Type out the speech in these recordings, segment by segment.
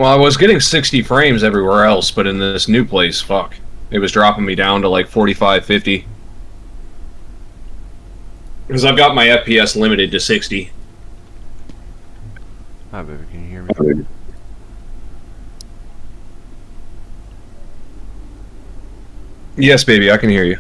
Well, I was getting 60 frames everywhere else, but in this new place, fuck. It was dropping me down to like 45, 50. Because I've got my FPS limited to 60. Hi, baby, can you hear me? Yes, baby, I can hear you.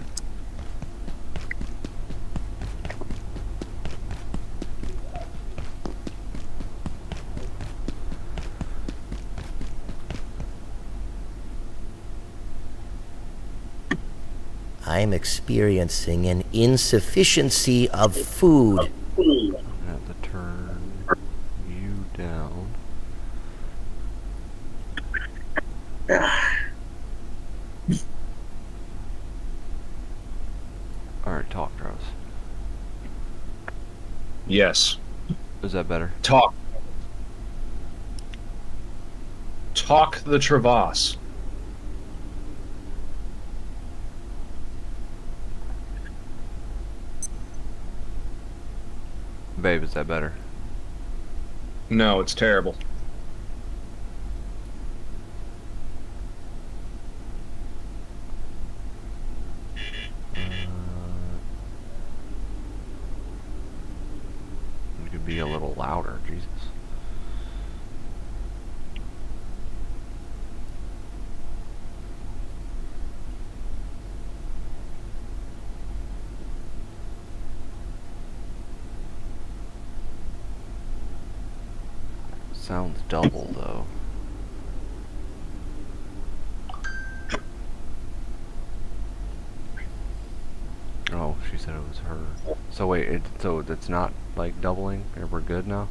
I'm experiencing an insufficiency of food. I'm gonna have to turn you down. Alright, talk, Travis. Yes. Is that better? Talk. Talk the Travas. Babe, is that better? No, it's terrible. You could be a little louder, Jesus. Sounds double, though. Oh, she said it was her. So wait, so it's not like doubling? We're good now?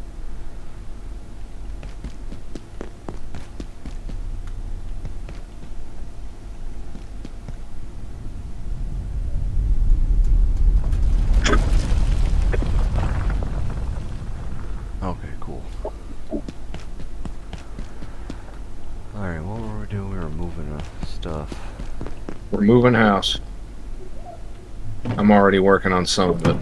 Okay, cool. Alright, what were we doing? We were moving stuff. We're moving house. I'm already working on some of it.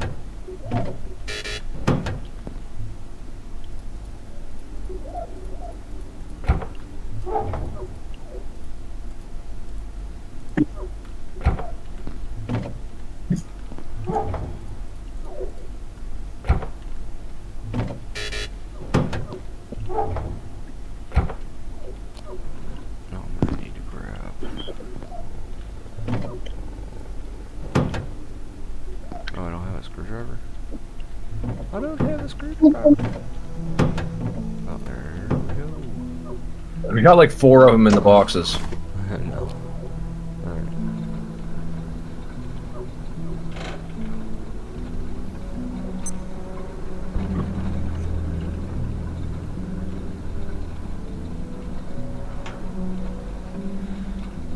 No, I'm gonna need to grab. Oh, I don't have a screwdriver? I don't have a screwdriver. Oh, there we go. We got like 4 of them in the boxes. No. Alright.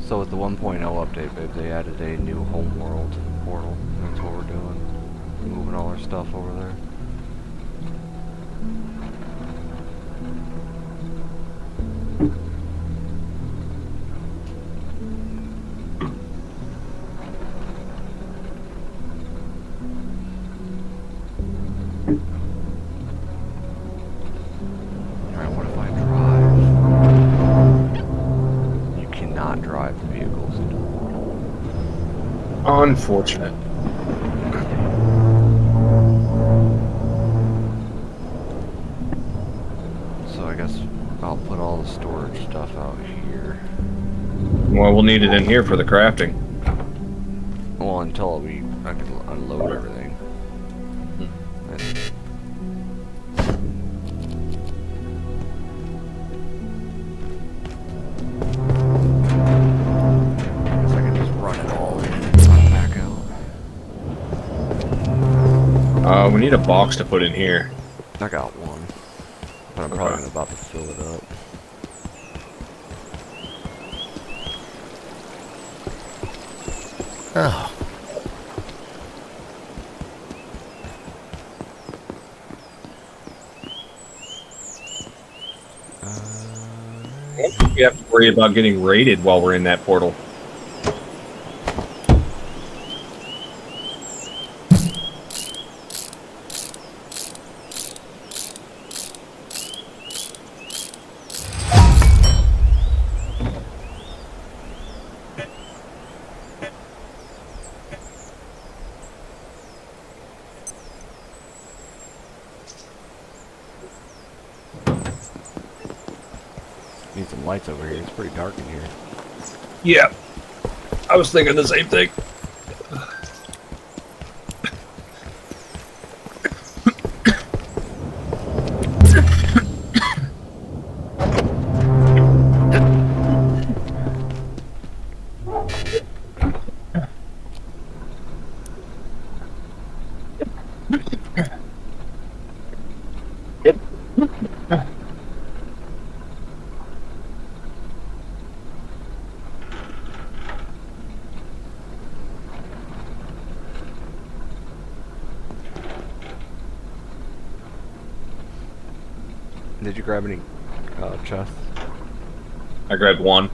So with the 1.0 update, babe, they added a new homeworld portal. That's what we're doing. Moving all our stuff over there. Alright, what if I drive? You cannot drive the vehicles into the portal. Unfortunate. So I guess I'll put all the storage stuff out here. Well, we'll need it in here for the crafting. Well, until I can unload everything. I guess I can just run it all in and run back out. We need a box to put in here. I got one, but I'm probably about to fill it up. Oh, We have to worry about getting raided while we're in that portal. some lights over here. It's pretty dark in here. Yeah, I was thinking the same thing. Did you grab any chests? I grabbed one.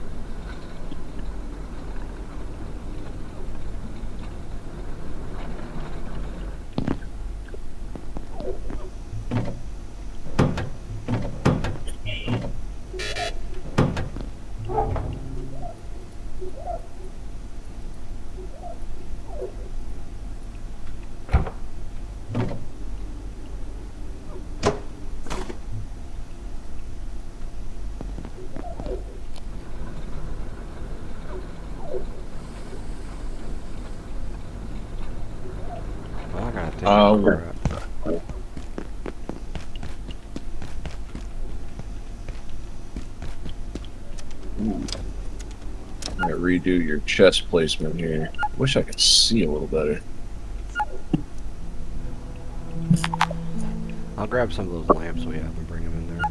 Well, I gotta take Uh, crap. I redo your chest placement here. Wish I could see a little better. I'll grab some of those lamps we have and bring them in there.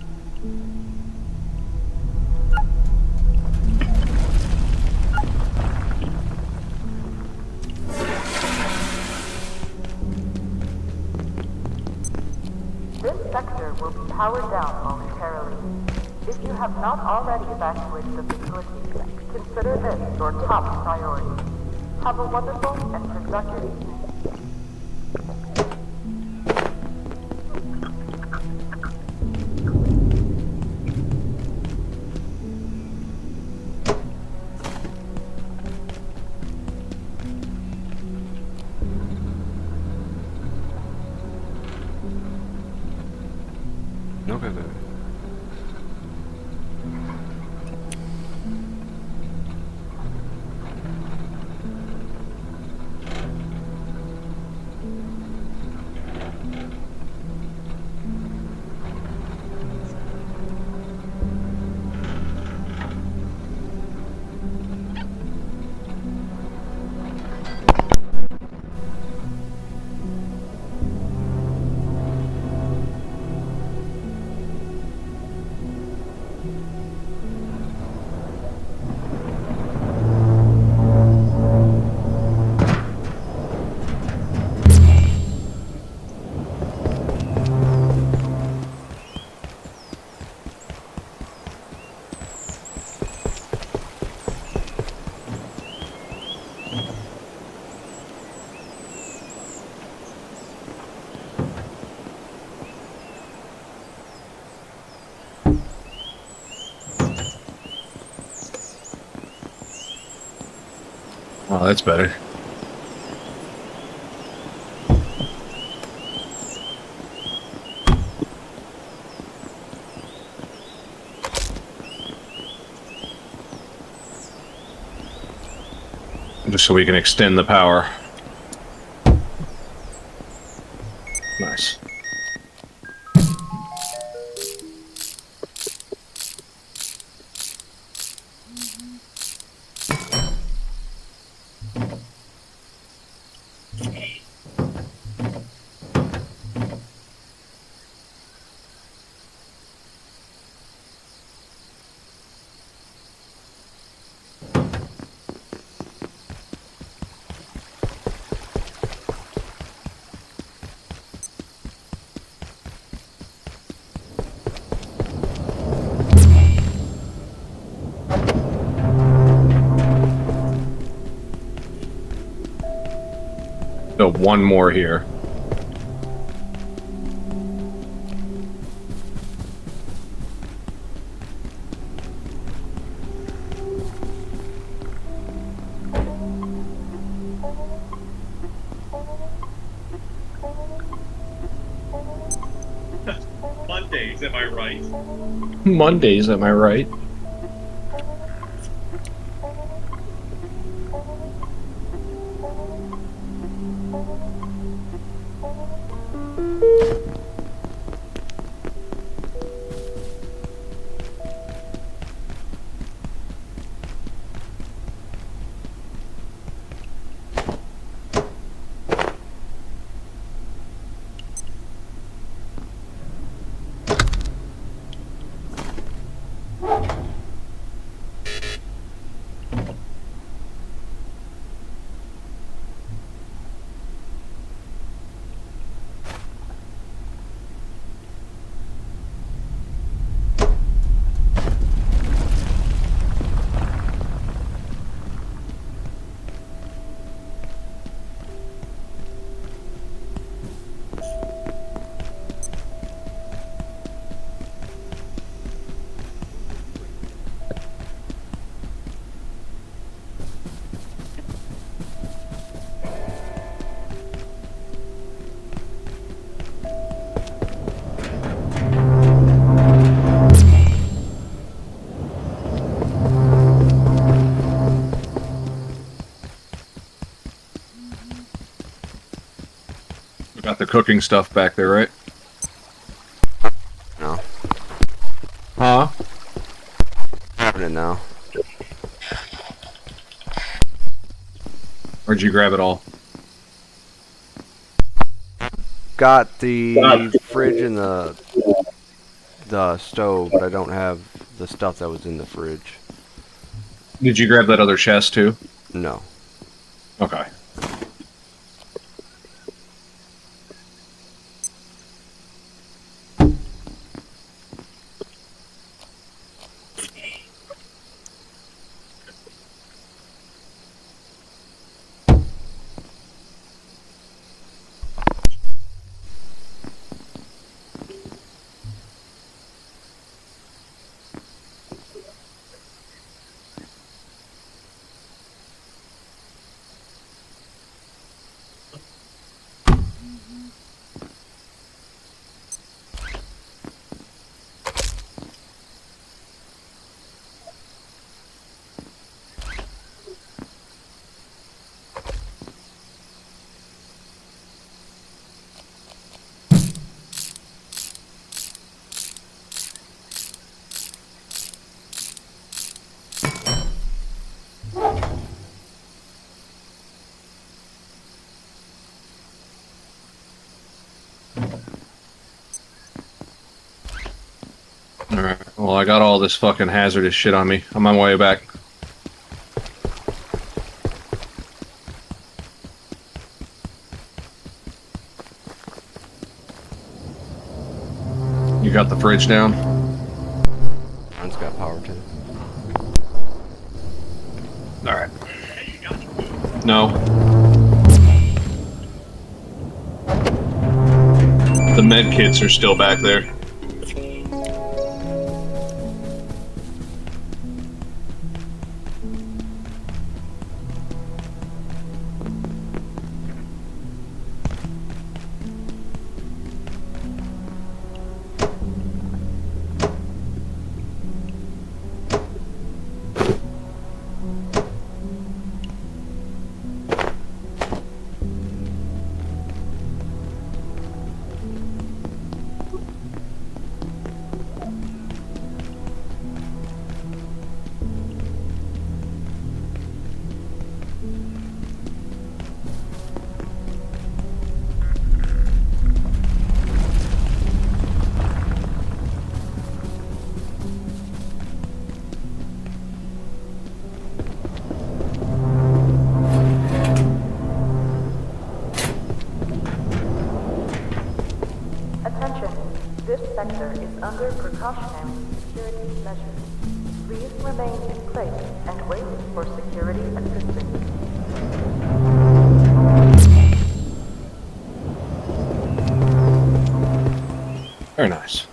This sector will be powered down momentarily. If you have not already evacuated the facility, consider this your top priority. Have a wonderful and productive evening. Okay, good. Oh, that's better. Just so we can extend the power. Nice. So one more here. Mondays, am I right? Mondays, am I right? the cooking stuff back there, right? No. Huh? Having it now. Where'd you grab it all? Got the fridge and the stove, but I don't have the stuff that was in the fridge. Did you grab that other chest too? No. Okay. Alright, well I got all this fucking hazardous shit on me. I'm on my way back. You got the fridge down? Mine's got power too. Alright. No. The med kits are still back there. Attention, this sector is under precautionary security measures. Please remain in place and wait for security assistance. Very nice.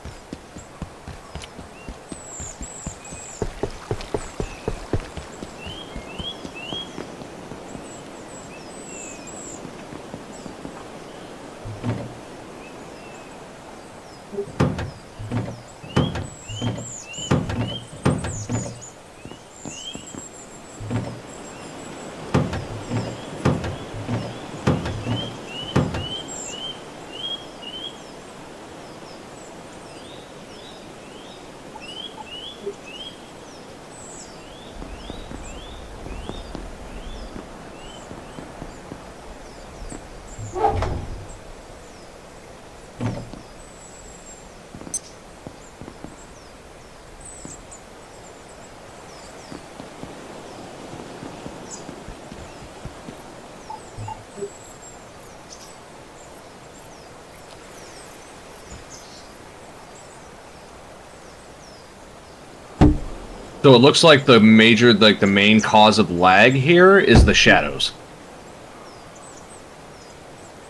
So it looks like the main cause of lag here is the shadows.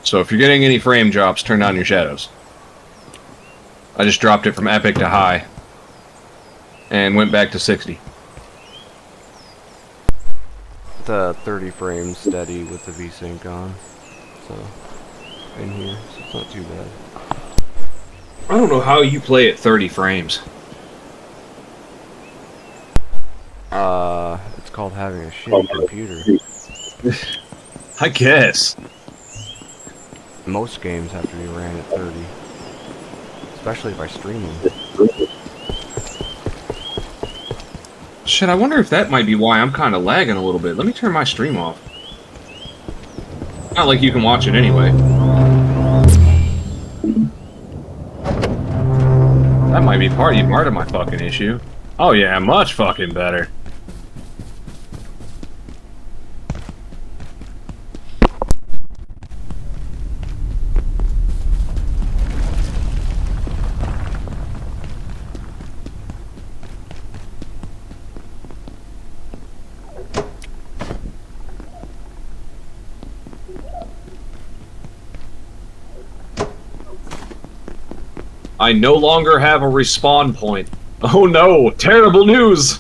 So if you're getting any frame drops, turn down your shadows. I just dropped it from epic to high. And went back to 60. The 30 frames steady with the VSync on. So, in here, so it's not too bad. I don't know how you play at 30 frames. It's called having a shitty computer. I guess. Most games have to especially by streaming. Shit, I wonder if that might be why I'm kind of lagging a little bit. Let me turn my stream off. Not like you can watch it anyway. That might be part of my fucking issue. Oh yeah, much fucking better. I no longer have a respawn point. Oh no, terrible news!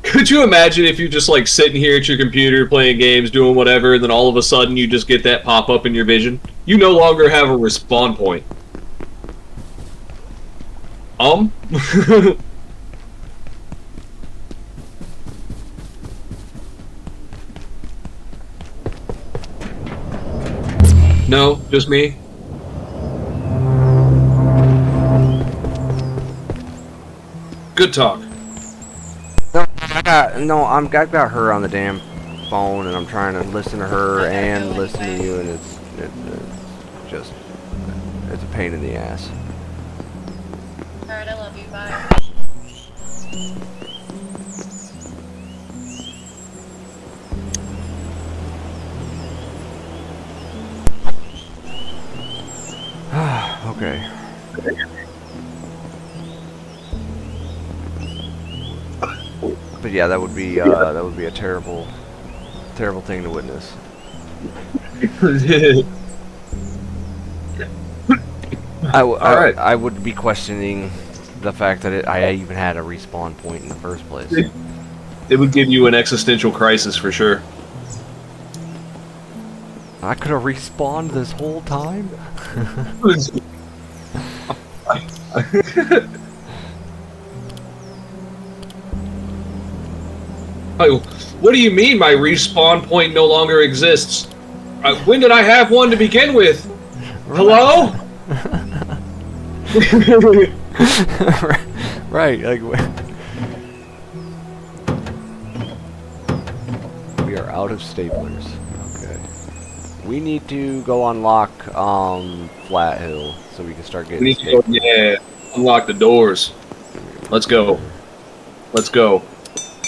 Could you imagine if you're just like sitting here at your computer playing games, doing whatever, and then all of a sudden you just get that pop up in your vision? You no longer have a respawn point. No, just me. Good talk. No, I got her on the damn phone, and I'm trying to listen to her and listen to you, and it's just a pain in the ass. Alright, I love you. Bye. Okay. But yeah, that would be a terrible thing to witness. I would be questioning the fact that I even had a respawn point in the first place. It would give you an existential crisis for sure. I could have respawned this whole time. What do you mean my respawn point no longer exists? When did I have one to begin with? Hello? Right, like we are out of staplers. Okay. We need to go unlock Flat Hill so we can start getting We need to go, yeah, unlock the doors. Let's go. Let's go.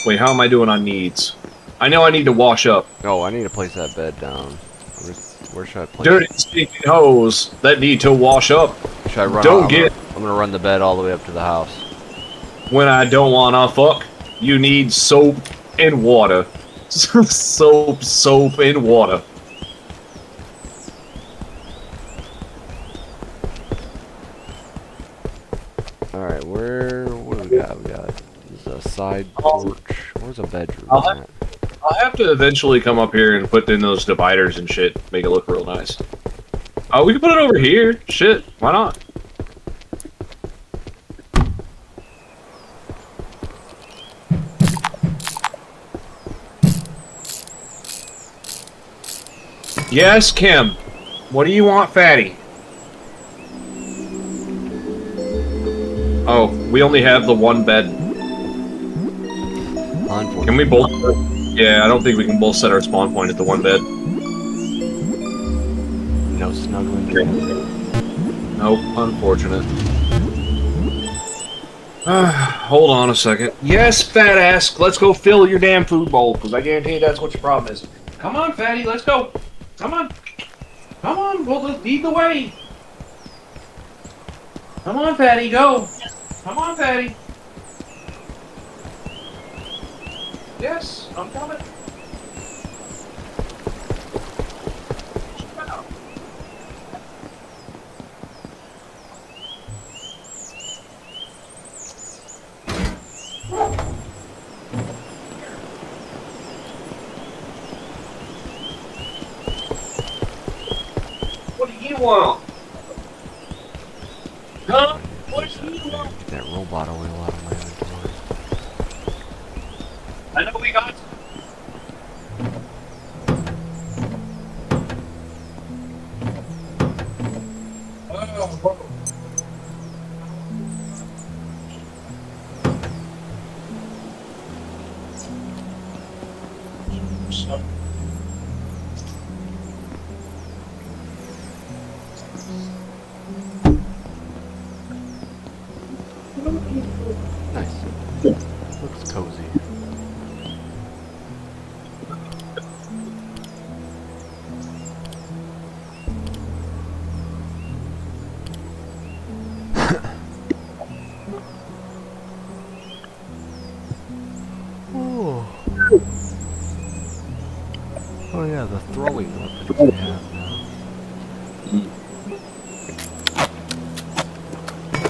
Wait, how am I doing on needs? I know I need to wash up. Oh, I need to place that bed down. Where should I place Dirty it? stinking hoes that need to wash up. Should I run Don't I'm get... gonna run the bed all the way up to the house. When I don't wanna fuck, you need soap and water. soap, and water. Alright, what do we got? We got a side porch. Where's a bedroom at? I'll have to eventually come up here and put in those dividers and shit, make it look real nice. Oh, we can put it over here. Shit, why not? Yes, Kim. What do you want, fatty? Oh, we only have the one bed. Can we both... Yeah, I don't think we can both set our spawn point at the one bed. No snuggling. Nope, unfortunate. Hold on a second. Yes, fat ass, let's go fill your damn food bowl, because I guarantee that's what your problem is. Come on, fatty, let's go. Come on. Come on, we'll lead the way. Come on, fatty, go. Come on, fatty. Yes, I'm coming. What do you want? Huh? What do you want? Get that robot oil out of my inventory. I know we got. Nice. Looks cozy. Oh yeah, the throwing weapons they have now.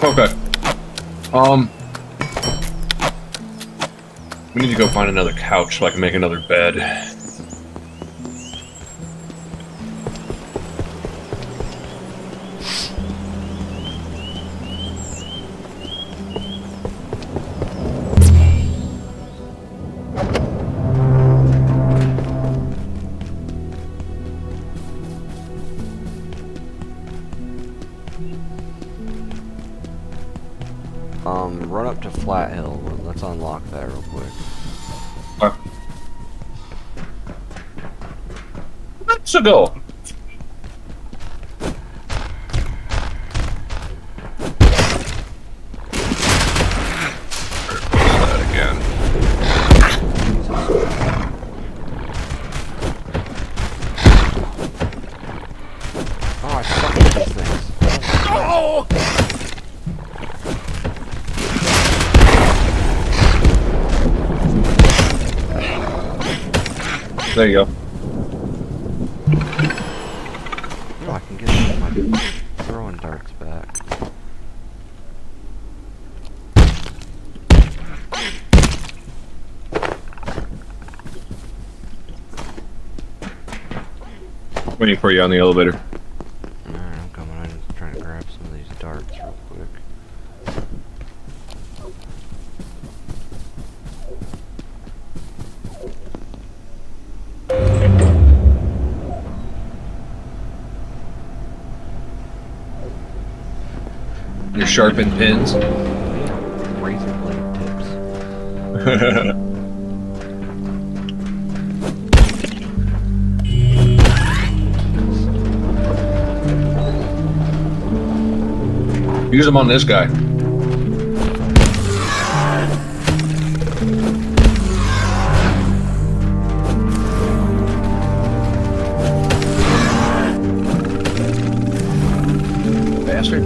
Okay. We need to go find another couch so I can make another bed. Run up to Flat Hill. Let's unlock that real quick. Let's go. That again. Oh, I suck at these things. Oh! There you go. Oh, I can get my throwing darts back. Waiting for you on the elevator. Alright, I'm coming. I'm just trying to grab some of these darts real quick. Your sharpened pins. Razor blade tips. Use them on this guy. Bastard.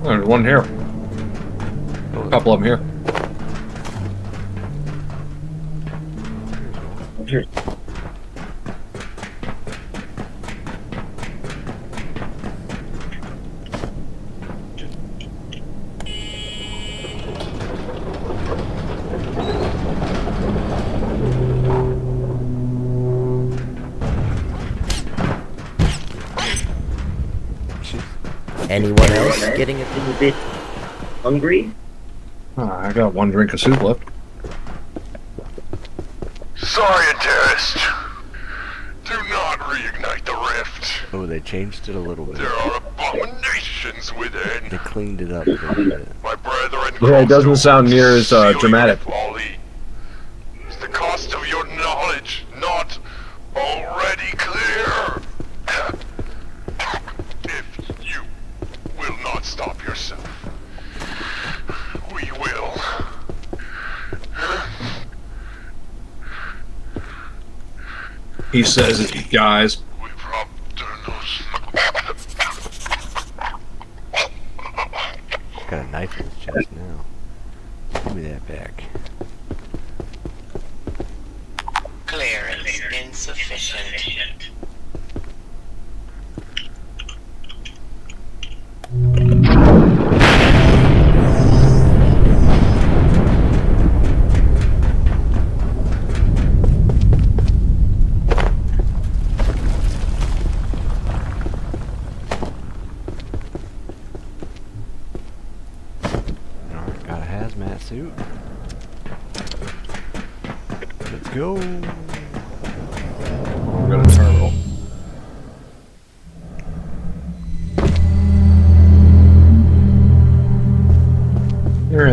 There's one here. A couple of them here. Here. Anyone else getting a little bit hungry? I got one drink of soup left. Scientist! Do not reignite the rift. Oh, they changed it a little bit. There are abominations within. They cleaned it up a little bit. My brethren, Yeah, it doesn't sound near as dramatic. Folly. Is the cost of your knowledge not already clear? If you will not stop yourself, we will. He says as he dies. Got a knife in his chest now. Give me that back. Clearance insufficient. hazmat suit. Let's go. We're gonna terminal.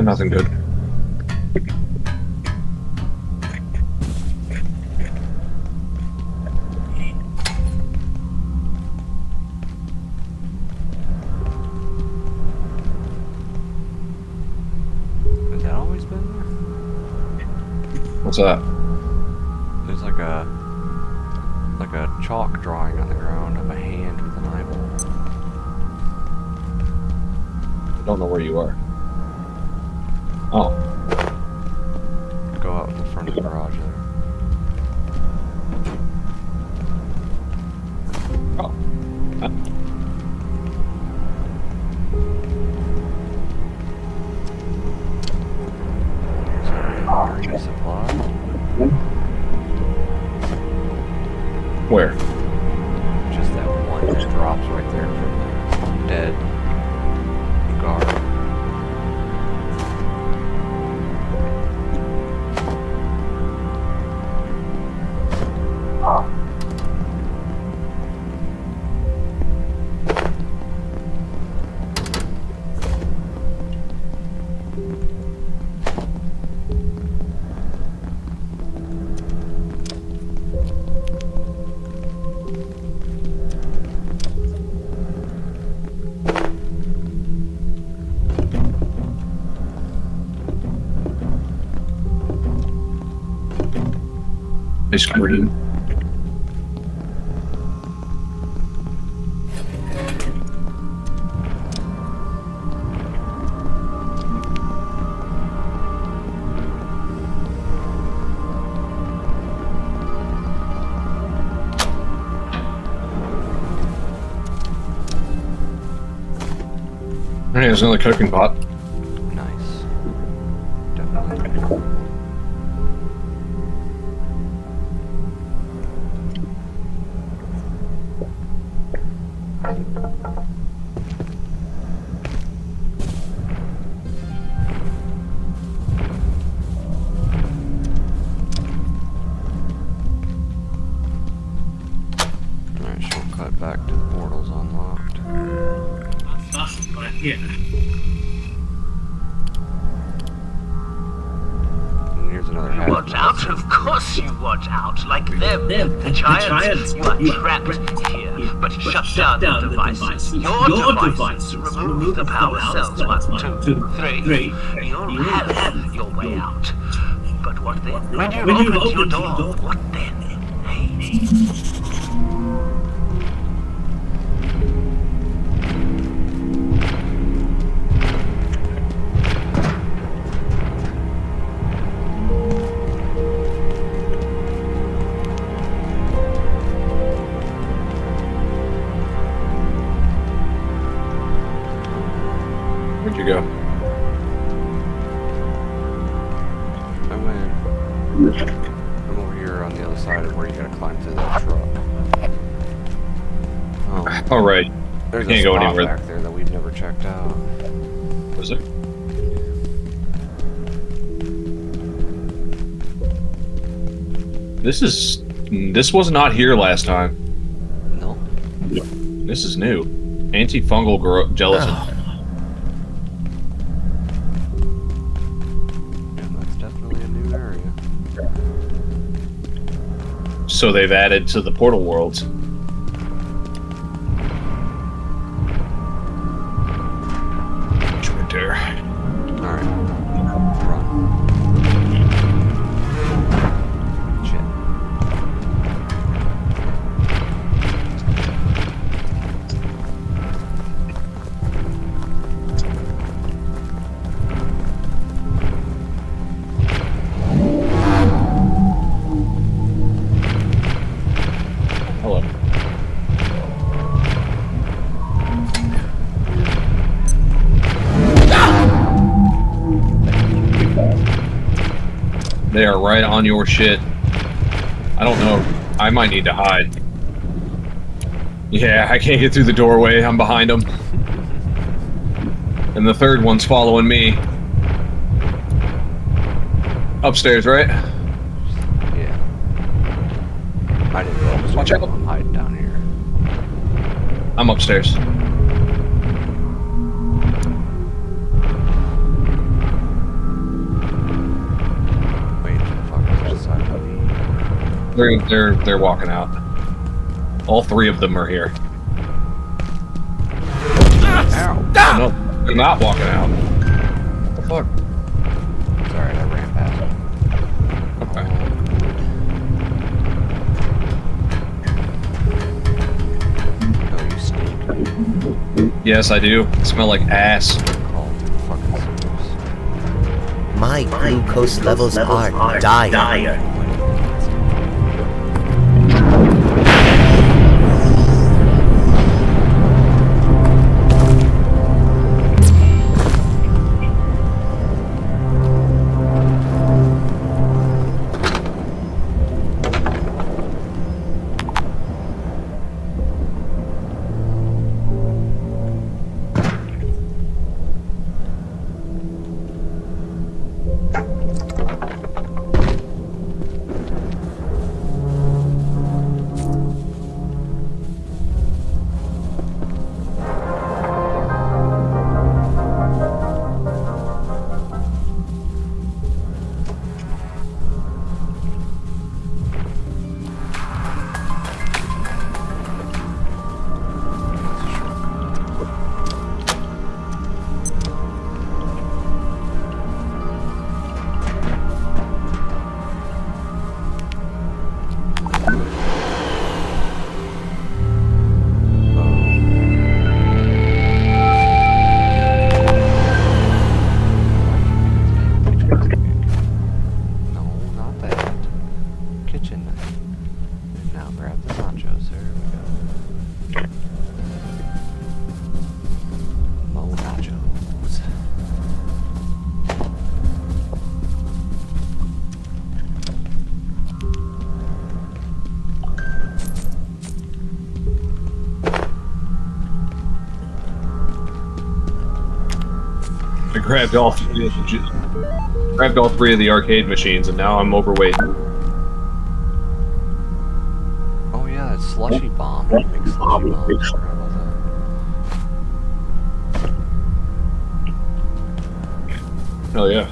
Nothing good. Has that always been there? What's that? There's like a chalk drawing on the ground of a hand with an eyeball. I don't know where you are. Oh. Go out in front of the garage there. Oh. Area supply. Where? Just that one that drops right there from the dead guard. They scream. Hey, there's another cooking pot. Nice. Definitely. Alright, shortcut back to the portals unlocked. And here's another hazmat. Watch out, of course you watch out. Like them, the giants. You are trapped here, but shut down the devices. Your devices. Remove the power cells. 1, 2, 3. You'll have your way out. But what then? When you open your door, what then? Hey. Where'd you go? I'm over here on the other side of where you gotta climb through that truck. Oh, All right. there's Can't a go spot anywhere. back there that we've never checked out. Was it? This was not here last time. No. This is new. Antifungal gelatin. Yeah, that's definitely a new area. So they've added to the portal worlds. Right there. Alright. Run. Shit. Hello. They are right on your shit. I don't know. I might need to hide. Yeah, I can't get through the doorway. I'm behind them. And the third one's following me. Upstairs, right? Yeah. I didn't go upstairs. Watch out. I'm hiding down here. I'm upstairs. Wait, the fuck is outside of me? They're walking out. All three of them are here. Ow! Oh, no, they're not walking out. What the fuck? Sorry, I ran past him. Okay. Oh, you stink. Yes, I do. Smell like ass. Oh, fucking serious. My glucose levels are dire. No, not that. Kitchen. And now grab the nachos. There we go. Mo nachos. I grabbed all three of the arcade machines, and now I'm overweight. Oh yeah, it's slushy bomb. Make slushy bombs. Forgot about that. Hell yeah.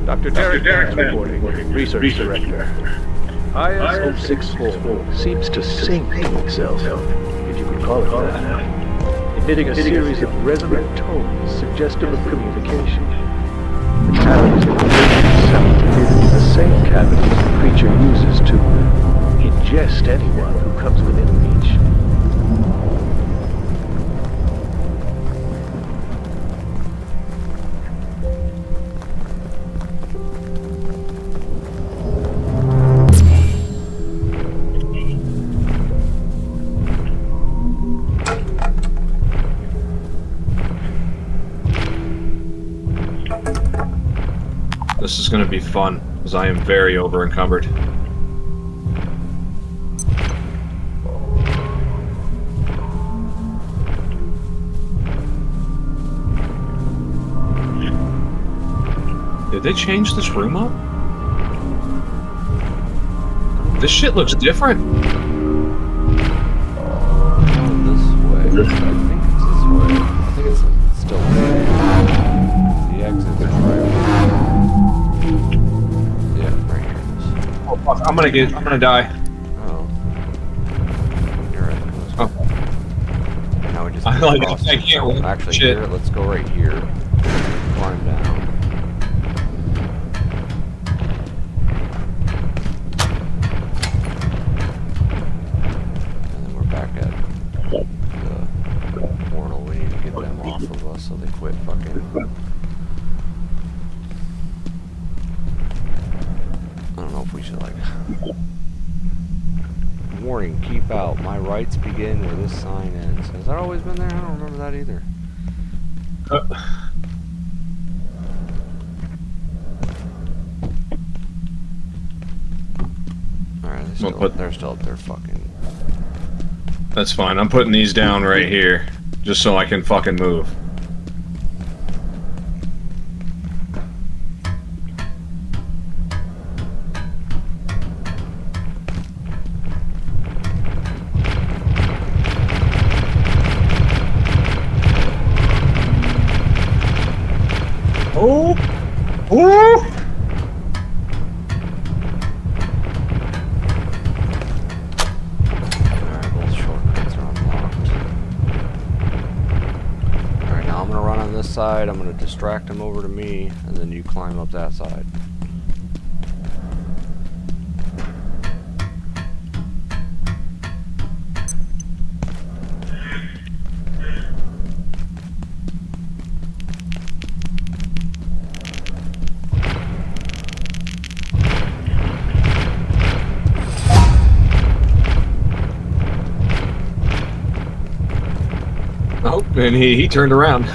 Dr. Derek reporting, Research Director. IS-064 seems to sync itself, if you could call it that, emitting a series of resonant tones suggestive of communication. The cavities of the patient itself appear to be the same cavities the creature uses to ingest anyone who comes within reach. This is gonna be fun, because I am very over-encumbered. Did they change this room up? This shit looks different. This way. I think it's this way. I think it's still there. The exit's right over there. Yeah, right here. Oh fuck, I'm gonna die. Oh. You're right. Oh. And now we just I can't run. Actually, Shit. here, let's go right here. Climb down. And then we're back at the portal. We need to get them off of us so they quit fucking. I don't know if we should like. Warning, keep out. My rights begin where this sign ends. Has that always been there? I don't remember that either. Alright, they're still up there fucking. That's fine. I'm putting these down right here. just so I can fucking move. Oh! Oh! Alright, both shortcuts are unlocked. Alright, now I'm gonna run on this side, I'm gonna distract him over to me, and then you climb up that side. Oh, and he turned around.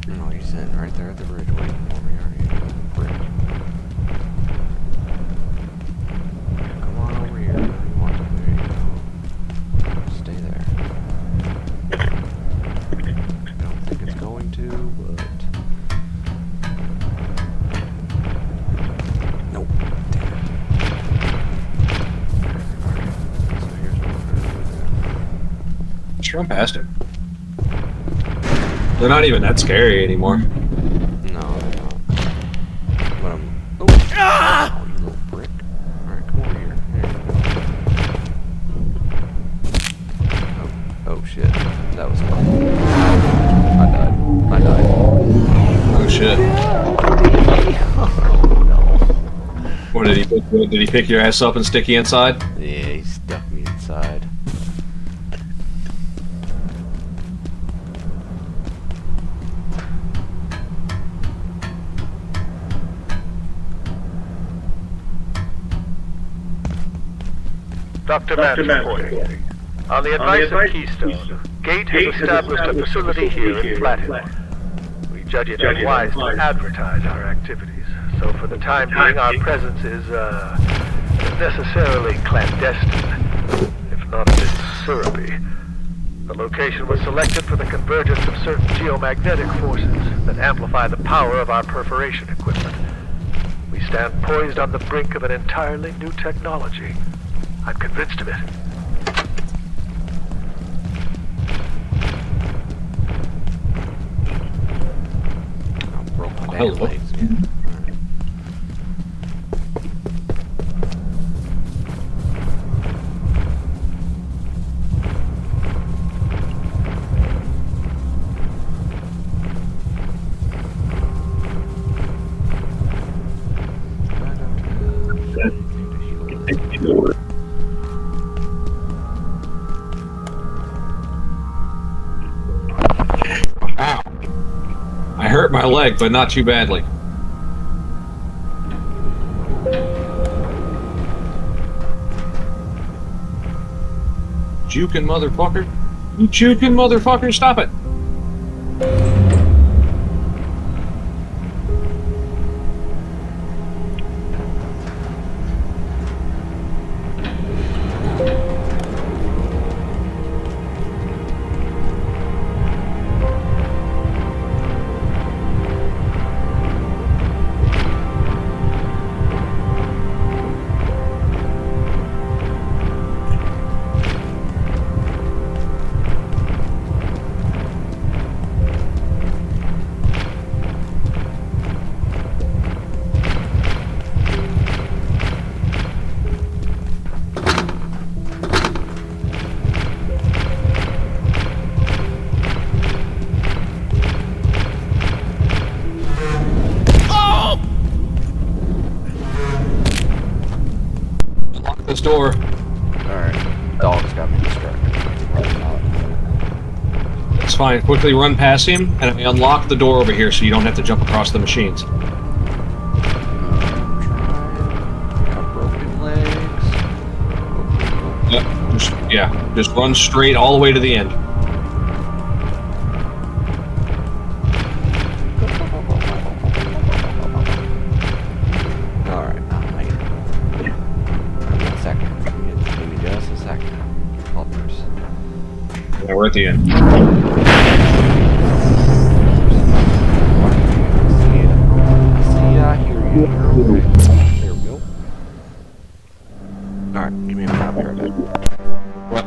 No, he's sitting right there at the bridge waiting for me, aren't you? Bridge. Come on over here. Where you want to? There you go. Stay there. I don't think it's going to, but... Nope. Damn it. Alright, so here's what we're gonna do then. Just run past him. They're not even that scary anymore. No, they're not. But I'm... Oh! Oh, you little brick. Alright, come over here. There you go. Oh, shit. That was fun. I died. Oh shit. Oh, no. What did he pick your ass up and stick you inside? Yeah, he stuck me inside. Dr. Mann reporting. On the advice of Keystone, Gate has established a facility here in Flathead. We judge it unwise to advertise our activities, so for the time being our presence is, necessarily clandestine, if not a bit syrupy. The location was selected for the convergence of certain geomagnetic forces that amplify the power of our perforation equipment. We stand poised on the brink of an entirely new technology. I'm convinced of it. I broke my Hello. damn legs again. Ow. I hurt my leg, but not too badly. Jukin' motherfucker. You jukin' motherfucker, stop it. Lock this door. Alright, dog's got me distracted. It's fine. Quickly run past him, and I unlock the door over here so you don't have to jump across the machines. Got broken legs. Yep, just run straight all the way to the end. Come Yeah, we're at the end. See, I hear you. You're okay. There we go. Alright, give me a minute. I'll be right back. What?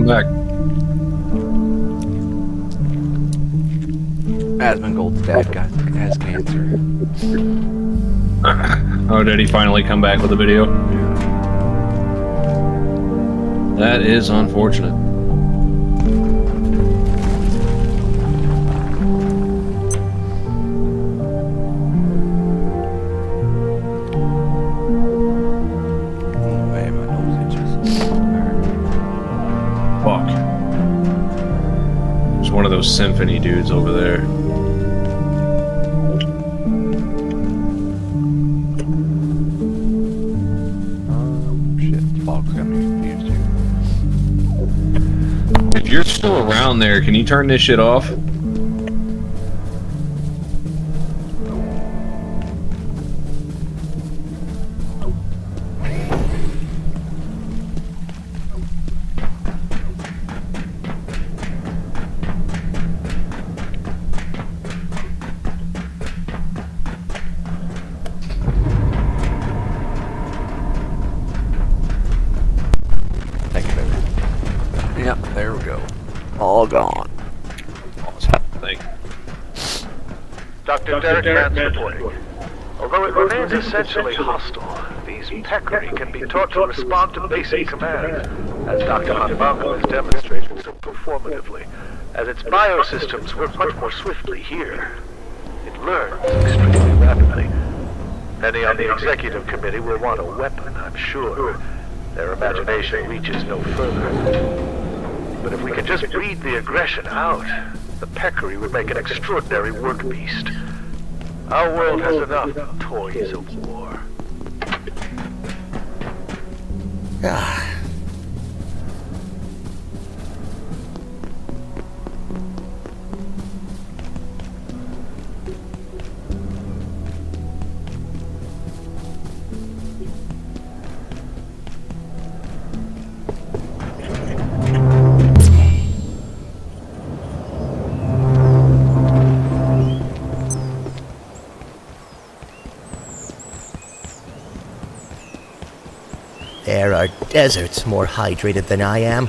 come back. Asmongold's dad has cancer. Oh, did he finally come back with a video? That is unfortunate. Man, my nose itches. Fuck. There's one of those symphony dudes over there. Shit, the fog's got me confused here. If you're still around there, can you turn this shit off? Thank you, baby. Yep, there we go. All gone. Awesome. Thank you. Dr. Derek Vance reporting. Although it remains essentially hostile, these peccary can be taught to respond to basic commands, as Dr. Hanbango has demonstrated so performatively. As its biosystems work much more swiftly here, it learns extremely rapidly. Many on the executive committee will want a weapon, I'm sure. Their imagination reaches no further. But if we could just breed the aggression out, the peccary would make an extraordinary work beast. Our world has enough toys of war. There are deserts more hydrated than I am.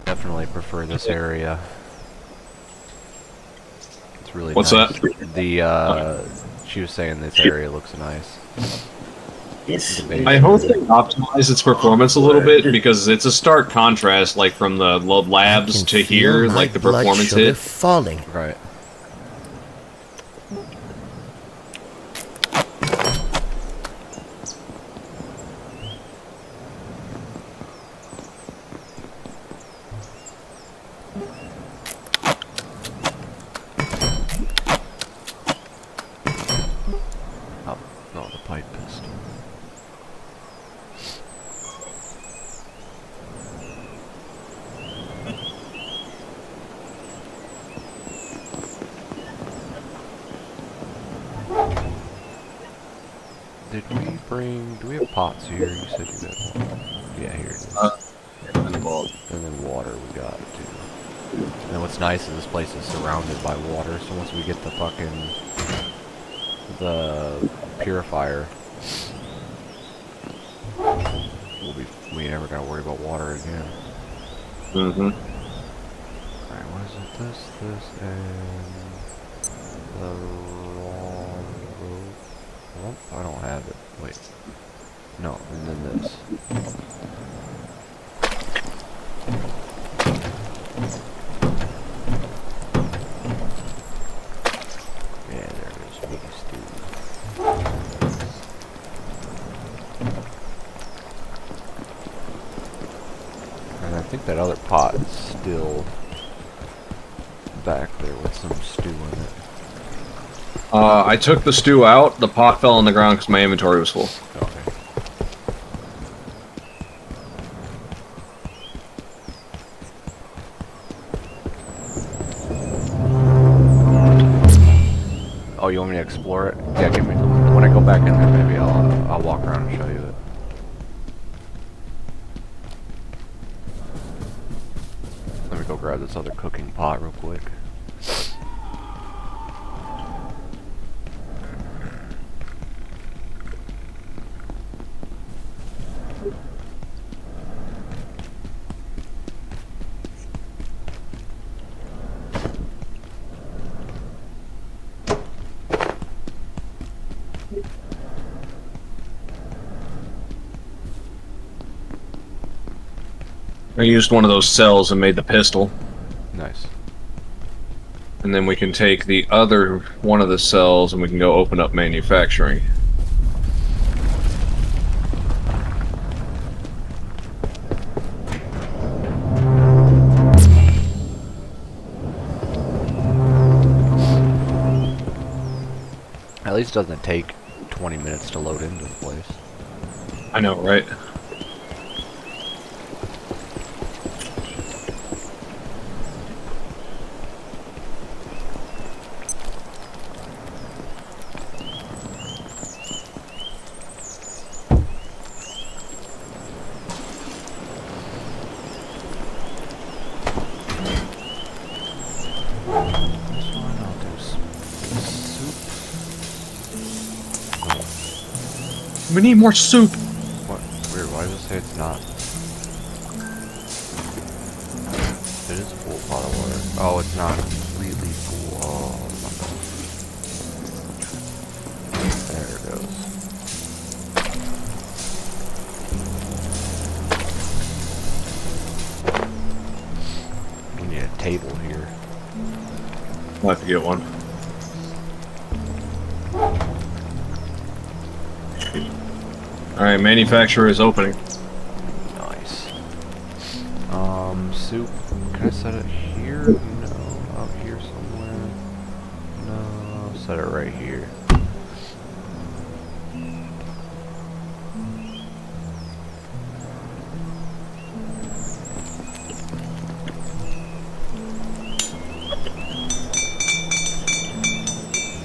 Definitely prefer this area. It's really What's nice. that? She was saying this area looks nice. I hope they optimize its performance a little bit, because it's a stark contrast, like from the labs to here, like the performance hit. Falling. Right. Oh, no, the pipe pistol. Do we have pots here? You said you had one. Yeah, here it is. And then water we got too. And what's nice is this place is surrounded by water, so once we get the purifier, we never gotta worry about water again. Mm-hmm. Alright, what is it? This, and the wrong rope. Oh, I don't have it. Wait. No, and then this. Yeah, there it is. Meaty stew. And I think that other pot is still back there with some stew in it. I took the stew out. The pot fell on the ground because my inventory was full. Okay. Oh, you want me to explore it? Yeah, give me. When I go back in there, maybe I'll walk around and show you it. Let me go grab this other cooking pot real quick. I used one of those cells and made the pistol. Nice. And then we can take the other one of the cells and we can go open up manufacturing. At least it doesn't take 20 minutes to load into the place. I know, right? We need more soup. What? Weird, why does it say it's not? It is a full pot of water. Oh, it's not completely full. Oh, there it goes. We need a table here. We'll have to get one. Alright, manufacturer is opening. Nice. Soup. Can I set it here? No. Up here somewhere? No. Set it right here.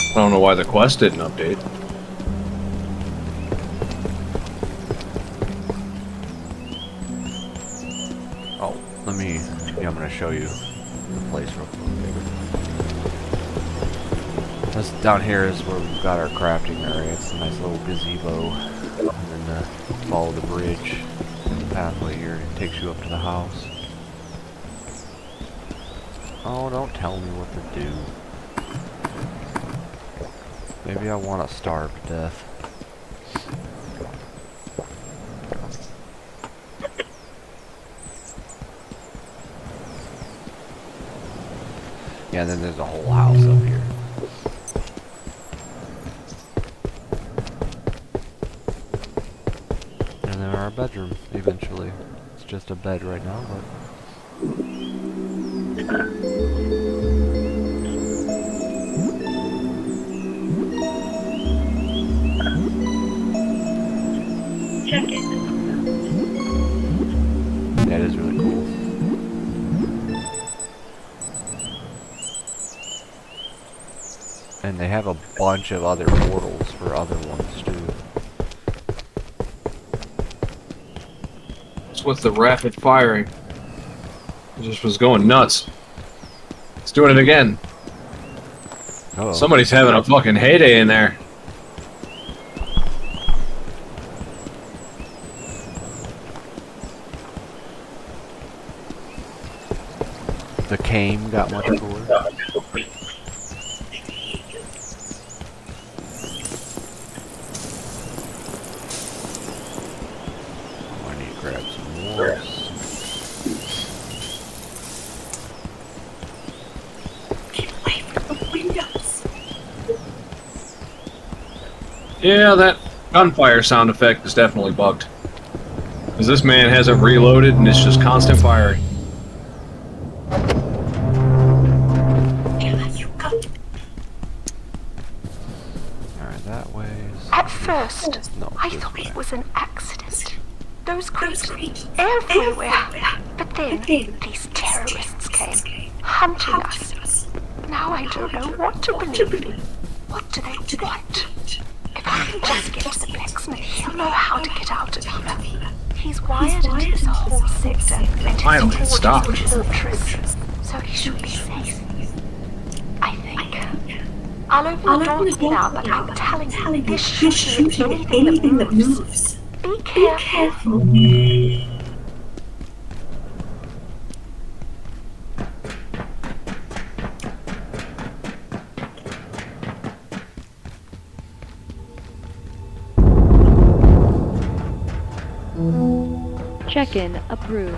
I don't know why the quest didn't update. Yeah, I'm gonna show you the place real quick. This down here is where we've got our crafting area. It's a nice little gazebo. And then follow the bridge and the pathway here. It takes you up to the house. Oh, don't tell me what to do. Maybe I want to starve to death. Yeah, and then there's a whole house up here. And then our bedroom, eventually. It's just a bed right now, but... Check it. Yeah, it is really cool. And they have a bunch of other portals for other ones too. What's with the rapid firing? It just was going nuts. It's doing it again. Uh-oh. Somebody's having a fucking heyday in there. The cane got much cooler. Grab some more. Get away from the windows. Yeah, that gunfire sound effect is definitely bugged. Because this man hasn't reloaded and it's just constant firing. Here you go. Alright, that way is... At first, No, I this thought way. it was an accident. Those creatures everywhere. But then these terrorists came, hunting us. Now I don't know what to believe. What do they want? If I can just get to the blacksmith, he'll know how to get out of here. He's wired into this whole sector, and Finally, his stop. his fortress, so he should be safe. I think. I'll open the door now, but I'm telling you, this shooting at anything that moves. Be careful. Check-in approved.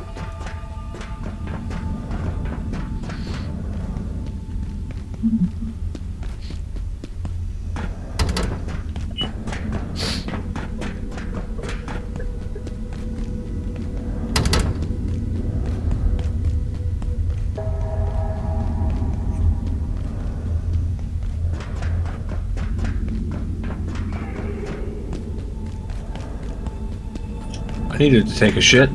I needed to take a shit.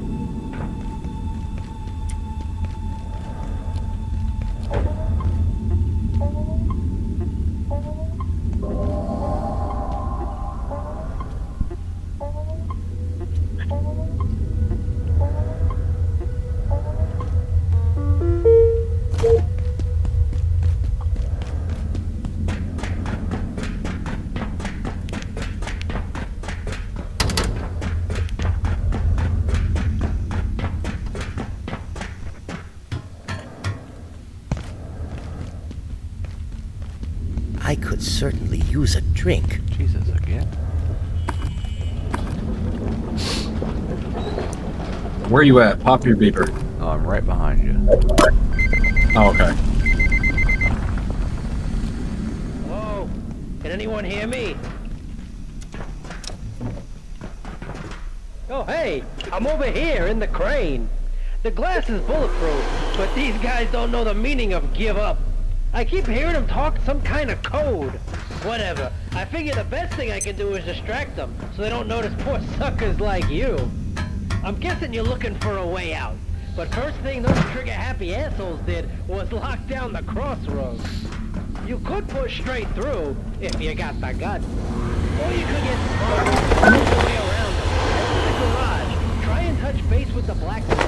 I could certainly use a drink. Jesus, again? Where you at? Pop your beeper. Oh, I'm right behind you. Oh, okay. Hello? Can anyone hear me? Oh, hey! I'm over here in the crane. The glass is bulletproof, but these guys don't know the meaning of give up. I keep hearing them talk some kind of code. Whatever. I figure the best thing I can do is distract them, so they don't notice poor suckers like you. I'm guessing you're looking for a way out. But first thing those trigger-happy assholes did was lock down the crossroads. You could push straight through, if you got the guts. Or you could get smart and move your way around them. Head to the garage. Try and touch base with the blacksmith.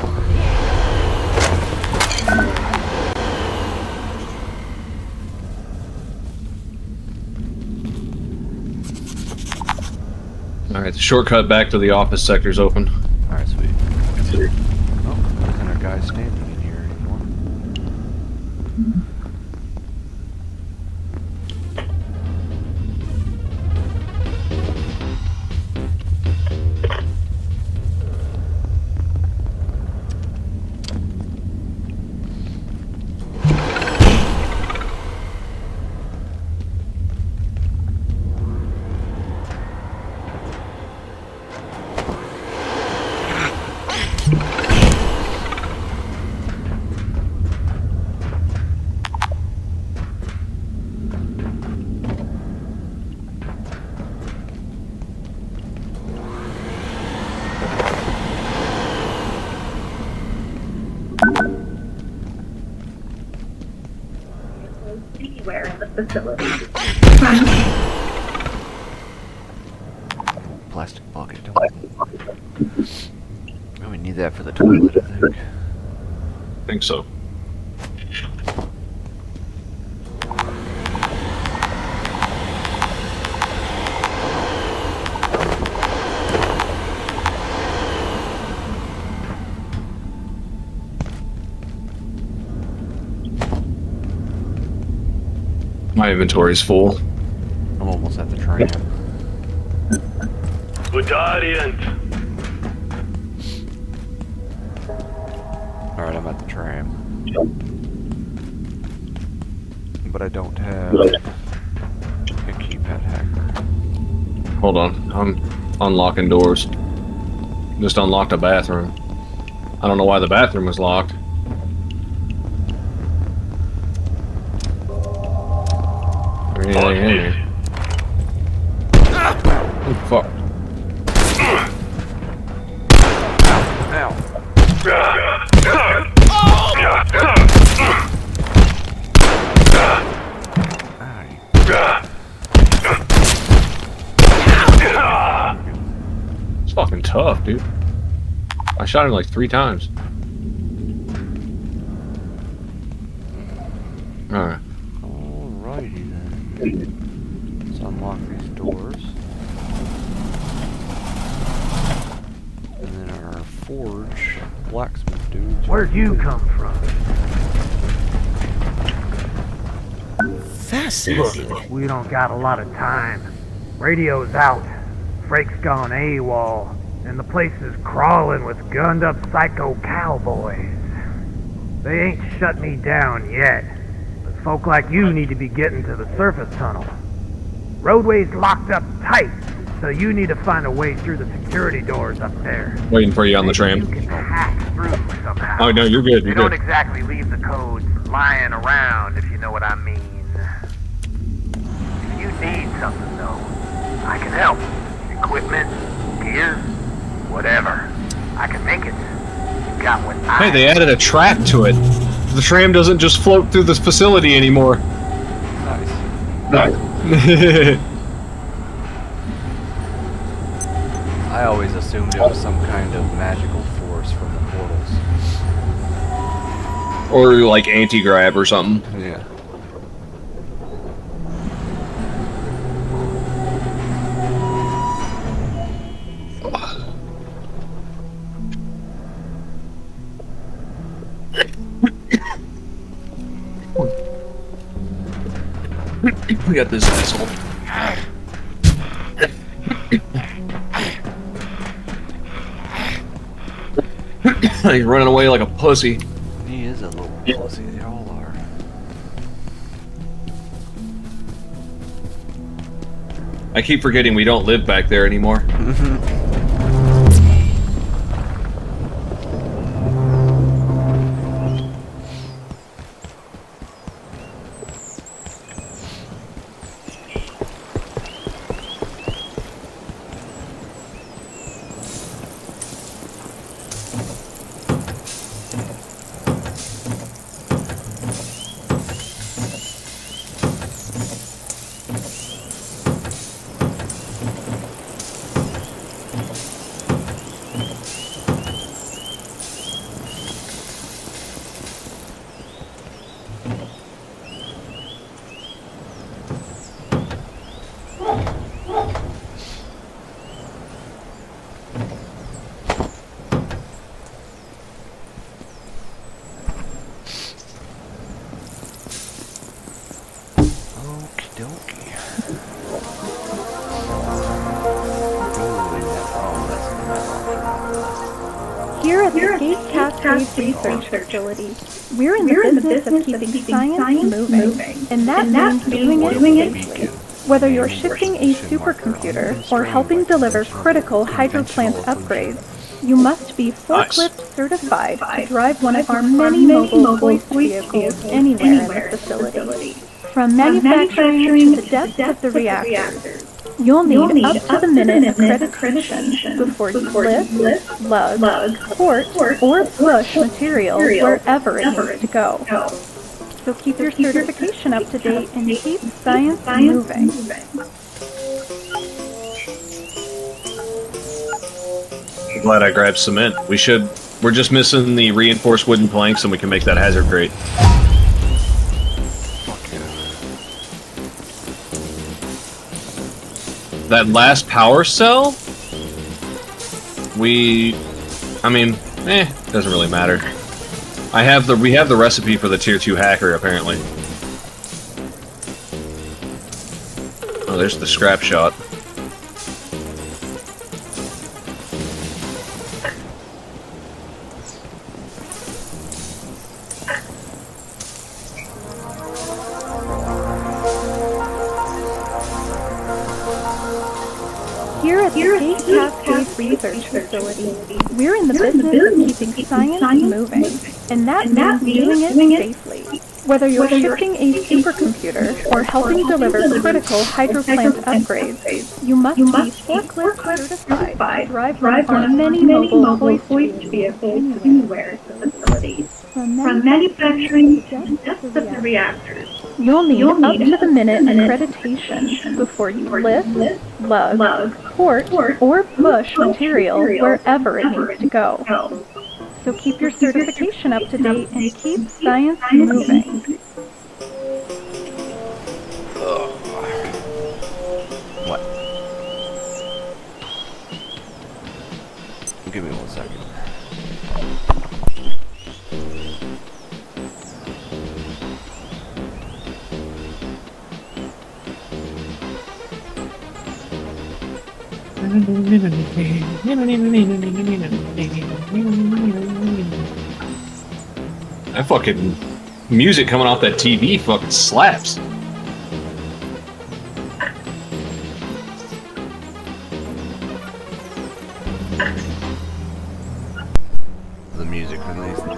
Alright, the shortcut back to the office sector's open. Alright, sweet. Oh, there isn't a guy standing in here anymore. Anywhere in the facility. Plastic bucket, don't we? Oh, we need that for the toilet, I think. I think so. My inventory's full. I'm almost at the train. Alright, I'm at the tram. But I don't have a keypad hacker. Hold on, I'm unlocking doors. Just unlocked a bathroom. I don't know why the bathroom was locked. Or anything in here. Oh, fuck. tough, dude. I shot him like 3 times. Alright. Alrighty then. Let's unlock these doors. And then our forge, blacksmith dudes. Where'd you come from? Fascinating. Look, we don't got a lot of time. Radio's out. Frake's gone AWOL. And the place is crawling with gunned up psycho cowboys. They ain't shut me down yet. But folk like you need to be getting to the surface tunnel. Roadway's locked up tight, so you need to find a way through the security doors up there. Waiting for you on the tram. You can hack through somehow. Oh, no, you're good. You You're don't good. exactly leave the codes lying around, if you know what I mean. If you need something, though, I can help. Equipment, gear, whatever. I can make it. You got what I... Hey, they added a track to it. The tram doesn't just float through this facility anymore. Nice. I always assumed it was some kind of magical force from the portals. Or like anti-grav or something. Yeah. We got this asshole. He's running away like a pussy. He is a little pussy, they all are. I keep forgetting we don't live back there anymore. Here at the Gate Cascade Research Facility, we're in the business of keeping science moving, and that means doing it safely. Whether you're shipping a supercomputer or helping deliver critical hydroplant upgrades, you must be forklift certified to drive one of our many mobile hoist vehicles anywhere in the facility. From manufacturing to the depths of the reactors, you'll need up-to-the-minute accreditation before you lift, lug, port, or push material wherever it needs to go. So keep your certification up to date and keep science moving. I'm glad I grabbed cement. We're just missing the reinforced wooden planks and we can make that hazard grate. That last power cell? Doesn't really matter. We have the recipe for the tier 2 hacker, apparently. Oh, there's the scrap shot. Here at the Gate Cascade Research Facility, we're in the business of keeping science moving, and that means doing it safely. Whether you're shipping a supercomputer or helping deliver critical hydroplant upgrades, you must be forklift certified to drive one of our many mobile hoist vehicles anywhere in the facility. From manufacturing to the depths of the reactors, you'll need up-to-the-minute accreditation before you lift, lug, port, or push material wherever it needs to go. So keep your certification up to date and keep science moving. What? Give me 1 second. That fucking music coming off that TV fucking slaps. The music from these things.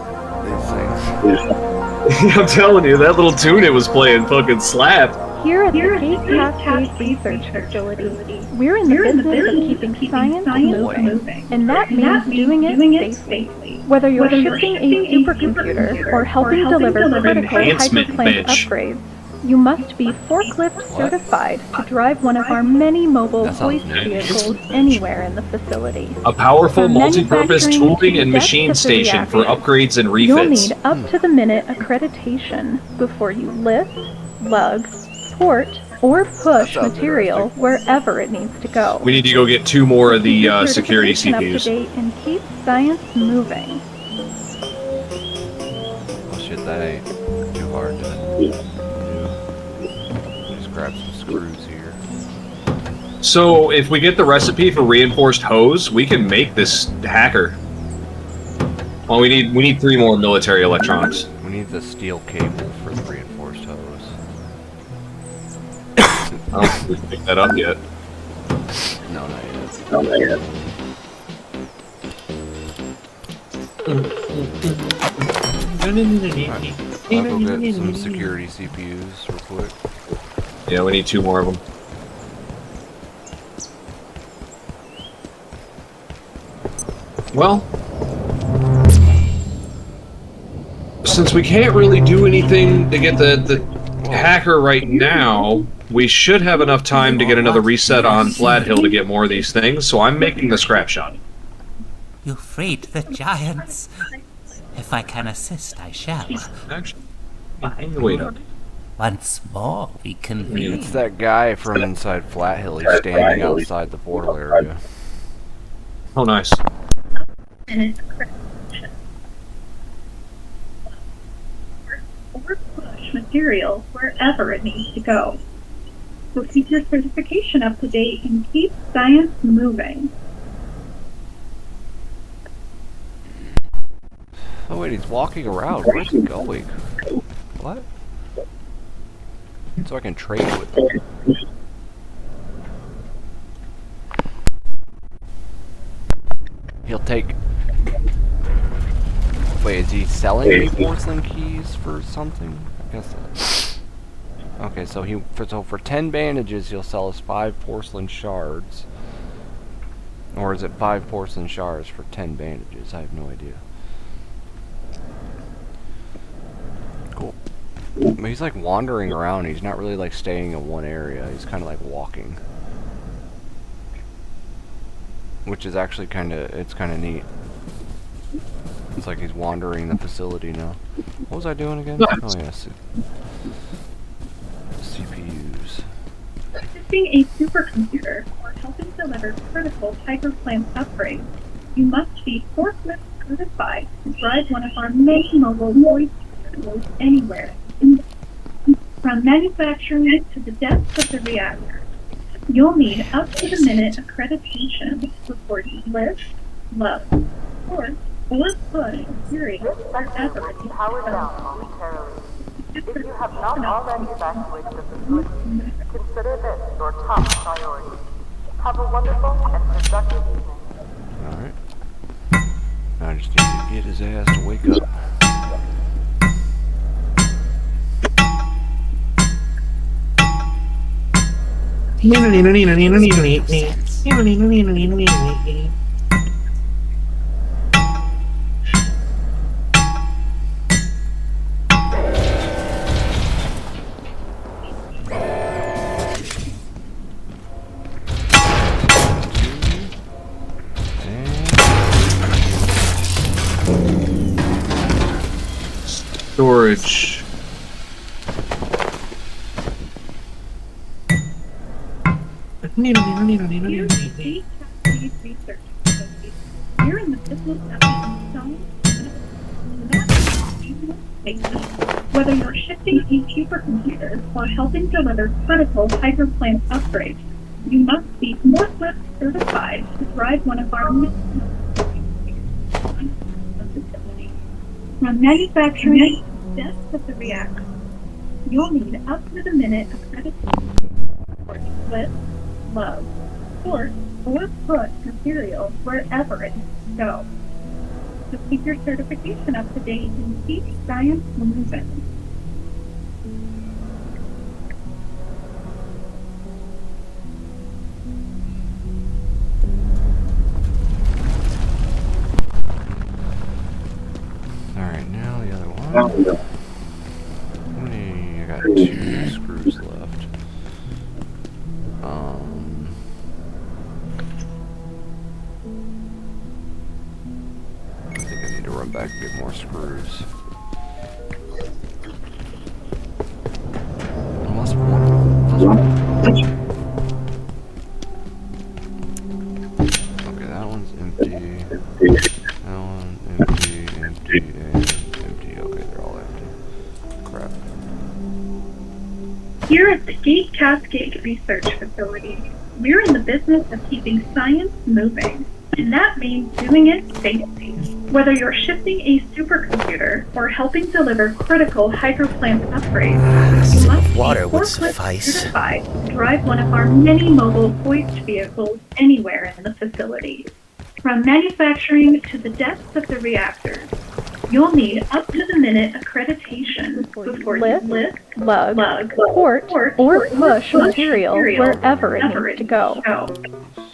I'm telling you, that little tune it was playing fucking slapped. Here at the Cape Cascade Research Facility, we're in the business of keeping science moving, and that means doing it safely. Whether you're shipping a supercomputer or helping deliver critical hydroplant upgrades, you must be forklift certified to drive one of our many mobile hoist vehicles anywhere in the facility. A powerful multi-purpose tooling and machine station for upgrades and refits. You'll need up-to-the-minute accreditation before you lift, lug, port, or push material wherever it needs to go. We need to go get 2 more of the security Up to CPUs. date and keep science moving. Oh shit, that ain't too hard to do. Just grab some screws here. So, if we get the recipe for reinforced hose, we can make this hacker. Well, we need 3 more military electronics. We need the steel cable for the reinforced hose. I don't think we've picked that up yet. No, not yet. I'll go get some security CPUs real quick. Yeah, we need 2 more of them. Well, since we can't really do anything to get the hacker right now, we should have enough time to get another reset on Flat Hill to get more of these things, so I'm making the scrap shot. You freed the giants. If I can assist, I shall. Actually, wait up. Once more, we can. It's that guy from inside Flat Hill. He's standing outside the portal area. Oh, nice. Or push material wherever it needs to go. So keep your certification up to date and keep science moving. Oh wait, he's walking around. Where's he going? What? So I can trade with him. He'll take... Wait, is he selling me porcelain keys for something? I guess... Okay, so for 10 bandages, he'll sell us 5 porcelain shards. Or is it 5 porcelain shards for 10 bandages? I have no idea. Cool. But he's like wandering around. He's not really like staying in one area. He's kind of like walking. Which is actually it's kind of neat. It's like he's wandering the facility now. What was I doing again? Oh yes. CPUs. Assisting a supercomputer or helping deliver critical hydroplant upgrades, you must be forklift certified to drive one of our many mobile hoist vehicles anywhere, from manufacturing to the depths of the reactor. You'll need up-to-the-minute accreditation before you lift, lug, port, or push material wherever it needs Power to go. down momentarily. If you have not already evacuated the facility, consider this your top priority. Have a wonderful and productive evening. Alright. I just need to get his ass to wake up. Storage. Here's the Cascade Research Facility. You're in the business of making science. Whether you're shifting a supercomputer or helping deliver critical hyperplant upgrades, you must be forklift certified to drive one of our facilities. From manufacturing to the desk of the reactor, you'll need up-to-the-minute accreditation for lift, load, sort, or put material wherever it needs to go. To keep your certification up to date and keep science moving. Alright, now the other one. How many? I got 2 screws left. I think I need to run back and get more screws. Unless okay, that one's empty. That one empty, empty, and empty. Okay, they're all empty. Crap. Here at the Gate Cascade Research Facility, we're in the business of keeping science moving, and that means doing it safely. Whether you're shifting a supercomputer or helping deliver critical hyperplant upgrades, you must water be would forklift suffice. certified to drive one of our many mobile hoist vehicles anywhere in the facility. From manufacturing to the depths of the reactors, you'll need up-to-the-minute accreditation before you lift, lug, port, or push material wherever it needs to go.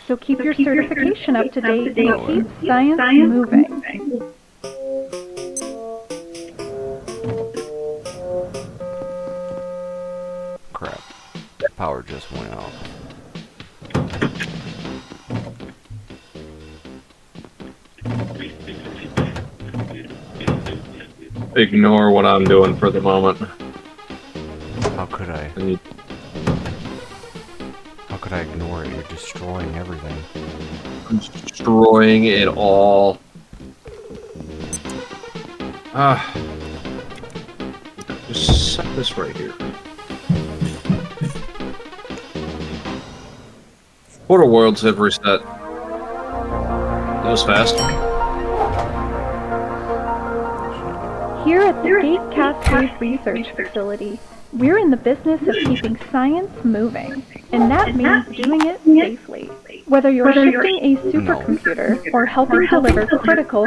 So keep your certification up to date and keep science moving. Crap. Power just went out. Ignore what I'm doing for the moment. How could I? How could I ignore it? You're destroying everything. I'm destroying it all. Just set this right here. Portal worlds have reset. That was fast. Here at the Gate Cascade Research Facility, we're in the business of keeping science moving, and that means doing it safely. Whether you're shifting a supercomputer or helping deliver critical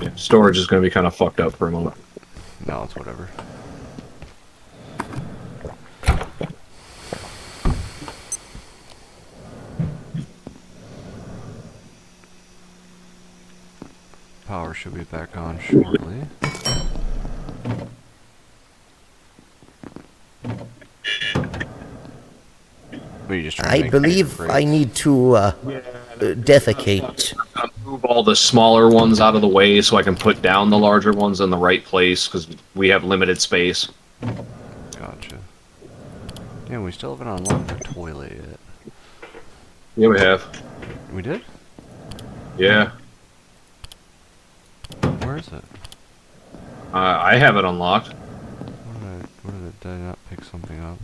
Yeah, storage is going to be kind of fucked up for a moment. No, it's whatever. Power should be back on shortly. I believe I need to defecate. I'm gonna move all the smaller ones out of the way so I can put down the larger ones in the right place because we have limited space. Gotcha. Yeah, we still haven't unlocked the toilet yet. Yeah, we have. We did? Yeah. Where is it? I have it unlocked. Did I not pick something up?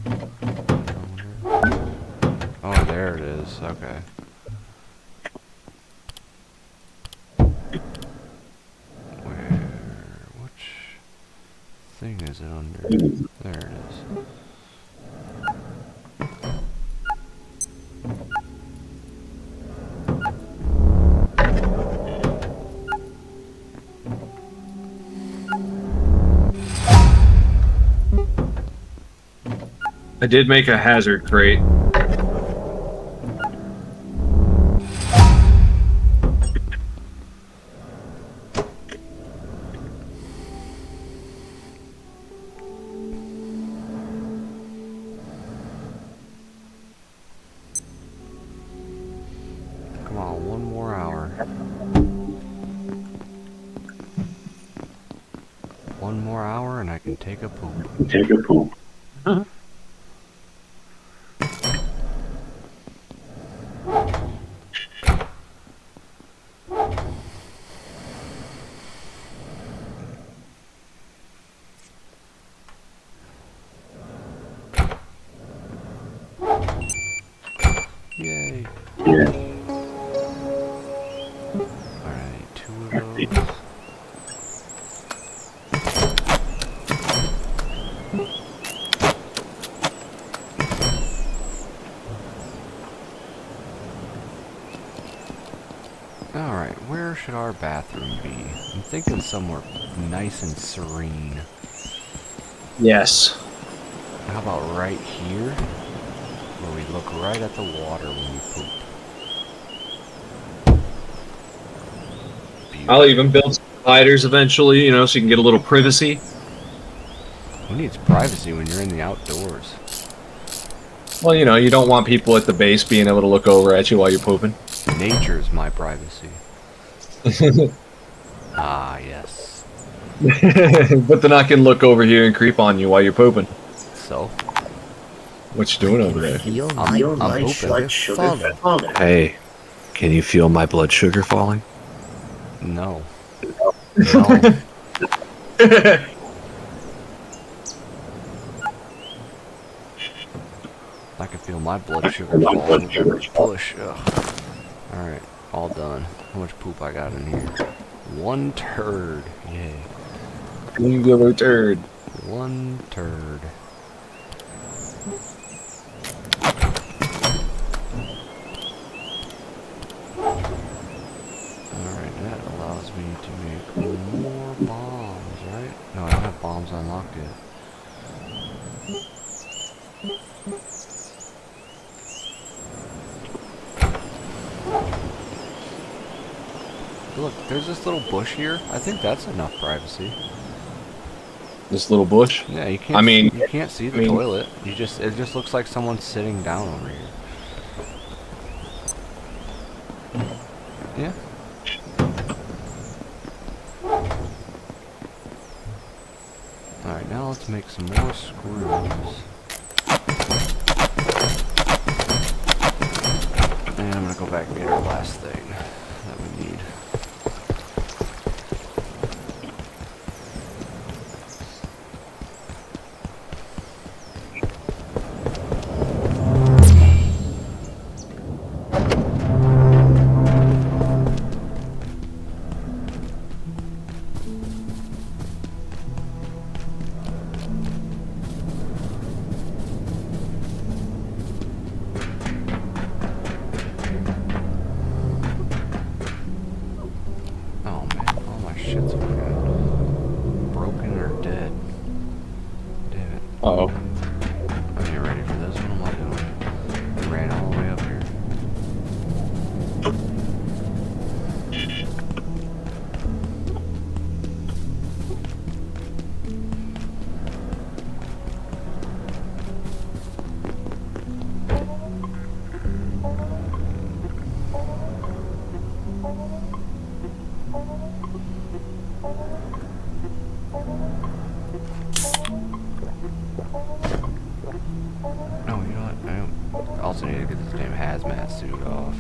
Oh, there it is. Okay. Which thing is it under? There it is. I did make a hazard crate. more hour and I can take a poop. Huh? Yay. Alright, 2 of those. Alright, where should our bathroom be? I'm thinking somewhere nice and serene. Yes. How about right here? Where we look right at the water when we poop. Beautiful. I'll even build some sliders eventually, you know, so you can get a little privacy. Who needs privacy when you're in the outdoors? Well, you know, you don't want people at the base being able to look over at you while you're pooping. Nature's my privacy. Ah, yes. But they're not gonna look over here and creep on you while you're pooping. So? What you doing over there? I'm pooping. Hey, can you feel my blood sugar falling? No. No. I can feel my blood sugar falling. Push. Alright, all done. How much poop I got in here? 1 turd. Yay. Singular turd. 1 turd. Alright, that allows me to make more bombs, right? No, I don't have bombs unlocked yet. Look, there's this little bush here. I think that's enough privacy. This little bush? Yeah, you can't. You can't see the toilet. It just looks like someone sitting down over here. Yeah. All right, now let's make some more screws. And I'm gonna go back and get our last thing that we need. Uh-oh. I'm not ready for this. What am I doing? I ran all the way up here. Also need to get this damn hazmat suit off.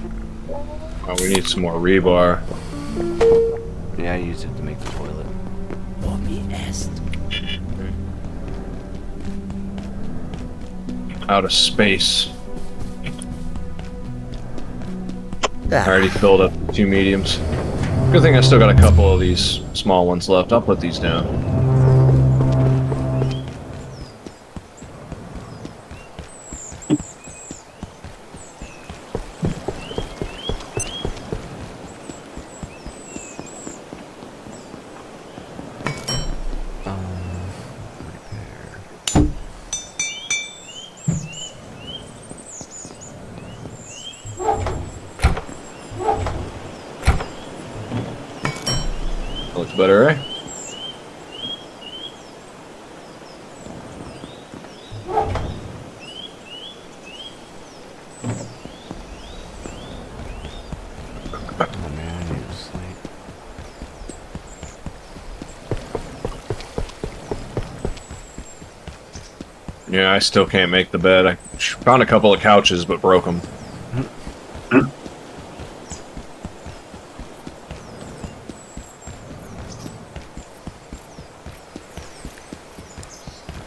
Oh, we need some more rebar. Yeah, I used it to make the toilet. Out of space. I already filled up 2 mediums. Good thing I still got a couple of these small ones left. I'll put these down. Looks better, eh? Oh man, I need to sleep. Yeah, I still can't make the bed. I found a couple of couches, but broke them.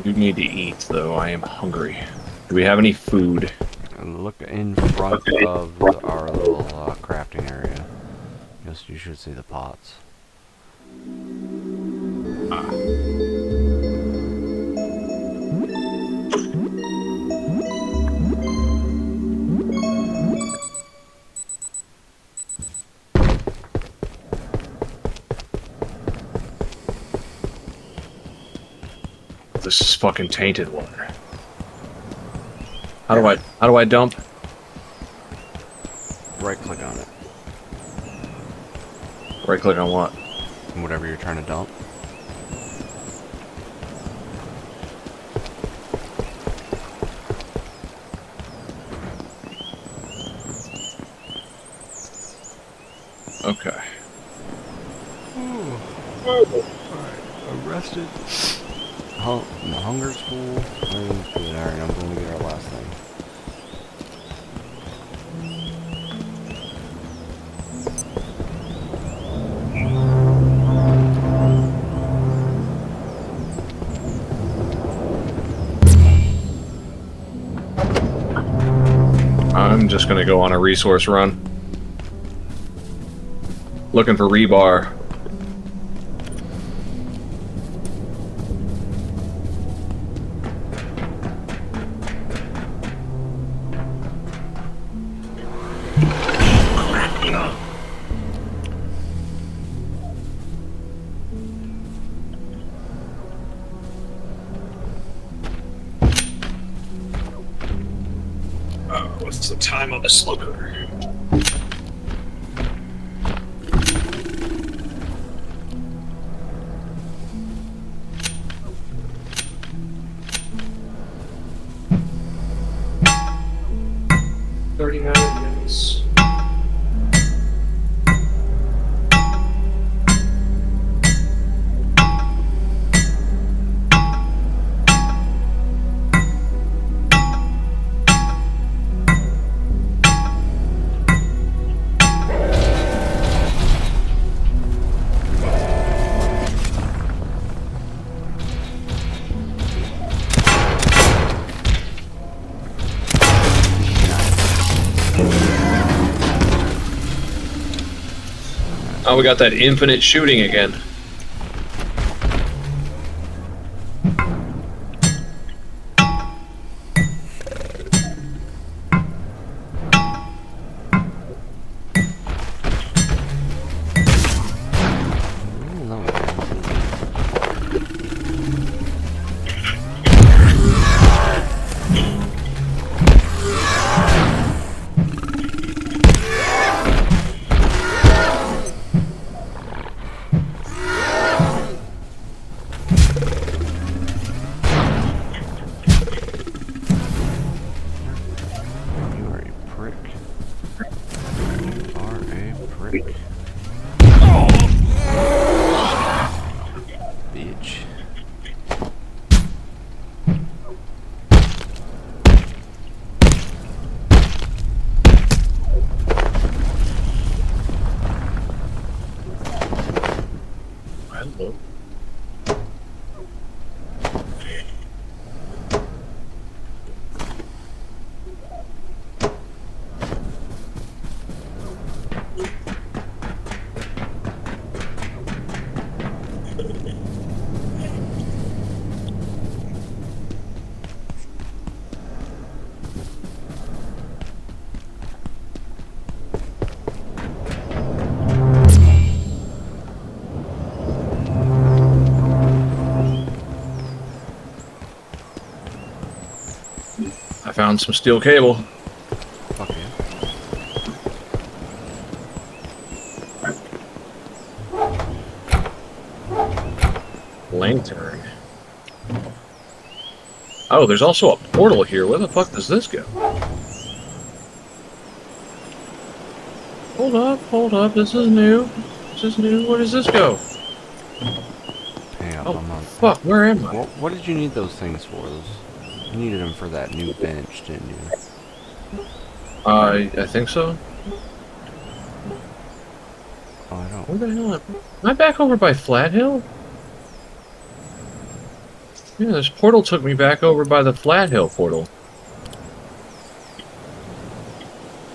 You need to eat, though. I am hungry. Do we have any food? Look in front of our little crafting area. Yes, you should see the pots. This is fucking tainted water. How do I dump? Right click on it. Right click on what? Whatever you're trying to dump. Okay. Alright, arrested. Hunger's full. Everything's good. Alright, I'm going to get our last thing. I'm just gonna go on a resource run. Looking for rebar. What's the time on the slow cooker? Minutes. Oh, we got that infinite shooting again. I found some steel cable. Fuck yeah. Lantern. Oh, there's also a portal here. Where the fuck does this go? Hold up. This is new. Where does this go? Hang on, oh, fuck, where am I? What did you need those things for? Those You needed them for that new bench, didn't you? I think so. Oh, I don't. Where the hell am I back over by Flat Hill? Yeah, this portal took me back over by the Flat Hill portal.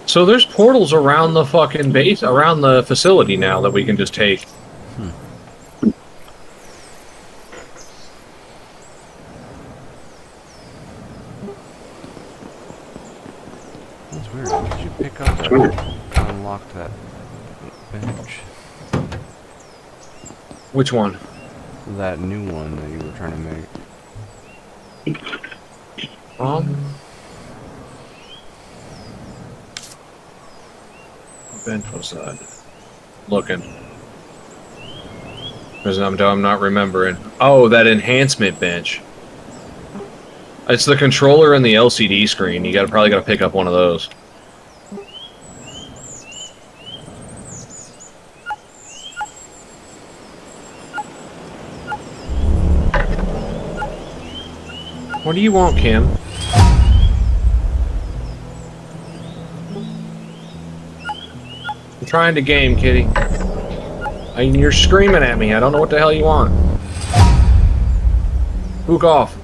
So there's portals around the fucking base, around the facility now that we can just take. That's weird. Did you pick up that? Unlock that bench? Which one? That new one that you were trying to make. What bench was that? Looking. Because I'm not remembering. Oh, that enhancement bench. It's the controller and the LCD screen. You probably gotta pick up one of those. What do you want, Kim? I'm trying to game, kitty. And you're screaming at me. I don't know what the hell you want. Hook off.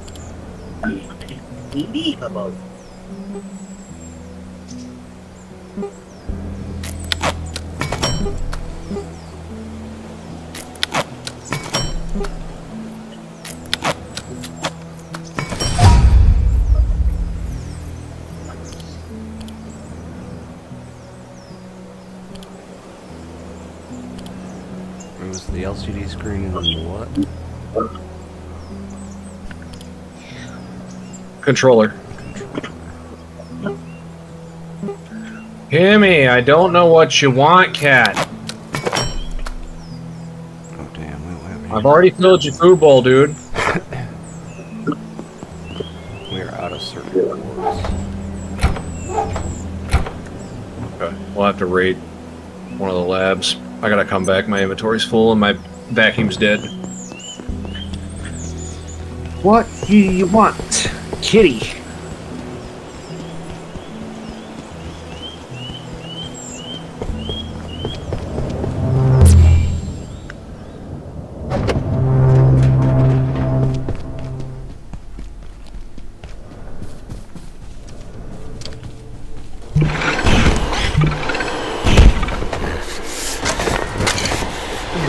It was the LCD screen and what? Controller. Kimmy, I don't know what you want, cat. Oh damn, we don't have any. I've already filled your food bowl, dude. We're out of certain words. Okay, we'll have to raid one of the labs. I gotta come back. My inventory's full and my vacuum's dead. What do you want, kitty?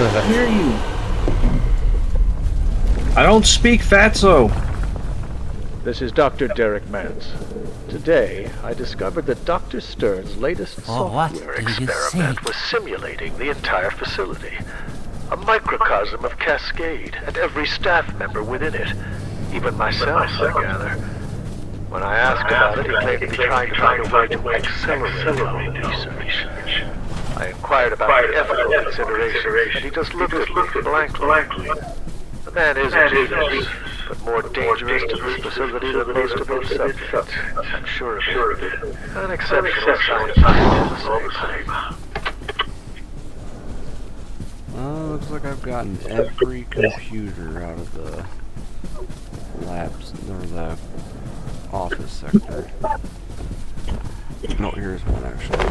I hear you. I don't speak fatso. This is Dr. Derek Mance. Today, I discovered that Dr. Stern's latest what software do you experiment say? was simulating the entire facility. A microcosm of Cascade, and every staff member within it. Even myself, I gather. When I asked about it, he claimed to be trying to find a way to accelerate our research. I inquired about the ethical considerations, and he just looked at me blankly. The man isn't genius, but more dangerous to this facility than most of his subjects. I'm sure of it. An exceptional scientist all the same. Looks like I've gotten every computer out of the labs, or the office sector. No, here's one actually.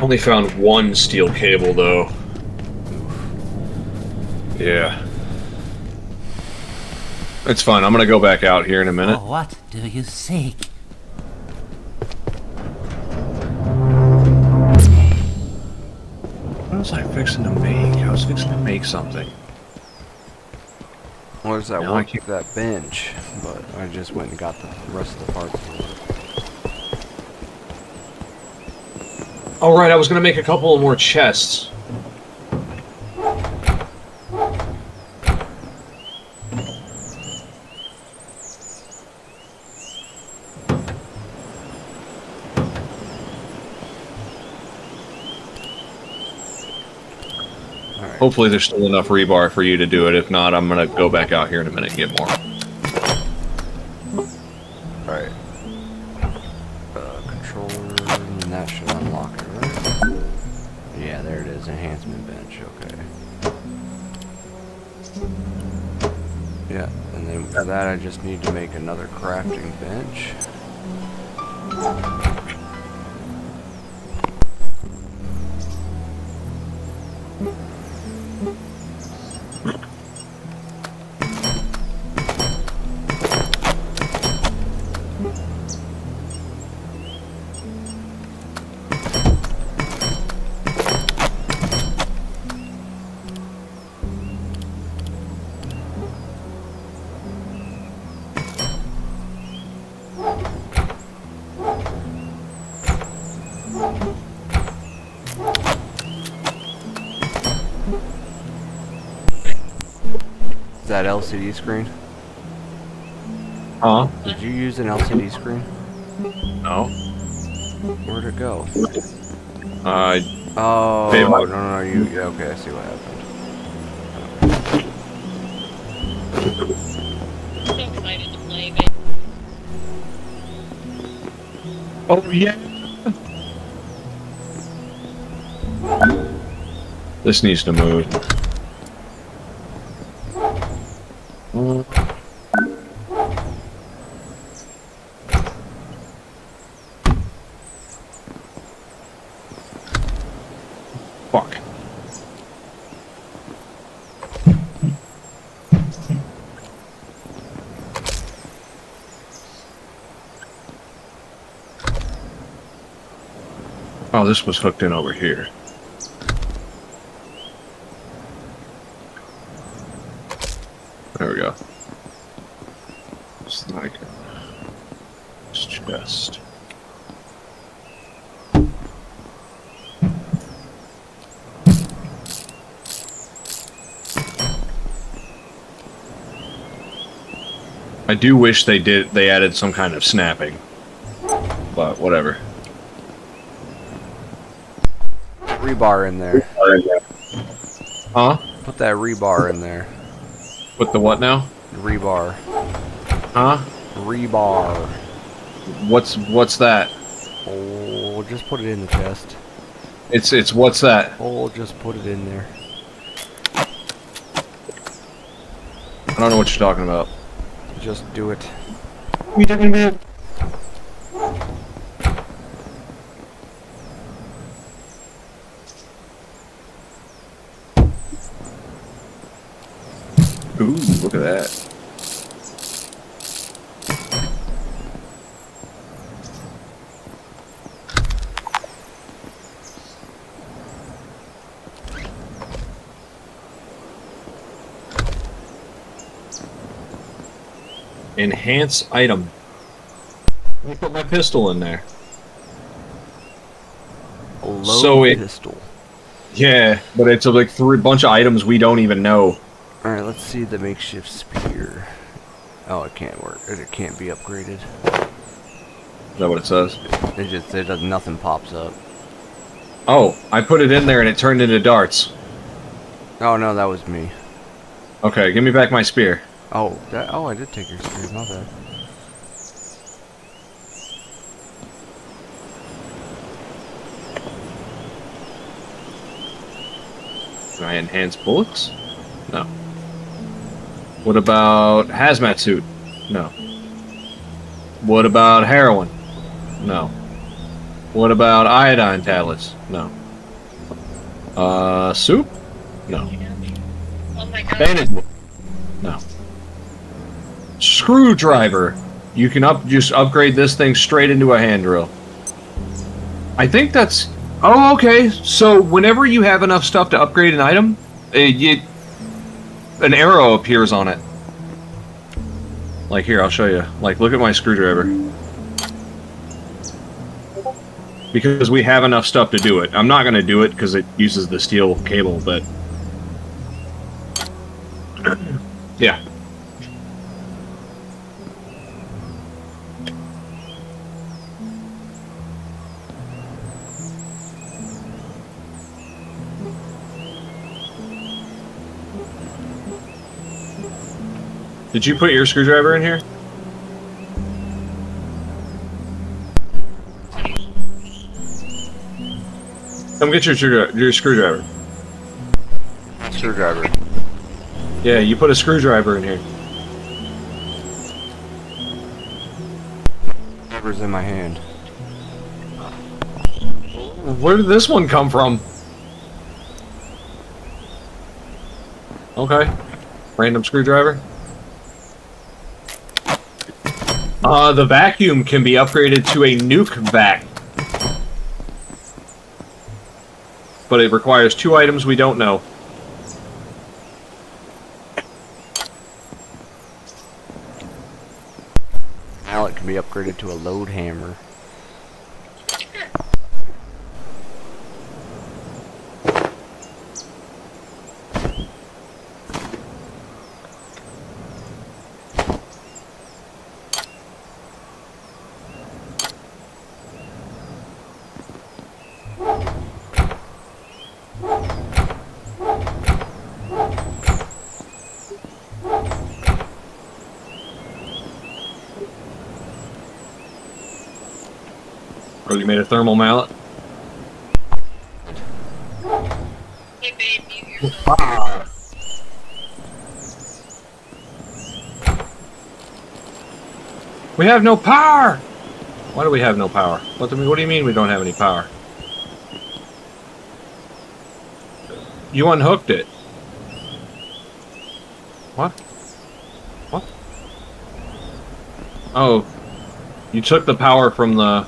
Only found one steel cable, though. Yeah. It's fine. I'm gonna go back out here in a minute. Oh, what do you seek? What was I fixing to make? I was fixing to make something. What is that No, work? That bench, but I just went and got the rest of the parts. Oh, right, I was gonna make a couple more chests. Hopefully there's still enough rebar for you to do it. If not, I'm gonna go back out here in a minute and get more. Alright. Controller, and that should unlock it, right? Yeah, there it is. Enhancement bench, okay. Yeah, and then for that I just need to make another crafting bench. Is that LCD screen? Huh? Did you use an LCD screen? No. Where'd it go? Oh, no, you, yeah, okay, I see what happened. I'm so excited to play, babe. Oh, yeah. This needs to move. Fuck. Oh, this was hooked in over here. There we go. It's like it's chest. I do wish they added some kind of snapping. But whatever. Rebar in there. Huh? Put that rebar in there. Put the what now? Rebar. Huh? Rebar. What's that? Oh, just put it in the chest. It's what's that? Oh, just put it in there. I don't know what you're talking about. Just do it. What are you talking about? Ooh, look at that. Enhance item. Let me put my pistol in there. A load pistol. Yeah, but it's like a bunch of items we don't even know. Alright, let's see the makeshift spear. Oh, it can't work. It can't be upgraded. Is that what it says? It does nothing pops up. Oh, I put it in there and it turned into darts. Oh no, that was me. Okay, give me back my spear. Oh, I did take your spear. My bad. Can I enhance bullets? No. What about hazmat suit? No. What about heroin? No. What about iodine tablets? No. Soup? No. Oh my god. Bandage? No. Screwdriver. You can just upgrade this thing straight into a hand drill. I think that's... Oh, okay. So whenever you have enough stuff to upgrade an item, an arrow appears on it. Like here, I'll show you. Like, look at my screwdriver. Because we have enough stuff to do it. I'm not going to do it because it uses the steel cable, but... yeah. Did you put your screwdriver in here? Come get your screwdriver. Screwdriver. Yeah, you put a screwdriver in here. Screwdriver's in my hand. Where did this one come from? Okay. Random screwdriver. The vacuum can be upgraded to a nuke vac. But it requires 2 items we don't know. Mallet can be upgraded to a load hammer. Oh, you made a thermal mallet? Hey babe, mute yourself. We have no power! Why do we have no power? What do you mean we don't have any power? You unhooked it. What? What? Oh. You took the power from the...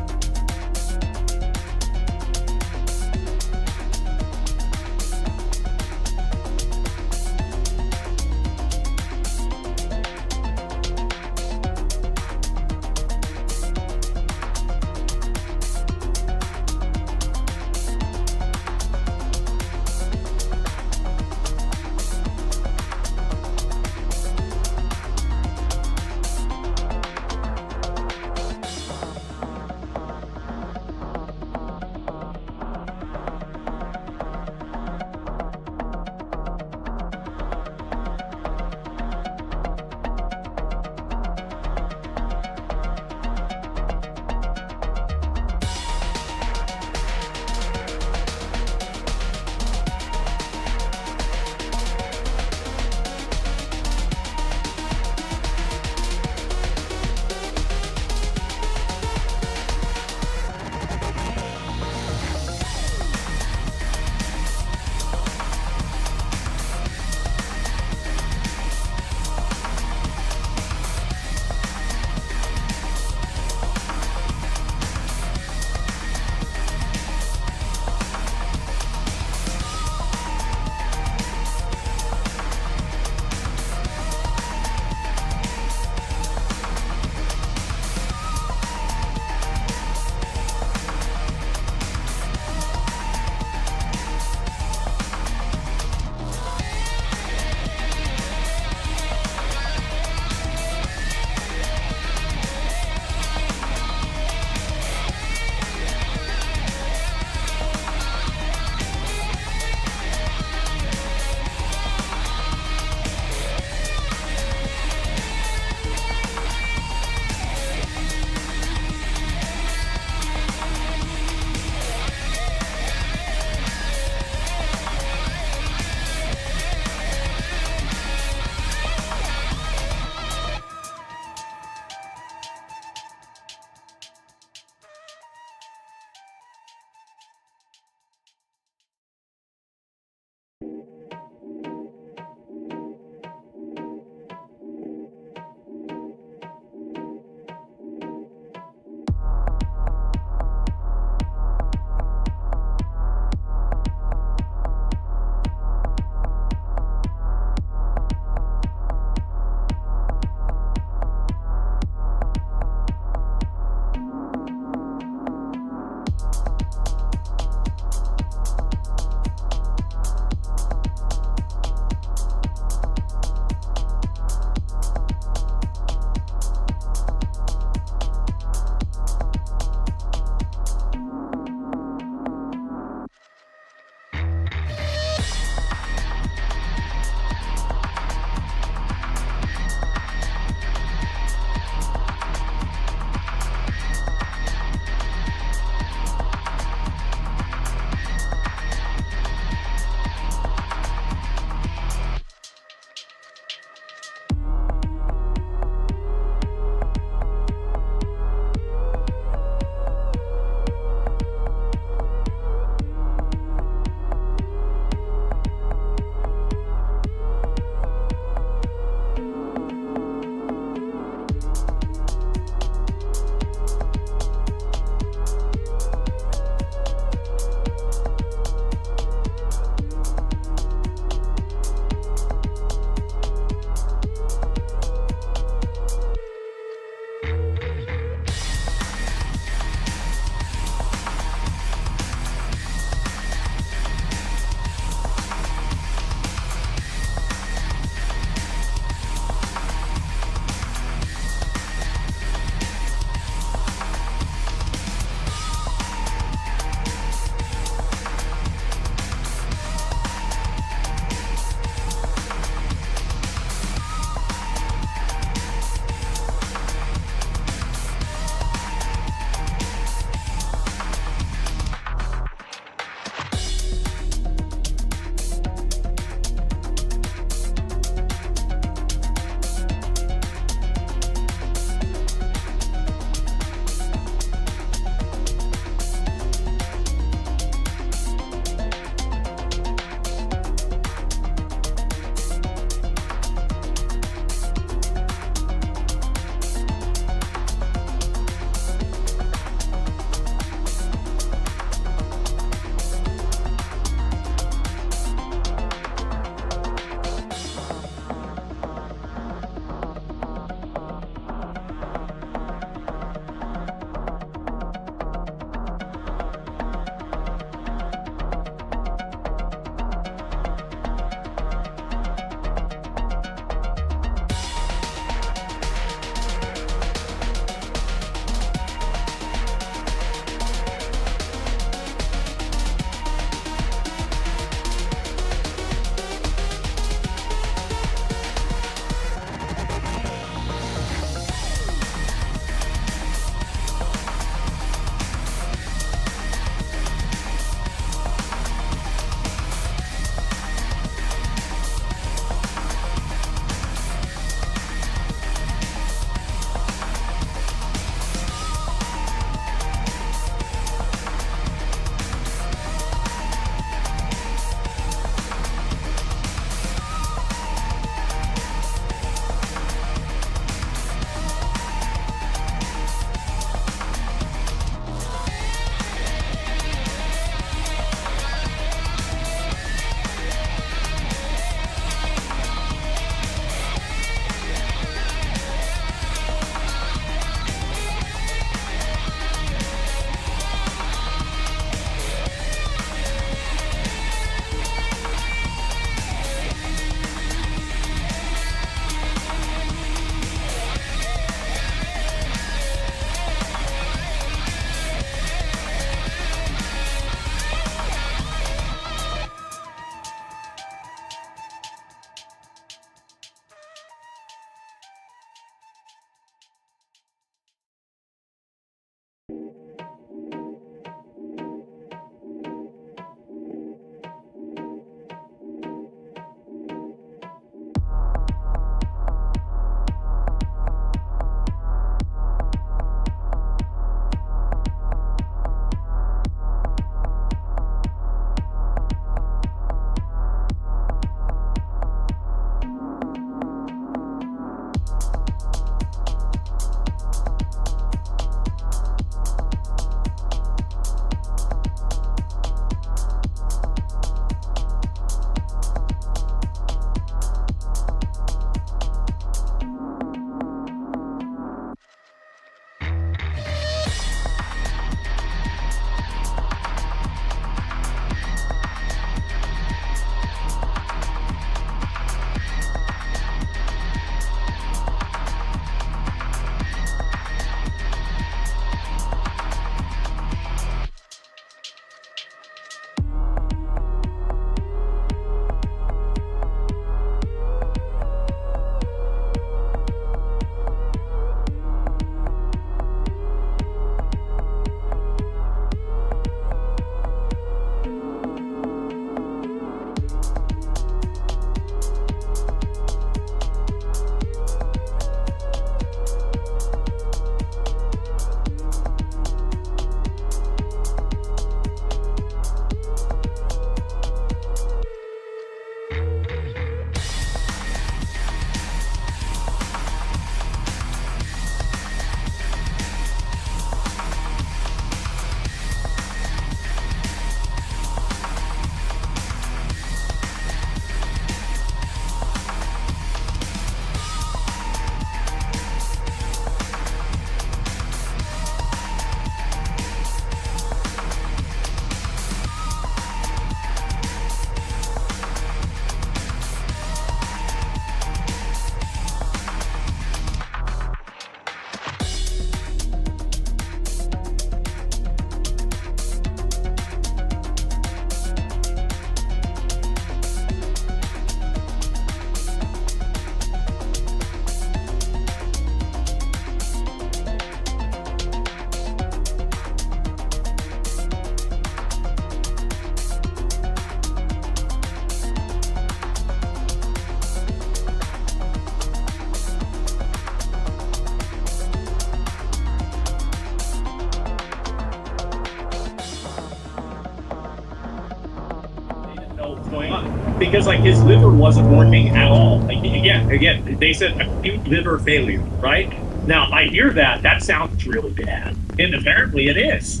point because like his liver wasn't working at all. Like again, they said acute liver failure, right? Now I hear that. That sounds really bad, and apparently it is.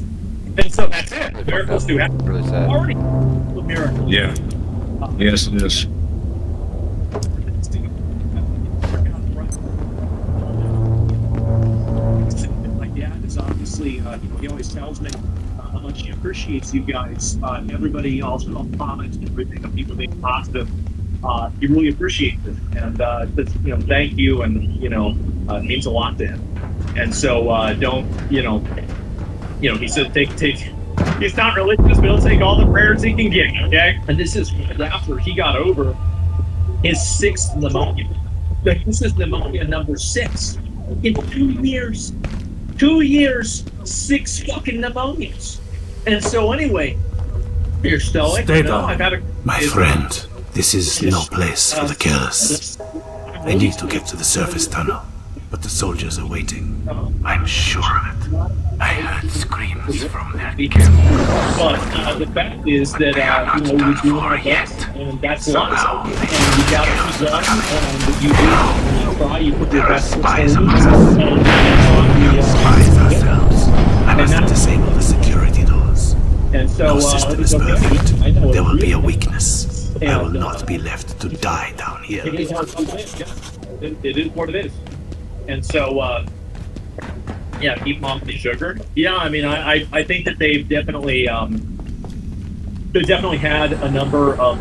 And so that's it. Miracles do happen. Really sad. Already a miracle. Yeah. Yes, it is. My dad is obviously, he always tells me how much he appreciates you guys. Everybody also comments and everything, and people being positive. He really appreciates it, and thank you, and it means a lot to him. And so don't he said take. He's not religious, but he'll take all the prayers he can get. Okay, and this is after he got over his 6th pneumonia. Like, this is pneumonia number 6 in 2 years. 2 years, 6 fucking pneumonias. And so anyway, you're stoic. Stay I've had down, my friend. This is no place for the careless. I need to get to the surface tunnel, but the soldiers are waiting. I'm sure of it. I heard screams from their camp. But the fact is that we're doing our best, and that's life. And you gotta keep going, and you try, you put your best foot forward, Spies ourselves. I must disable the security doors. And so, no system is perfect. There will be a weakness. I will not be left to die down here. It is what it is. And so, keep mom the sugar. Yeah, I mean, I think that they've definitely had a number of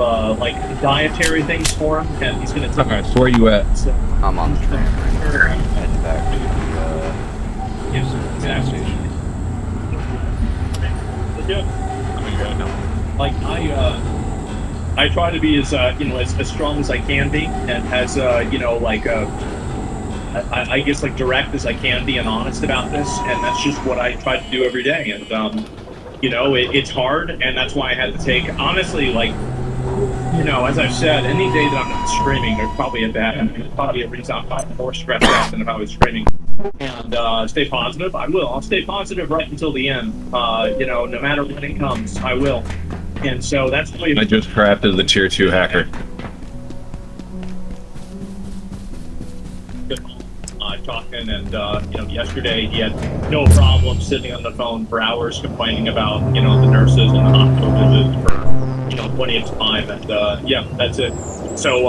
dietary things for him, and he's gonna. All right, so where are you at? So, I'm on the train. Heading back to the gas station. Like I try to be as as strong as I can be, and as I guess direct as I can be and honest about this, and that's just what I try to do every day. And it's hard, and that's why I had to take honestly, as I've said, any day that I'm not screaming, there's probably a reason I'm more stressed out than if I was screaming. And stay positive. I will. I'll stay positive right until the end. No matter when it comes, I will. And so that's really. I just crafted the tier 2 hacker. Talking, and yesterday he had no problem sitting on the phone for hours complaining about the nurses and the hospital visits for plenty of time, and that's it. So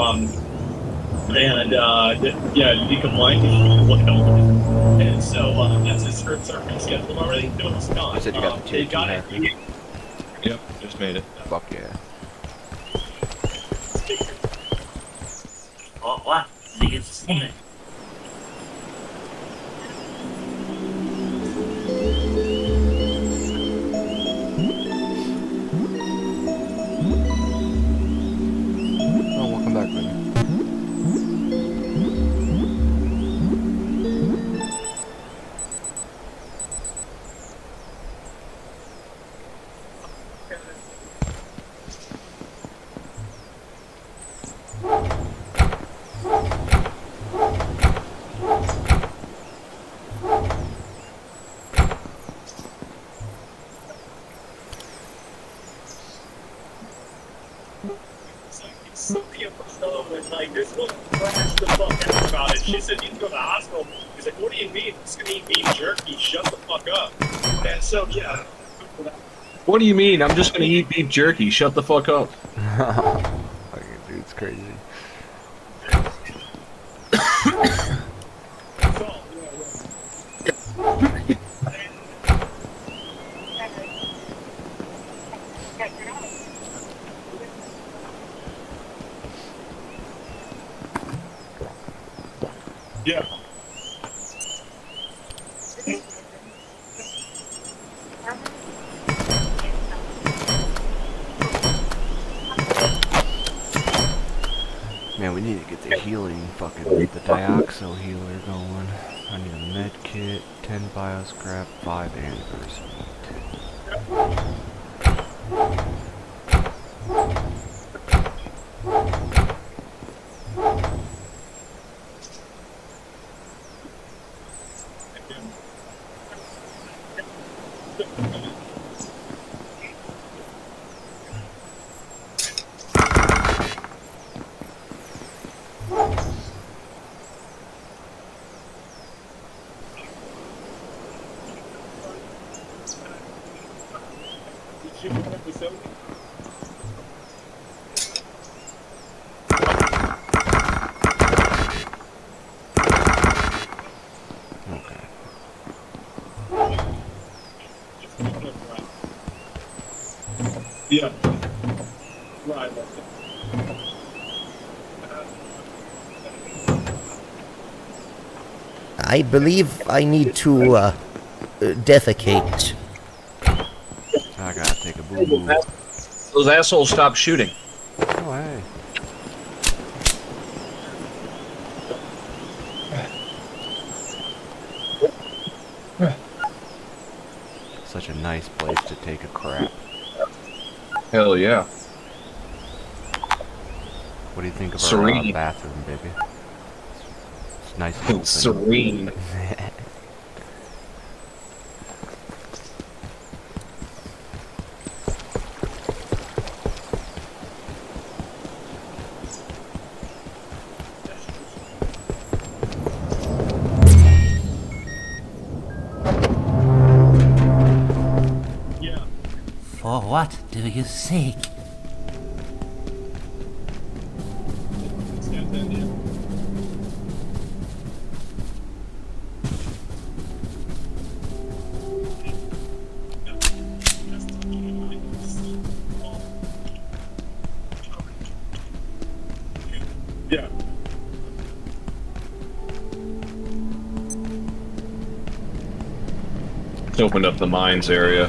he complained, and so that's his first surgery scheduled already. No, it's not. You said you got the tier 2 hacker. Yep, just made it. Fuck yeah. What? Oh, welcome back, baby. This little crashed the fuck out about it. She said, you can go to the hospital. He's like, what do you mean? It's gonna eat beef jerky. Shut the fuck up. And so, yeah. What do you mean? I'm just gonna eat beef jerky. Shut the fuck up. Fucking dude's crazy. Yeah. Man, we need to get the healing the dioxo healer going. I need a med kit, 10 bioscrap, 5 anniversary meat. Yeah. Right. I believe I need to defecate. I gotta take a boo-boo. Those assholes stopped shooting. Oh, hey. Such a nice place to take a crap. Hell yeah. What do you think of our Serene. bathroom, baby? It's nice and open. Serene. For what do you seek? Yeah. It's opened up the mines area.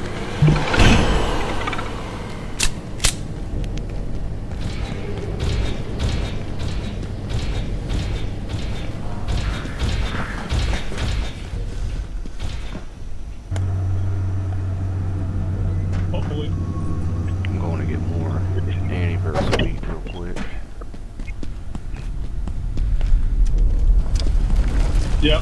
I'm going to get more anniversary real quick. Yep.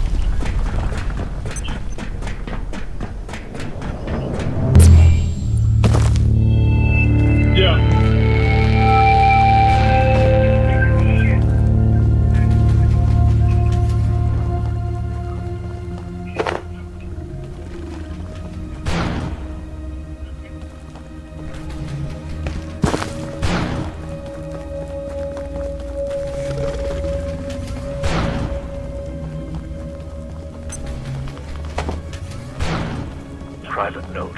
Yeah. Private note.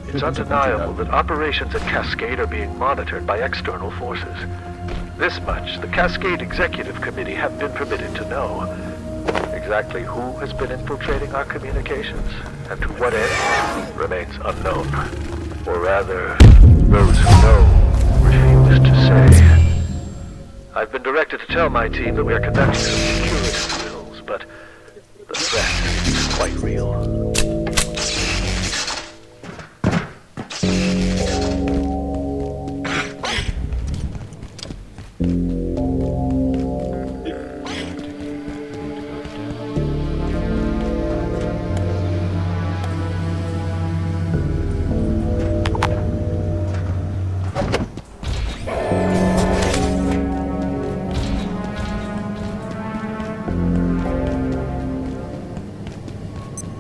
It's undeniable that operations at Cascade are being monitored by external forces. This much, the Cascade Executive Committee have been permitted to know. Exactly who has been infiltrating our communications, and to what end, remains unknown. Or rather, those who know refuse to say. I've been directed to tell my team that we are conducting some security drills, but the threat is quite real.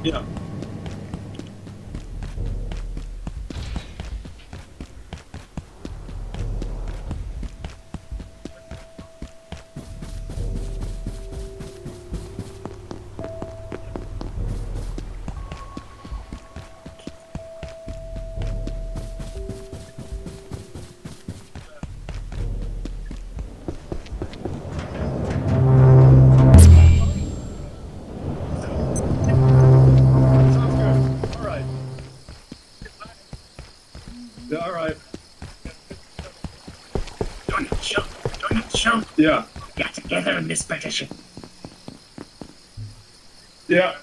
Yeah. Yeah, all right. Don't shoot. Don't shoot. Yeah. Get together in this petition. Yeah.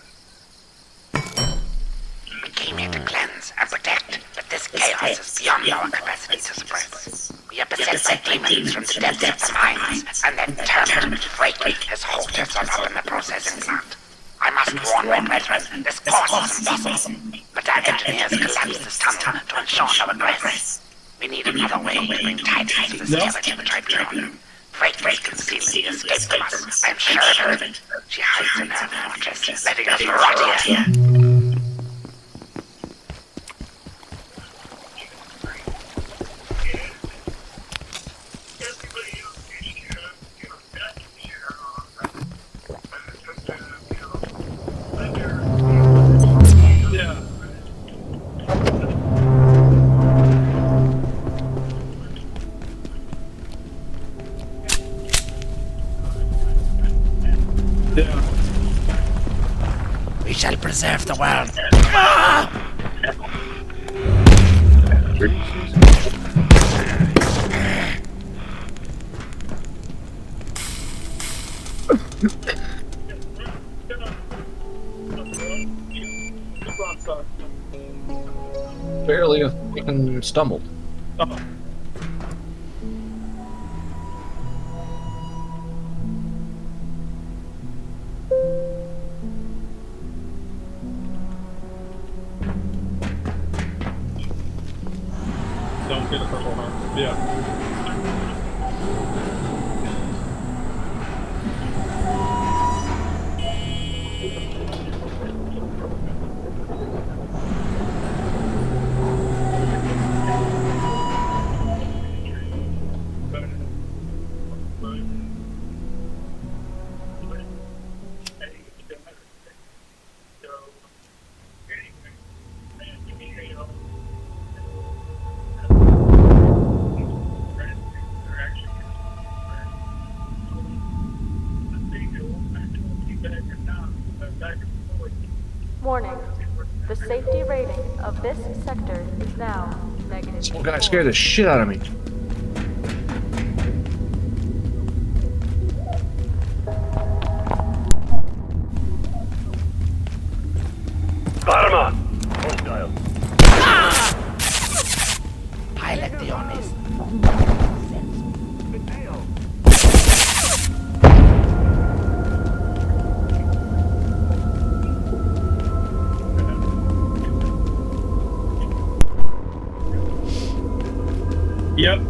Keep to cleanse and protect, but this chaos is beyond our capacity to suppress. We are beset by demons from the depths of the mines, and their determined freight has halted us up in the processing plant. I must warn my brethren, this course is impossible, but our engineers collapsed this tunnel to ensure no regress. We need another way to bring tidings to the stability of the tribunal. Freight may conceal the escape from us, I am sure of it. She hides in her fortress, letting us rot here. shall preserve the world. Barely fucking stumbled. Don't get a purple one. Yeah. Warning. The safety rating of this sector is now negative. This little guy scared the shit out of me. Parma! Hostile. Pilot the honest. Yep.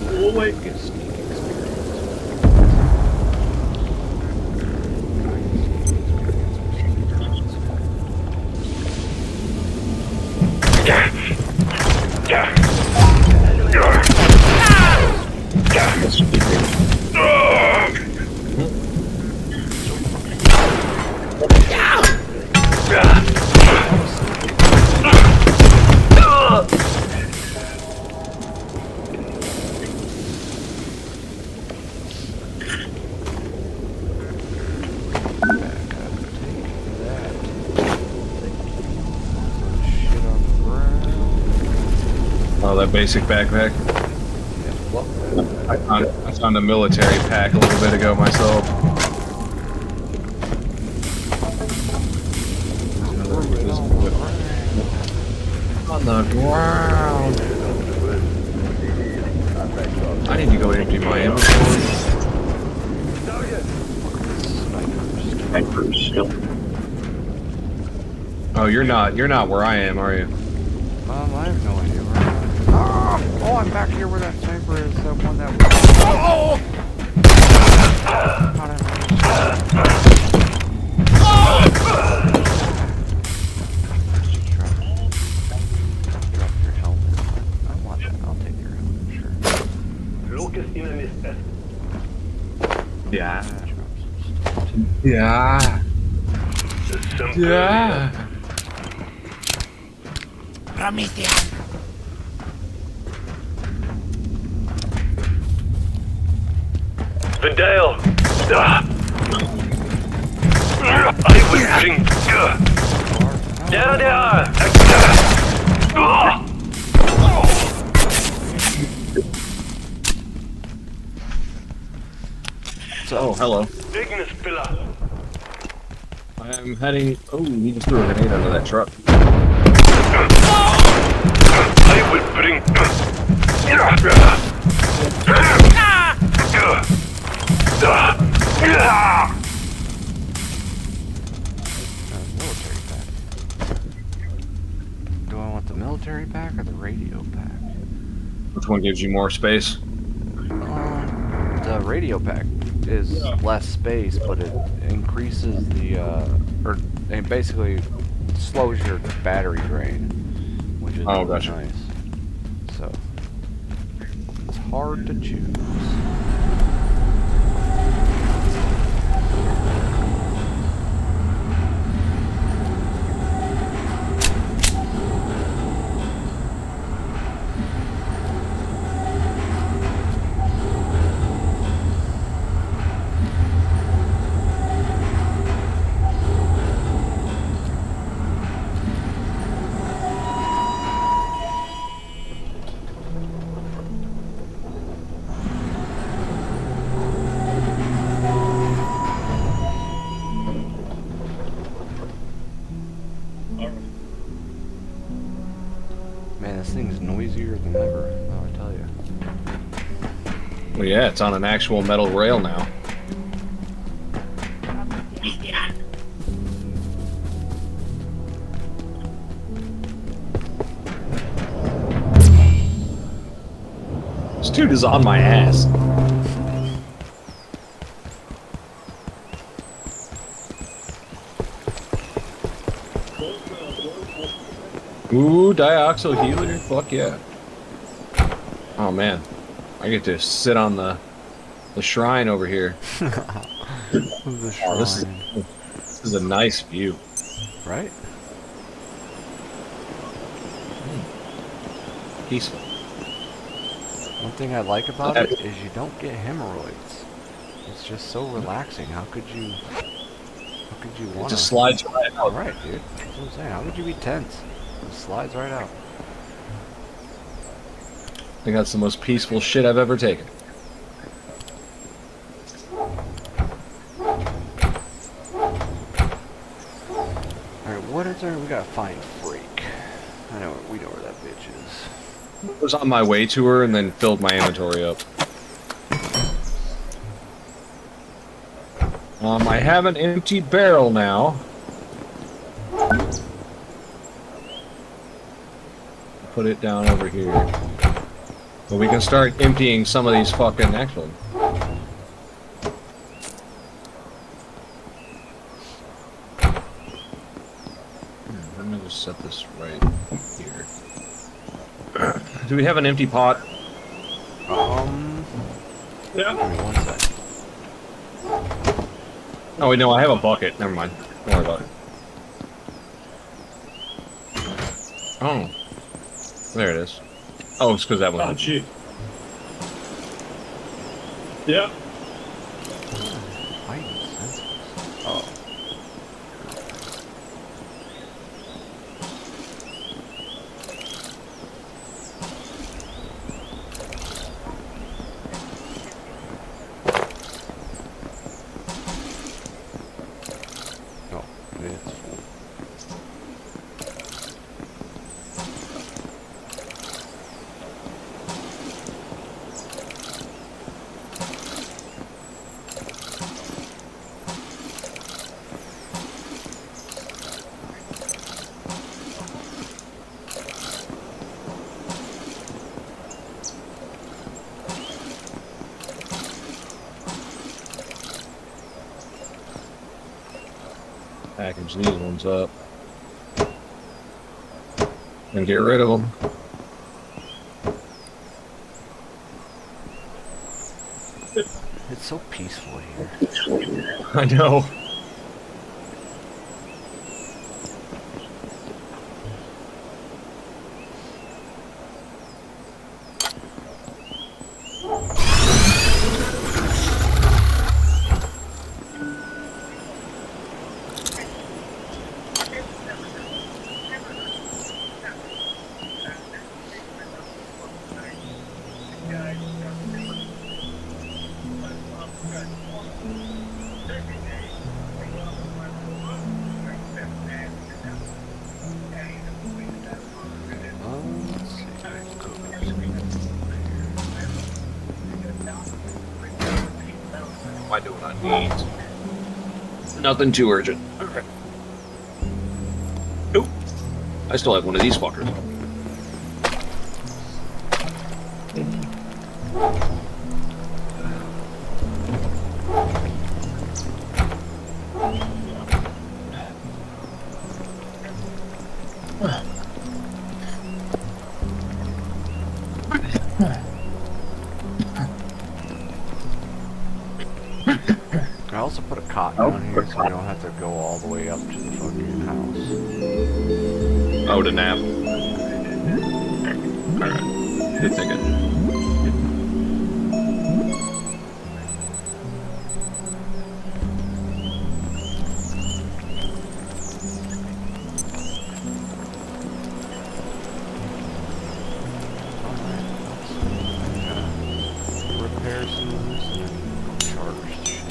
We'll wait. Get a sneak experience. Oh, that basic backpack. I found a military pack a little bit ago myself. On the ground. I need to go empty my inventory. Snipers still. Oh, you're not where I am, are you? I have no idea where I'm at. Oh, I'm back here where that sniper is. The one that Drop your helmet. I want that. I'll take your helmet, sure. Locus enemy set. Yeah. Yeah. Yeah. Promethean. Vidal. I will bring. There they are. So, hello. Ignis pillar. I'm heading. Oh, he just threw a grenade under that truck. I will bring. Military pack. Do I want the military pack or the radio pack? Which one gives you more space? The radio pack is less space, but it increases the, it basically slows your battery drain, which is really gotcha. nice. So, it's hard to choose. Man, this thing's noisier than ever, I'll tell you. Well, yeah, it's on an actual metal rail now. This dude is on my ass. Ooh, dioxo healer? Fuck yeah. Oh man. I get to sit on the shrine over here. The shrine. Oh, this is a nice view. Right? Peaceful. One thing I like about it is you don't get hemorrhoids. It's just so relaxing. How could you want It just slides right out. Right, dude. That's what I'm saying. How would you be tense? It slides right out. I think that's the most peaceful shit I've ever taken. Alright, what is there? We gotta find Freak. We know where that bitch is. I was on my way to her and then filled my inventory up. I have an empty barrel now. Put it down over here. But we can start emptying some of these fucking actual. Let me just set this right here. Do we have an empty pot? Yeah. Give me one sec. Oh wait, no, I have a bucket. Never mind. Don't worry about it. Oh. There it is. Oh, it's because that one. Oh, gee. Yeah. Oh. Package these ones up. And get rid of them. It's so peaceful here. I know. Am I doing on needs? Nothing too urgent. Okay. Nope. I still have one of these fuckers. I also put a cot down here so we don't have to go all the way up to the fucking house. Oh, to nap. Alright. Good thinking. Repair some of this and then charge shit.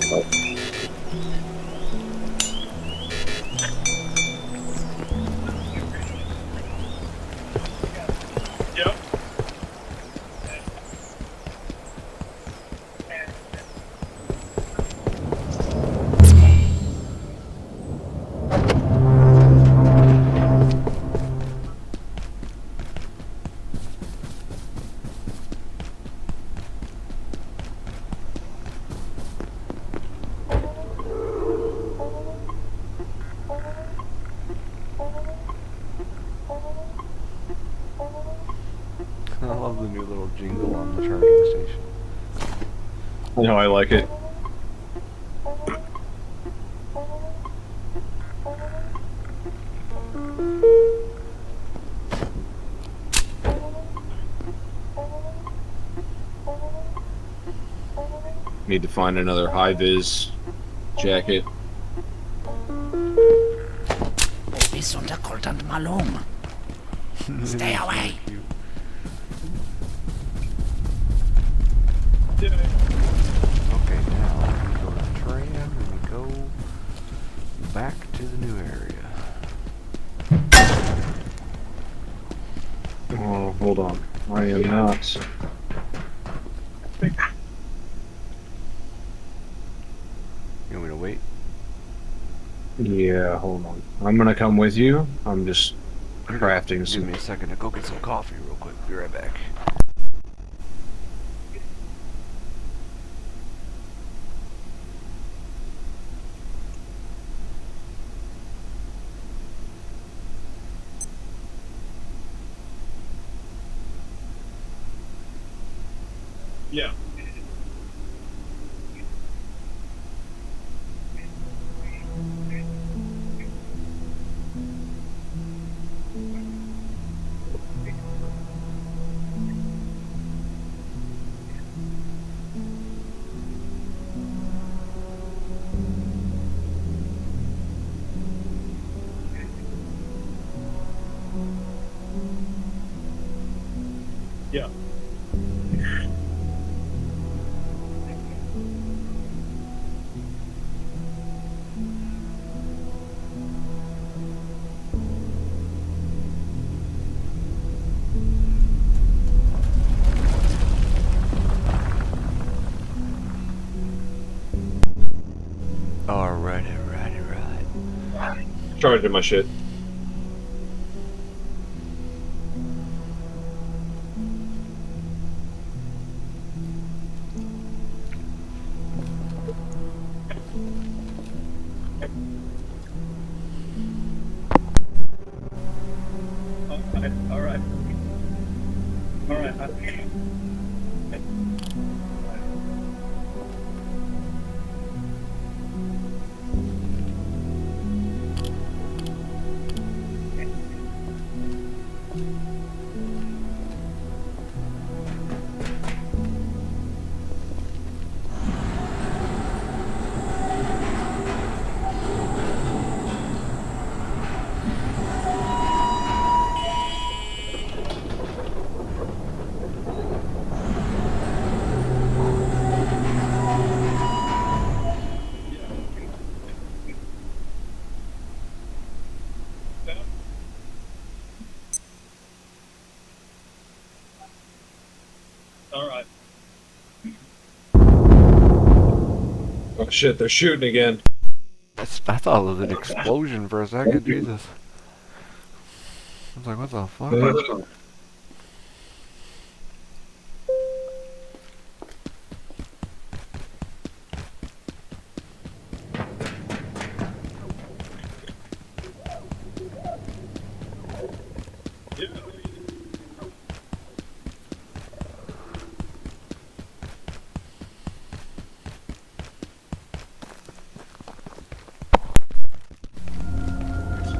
I love the new little jingle on the charging station. I know, I like it. Need to find another high-vis jacket. Bis unterkühlt und Malum. Stay away. Okay, now we go to the tram and we go back to the new area. Oh, hold on. I am not. You want me to wait? Yeah, hold on. I'm gonna come with you. I'm just crafting some. Give me a second to go get some coffee real quick. Be right back. Yeah. Yeah. Alright. Charging my shit. All right. All right. Oh shit, they're shooting again. I thought it was an explosion for a second. Jesus. I was like, what the fuck?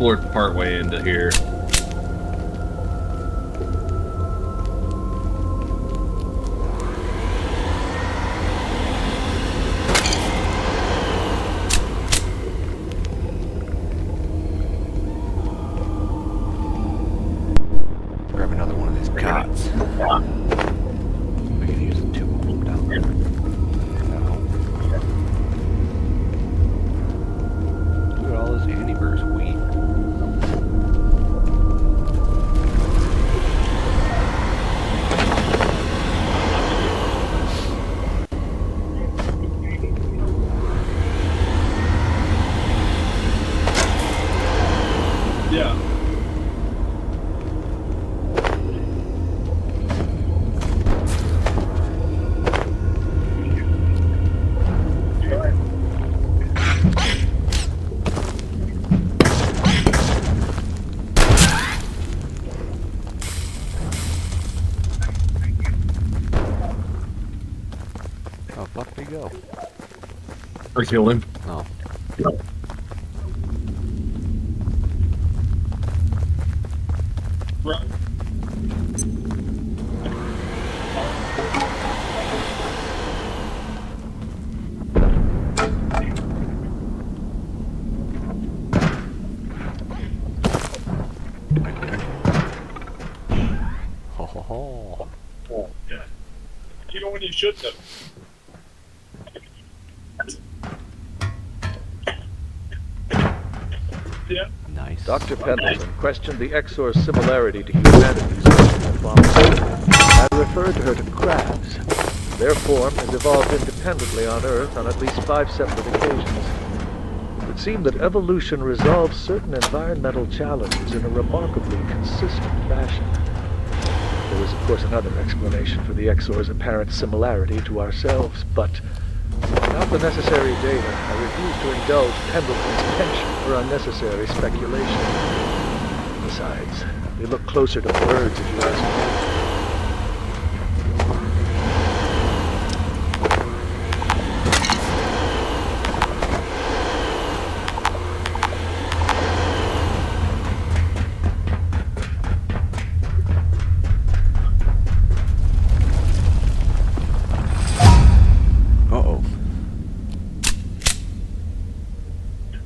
Explored partway into here. Grab another one of these cots. We can use the two of them down there. Look at all this Annieverse wheat. Yeah. Or killed him. Oh. Right. Ho ho ho. Yeah. You know when you should have. Yeah. Nice. Dr. Pendleton questioned the Exor's similarity to humanity's original fauna. I referred her to crabs. Their form has evolved independently on Earth on at least 5 separate occasions. It would seem that evolution resolves certain environmental challenges in a remarkably consistent fashion. There is, of course, another explanation for the Exor's apparent similarity to ourselves, but without the necessary data, I refuse to indulge Pendleton's penchant for unnecessary speculation. Besides, they look closer to birds if you ask me.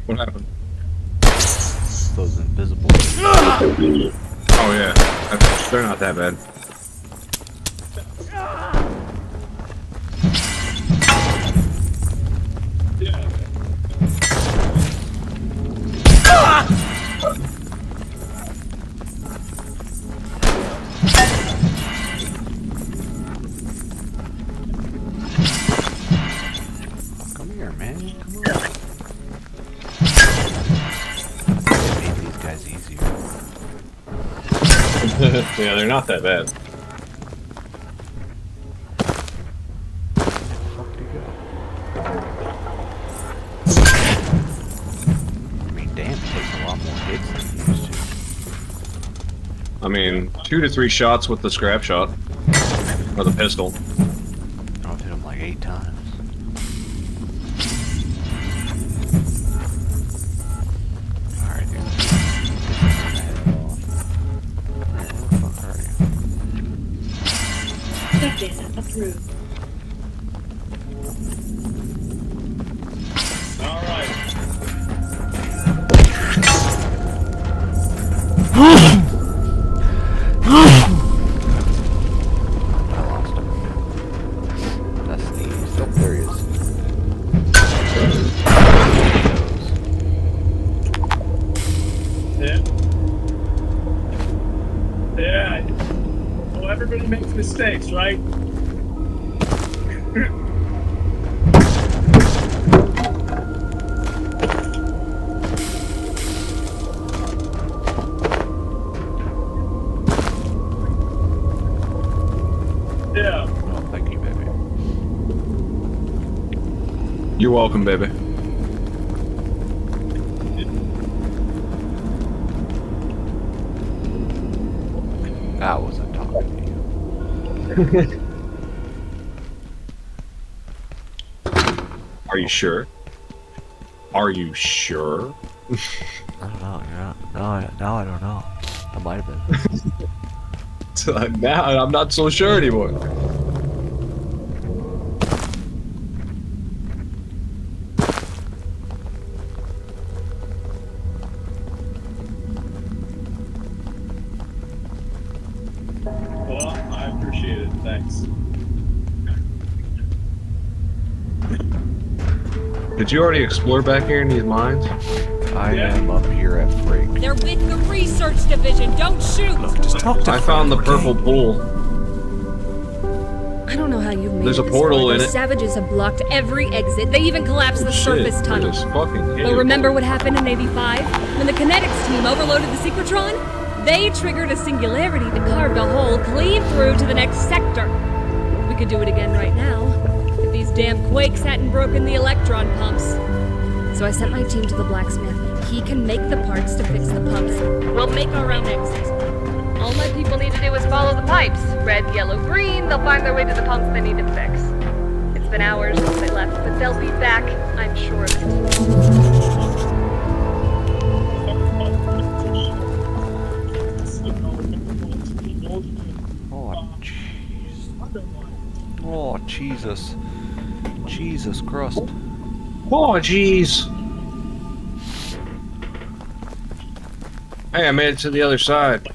What happened? Those invisible. Oh yeah, they're not that bad. Come here, man. Come on. Made these guys easier. Yeah, they're not that bad. I mean, damn, it takes a lot more hits than it used to. I mean, 2 to 3 shots with the scrap shot. Or the pistol. I've hit him like 8 times. Alright, dude. Where the fuck are you? Check-in approved. Alright. I lost him. That's the... Oh, there he is. Yeah. Well, everybody makes mistakes, right? Yeah. Oh, thank you, baby. You're welcome, baby. I wasn't talking to you. Are you sure? Are you sure? I don't know, yeah. Now I don't know. I might have been. Now I'm not so sure anymore. Well, I appreciate it. Thanks. Did you already explore back here in these mines? I am up here at Frig. They're with the research division. Don't shoot. Look, just talk to I found the purple pool. I don't know how you've made There's a this portal far. in Those it. savages have blocked every exit. They even collapsed the surface Shit, tunnel. I just fucking hit But it. remember what happened in 85? When the kinetics team overloaded the Secretron? They triggered a singularity that carved a hole clean through to the next sector. We could do it again right now, if these damn quakes hadn't broken the electron pumps. So I sent my team to the blacksmith. He can make the parts to fix the pumps. We'll make our own exit. All my people need to do is follow the pipes. Red, yellow, green, they'll find their way to the pumps they need to fix. It's been hours since they left, but they'll be back, I'm sure of it. Oh, jeez. Oh, Jesus. Jesus Christ. Oh, jeez. Hey, I made it to the other side.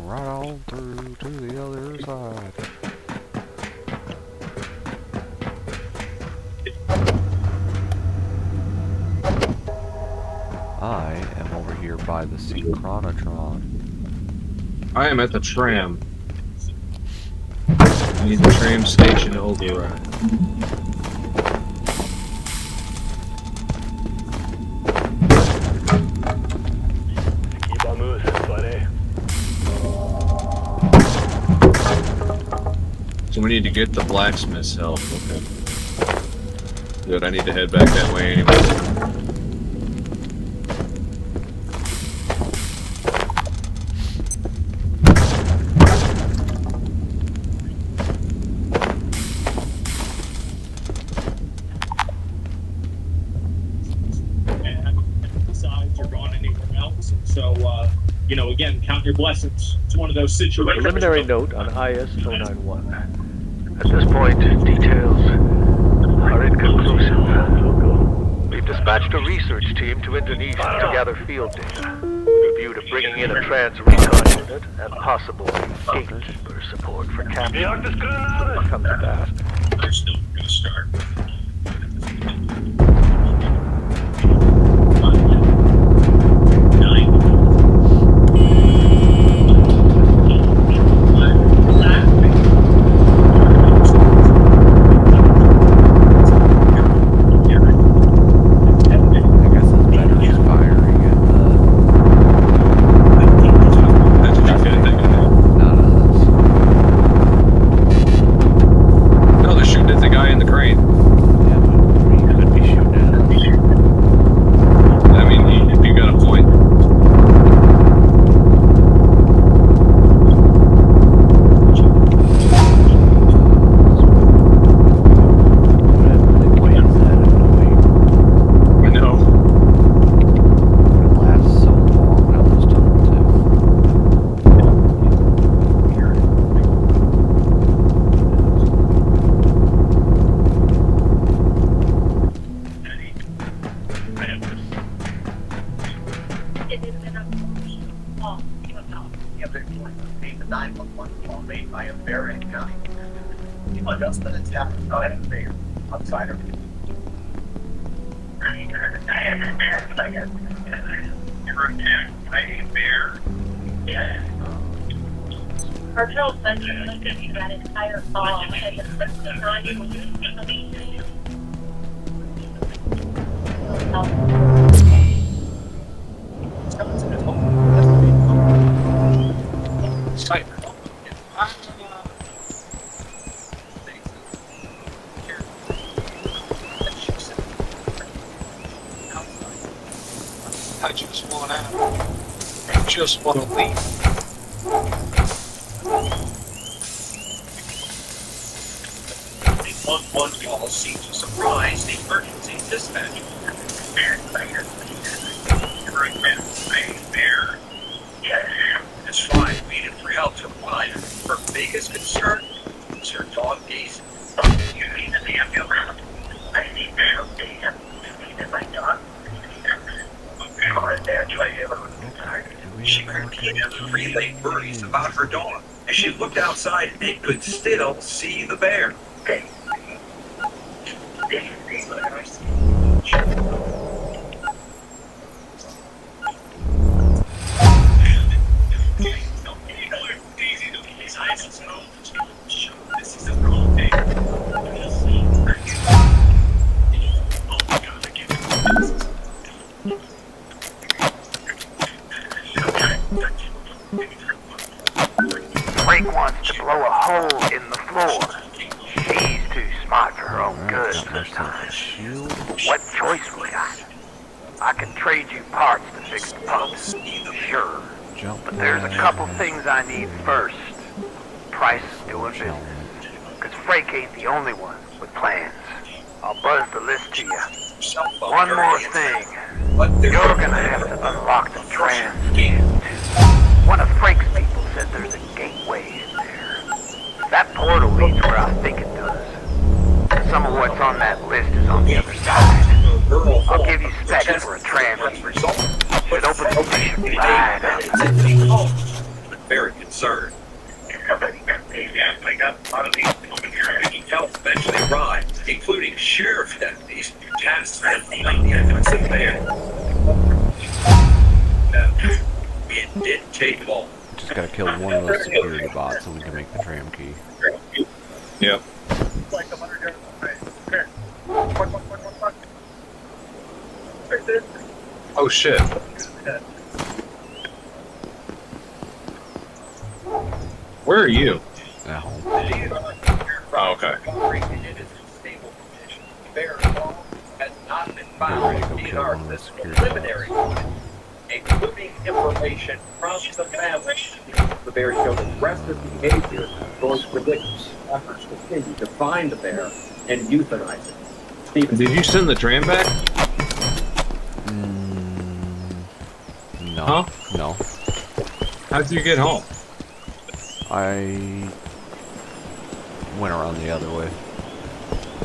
Right on through to the other side. I am over here by the synchronotron. I am at the tram. I need the tram station override. Keep on moving, buddy. So we need to get the blacksmith's help. Okay. Good, I need to head back that way anyway. You know, again, count your blessings. It's one of those situations. Preliminary note on IS-091. At this point, details are inconclusive. We've dispatched a research team to Indonesia to gather field data, with a view to bringing in a trans-recon unit and possible gatekeeper support for capture. What comes to that? They're still going to start. No, they're shooting at the guy in the crane. I mean, if you got a point. I know. It lasts so long, I almost told him It is an emotional call about the other made the 911 call made by a bear in county. Adjustment is happening by a bear outside of I am attacked by a bear. Yeah. Cartel Central listened to that entire call and the 69 I just want out. I just want to leave. The 1-1 call seems to surprise the emergency dispatcher. It's fine. We need for help to apply. Her biggest concern is her dog days. You need an ambulance. I need help data. I need my dog. She repeatedly relayed worries about her dog. As she looked outside, it could still see the bear. Okay. Frank wants to blow a hole in the floor. She's too smart for her own good this time. What choice we got? I can trade you parts to fix the pumps, sure. But there's a couple things I need first. Price of doing business. Because Frake ain't the only one with plans. I'll buzz the list to you. One more thing. You're gonna have to unlock the trans gate. One of Frake's people said there's a gateway in there. That portal leads where I think it does. Some of what's on that list is on the other side. I'll give you specs for a trans gate. Should open the mission right up. Very concerned. I got a lot of these coming here. I can tell eventually arrive, including sheriff deputies, tasks that might be in there. It did take long. Just gotta kill one of those security bots so we can make the tram key. Yep. Oh shit. Where are you? At home. Oh, okay. Ready to go kill one of those security bots. Including information from the family. The bear showed aggressive behavior towards ridiculous efforts to continue to find the bear and euthanize it. Stephen, did you send the tram back? No. Huh? No. How did you get home? I went around the other way.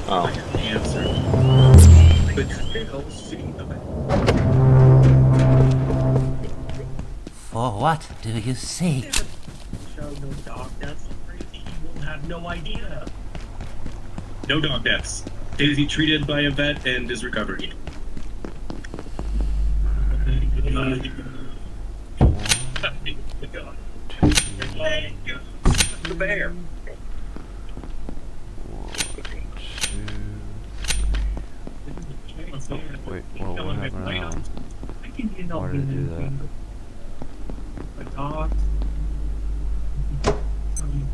Oh. Answer. But still see the bear. For what do you seek? Show no dog deaths. You will have no idea. No dog deaths. Daisy treated by a vet and is recovered. The bear. Wait, whoa, what happened now? Why did it do that? A dog.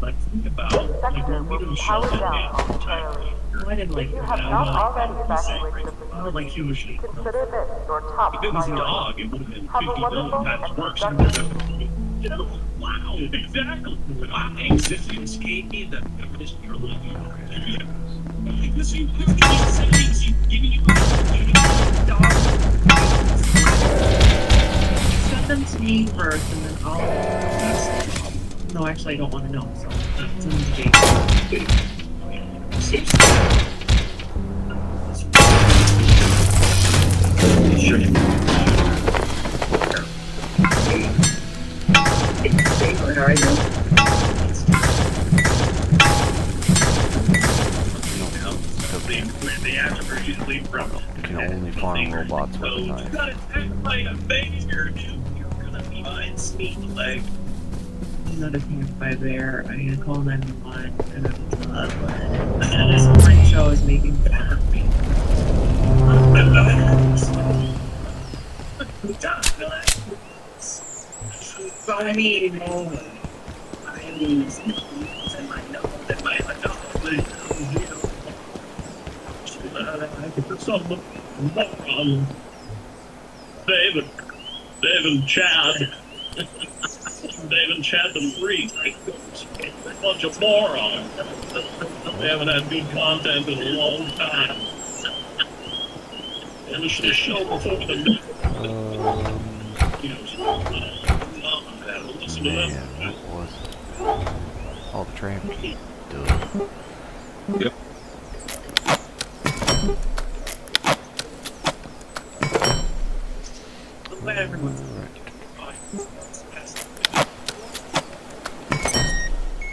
Like, think about, like, when we don't show that down. Why did, like, If you have not already evacuated the facility, like he was consider this your top if it was a priority. dog, it would have been Have a 50 wonderful million times and worse. productive You know, wow, exactly. Wow, existence gave me the this you're looking at. This is giving you a dog. Send them to me first, and then I'll. No, actually, I don't want to know. So, send them to Jake. Sure. How are you? You can only farm robots with a knife. I'm not attacked by bear. I'm gonna call 911 and this morning show is making fun of me. So I mean, I lose and I know that my I could put some moron. David and Chad. David and Chad the Freak. A bunch of morons. We haven't had good content in a long time. Finish this show before the Man, what was it? Oh, the tram. Duh. Yep.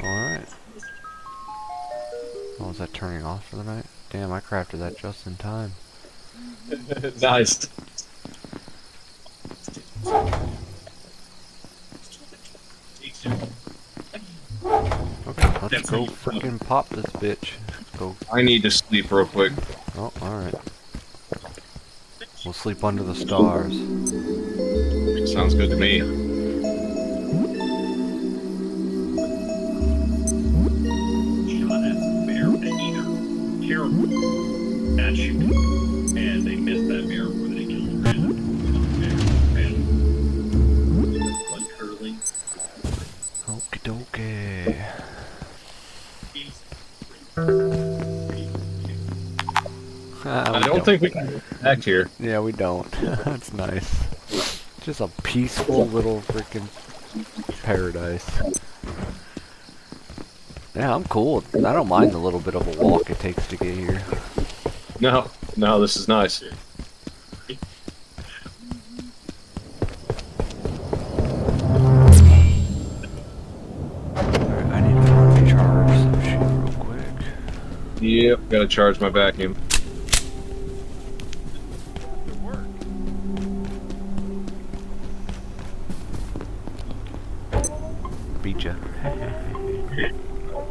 Alright. Oh, is that turning off for the night? Damn, I crafted that just in time. Nice. Okay, let's go freaking pop this bitch. Go. I need to sleep real quick. Oh, alright. We'll sleep under the stars. Sounds good to me. That shoot. And they missed that bear where they killed the blood curling. Okie dokie. think we can act here. Yeah, we don't. That's nice. Just a peaceful little freaking paradise. Yeah, I'm cool. I don't mind the little bit of a walk it takes to get here. No, this is nice. Alright, I need to recharge some shit real quick. Yep, gotta charge my vacuum. Beat ya.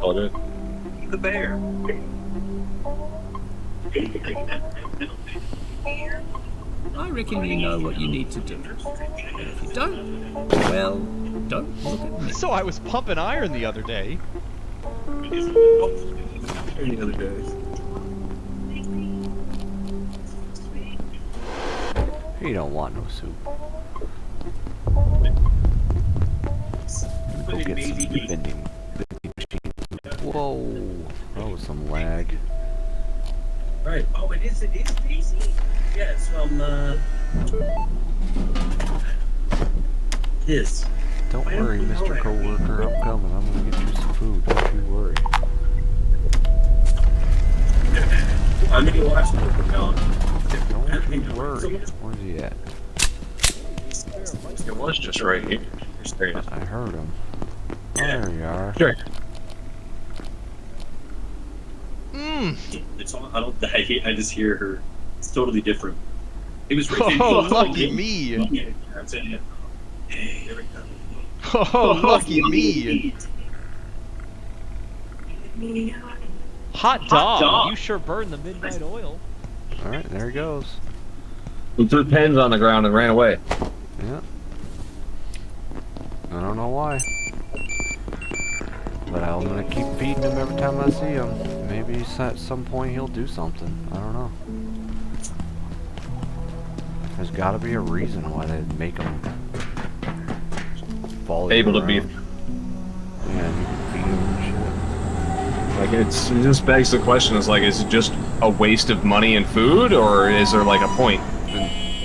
All good. The bear. I reckon you know what you need to do. And if you don't, well, don't look at me. So I was pumping iron the other day. The other day. You don't want no soup. Go get some vending machine. Whoa, that was some lag. Right. Oh, it is Daisy? Yeah, it's from, His. Don't worry, Mr. Coworker, I'm coming. I'm gonna get you some food. Don't you worry. I'm gonna watch it. Don't you worry. Where's he at? It was just right here. There he is. I heard him. There you are. Sure. It's all, I just hear her. It's totally different. It was right Oh, lucky me. Yeah, that's it. Hey, there we go. Oh, lucky me. Hot dog. You sure burned the midnight oil. Alright, there he goes. He threw pens on the ground and ran away. Yeah. I don't know why. But I'm gonna keep feeding him every time I see him. Maybe at some point he'll do something. I don't know. There's gotta be a reason why they make him fall Able to be. Yeah, you can feed him and shit. Like, it just begs the question, is it just a waste of money and food, or is there like a point?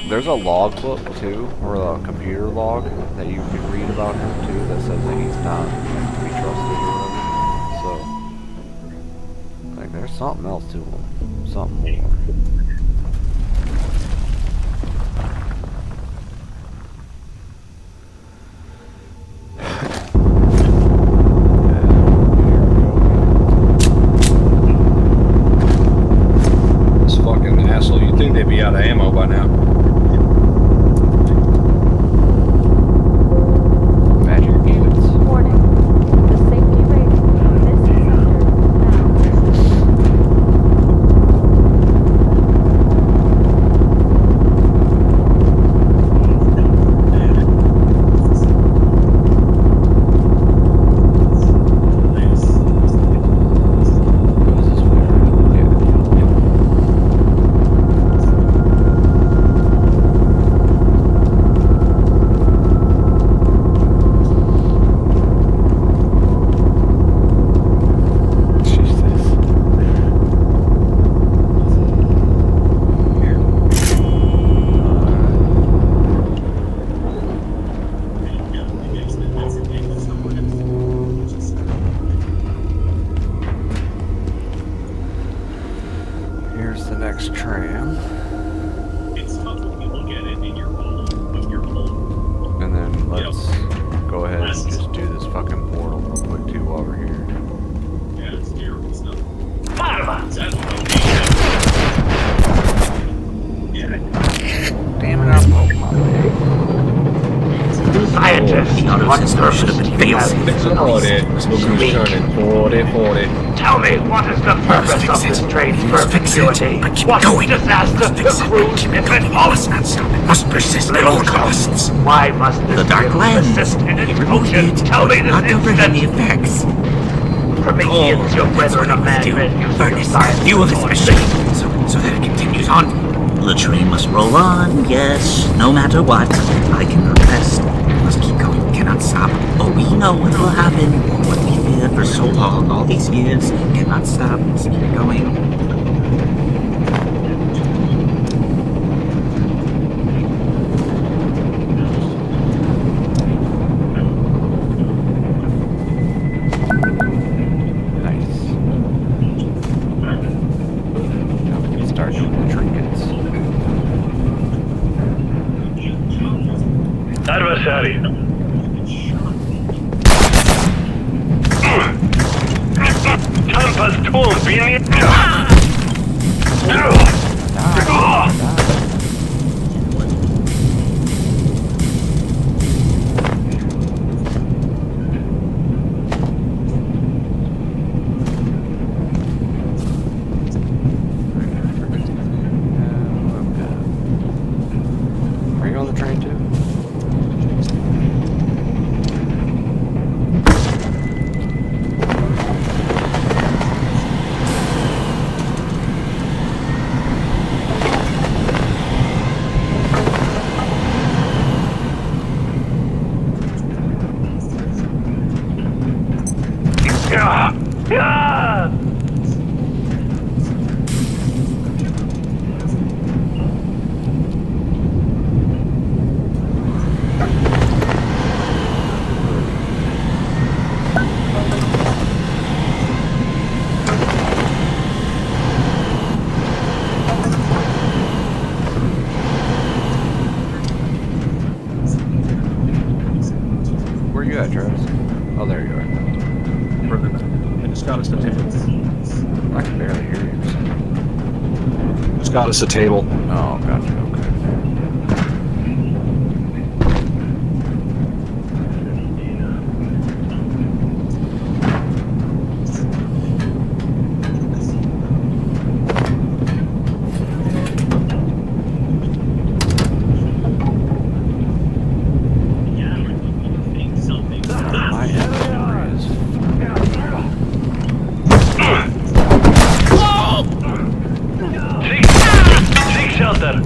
There's a log book too, or a computer log that you can read about him too that says that he's not to be trusted or whatever. So, like, there's something else to him. Something more. This fucking asshole, you'd think they'd be out of ammo by now. Warning. The safety rating of this sector Here's the next tram. And then let's go ahead and just do this fucking portal real quick too while we're here. Damn it, I'm broke my leg. Scientists on purpose failed. Tell me, what is the purpose of this strange perpetuity? What disaster accrues if it falls? Must persist at all costs. Why must this The Dark Land. persist in its motion? Tell me this Not comprehend the instant. effects. Prometheus, your brethren of man, Furnace, fuel this machine so that it continues on. The train must roll on, yes, no matter what. I cannot rest. Must keep going, cannot stop. Oh, we know what will happen. What we feared for so long, all these years, cannot stop. Must keep going. Tampa's tool, Beanie. Are you on the train too? Where you at, Travis? Oh, there you are. I just got us a table. I can barely hear you. Just got us a table. Oh, gotcha. Okay. My inventory is Take shelter.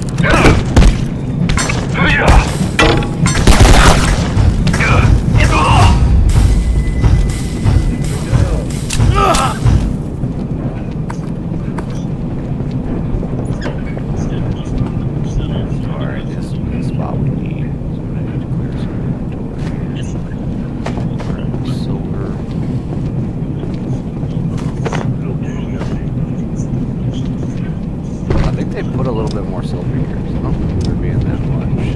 alright. This is the spot we need. So I need to clear some inventory. Silver. I think they put a little bit more silver here. So I don't think there being that much.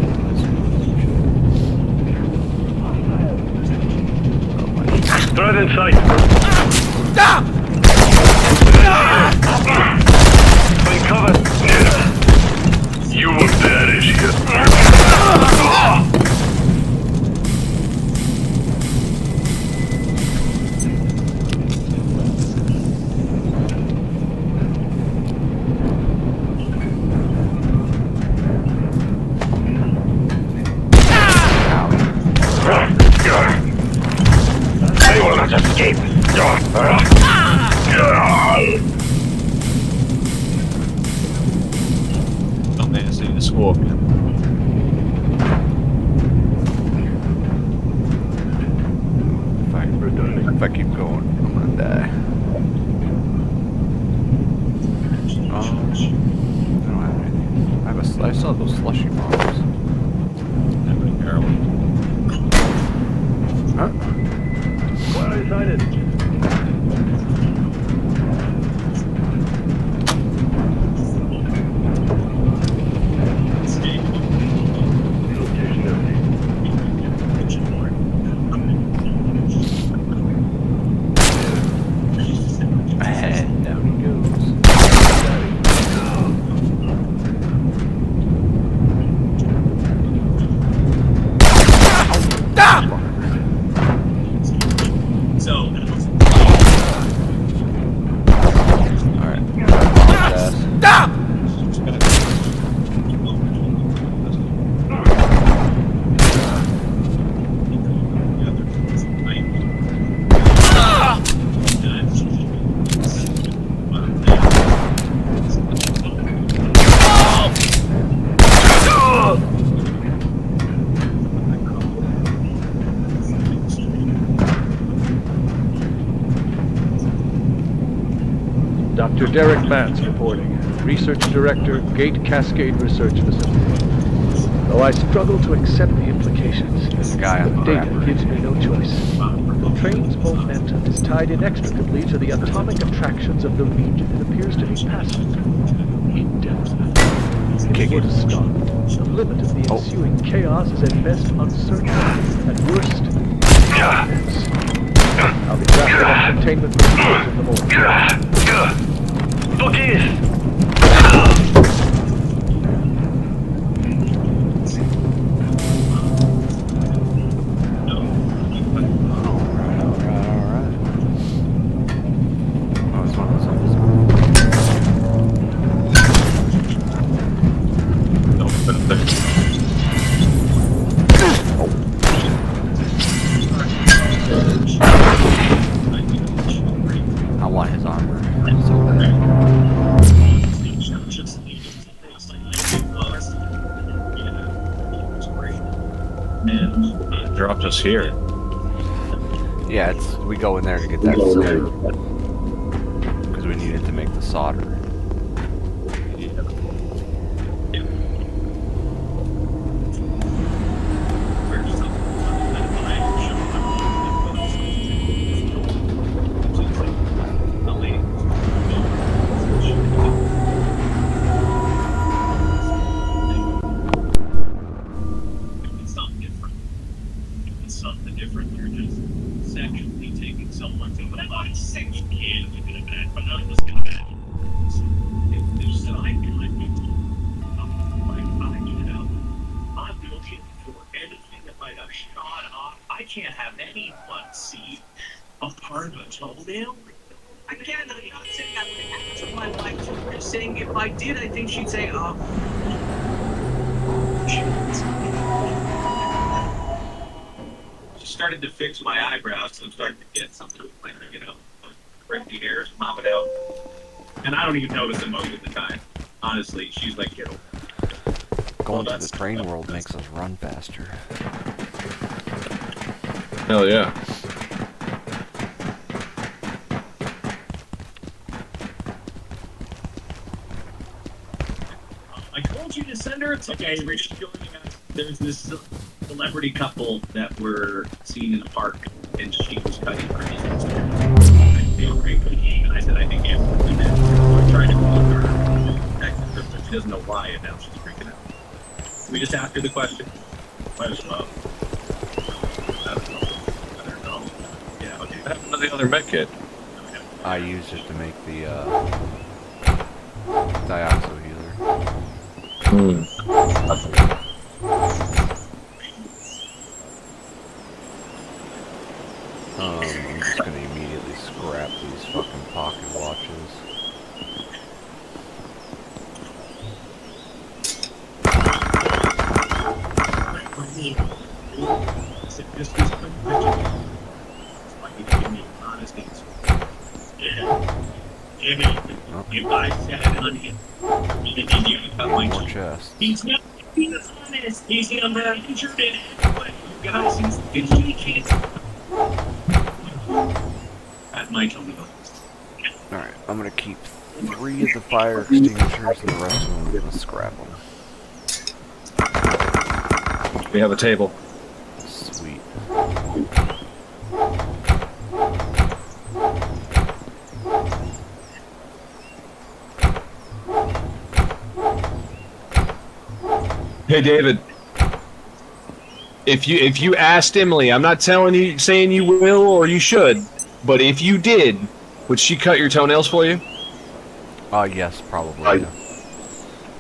Threat in sight. Find cover. You were bad as shit. They will not escape. Oh man, I see the score. If I keep going, I'm gonna die. I don't have anything. I still have those slushy bombs. Huh? Well decided. Ahead, down he goes. Dr. Derek Vance reporting. Research Director, Gate Cascade Research Facility. Though I struggle to accept the implications, This guy on the the data right. gives me no choice. The train's momentum is tied inextricably to the atomic attractions of the region it appears to be passing through. Indefinitely. If it were to stop, the limit of the ensuing chaos is at best uncertain, at worst, immense. I'll be trapped entertainment purposes in the morning. Look here. I want his armor so bad. And dropped us here. Yeah, we go in there to get that silver because we need it to make the solder. Something different. You're just sexually taking someone to a lot. You can't look at that, but none of us can imagine. There's an icon. I'm looking for anything that might have shot off. I can't have anyone see a part of a toenail. I can't. I'm not saying I would ask my wife. I'm just saying if I did, I think she'd say, oh. Started to fix my eyebrows, so I'm starting to get something like, correct the hairs, pop it out. And I don't even notice it most of the time. Honestly, she's like, get over it. Going to the train world makes us run faster. Hell yeah. I told you to send her. It's okay. We're just going. There's this celebrity couple that were seen in the park, and she was cutting her nails. And I said, I think you have to do that. So I tried to call her, texted her, but she doesn't know why, and now she's freaking out. We just asked her the question. Might as well. I don't know. Yeah, okay. What happened to the other med kit? I used it to make the dioxo healer. I'm just gonna immediately scrap these fucking pocket watches. Just this quick question. Like you give me an honest answer. If I said on him, and you cut my chest. He's not being honest. He's never injured in anyway. You guys, he can't. That might tell me. Alright, I'm gonna keep 3 of the fire extinguishers and the rest of them I'm gonna scrap them. We have a table. Sweet. Hey David, if you asked Emily, I'm not saying you will or you should, but if you did, would she cut your toenails for you? Yes, probably.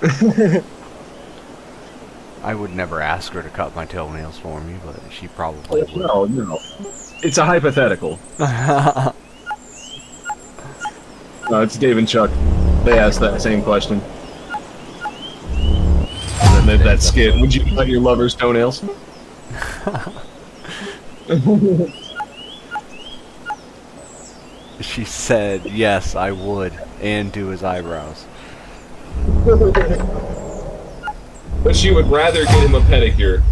Yeah. I would never ask her to cut my toenails for me, but she probably would. No. It's a hypothetical. No, it's Dave and Chuck. They asked that same question. That skit. Would you cut your lover's toenails? She said, yes, I would, and do his eyebrows. But she would rather get him a pedicure.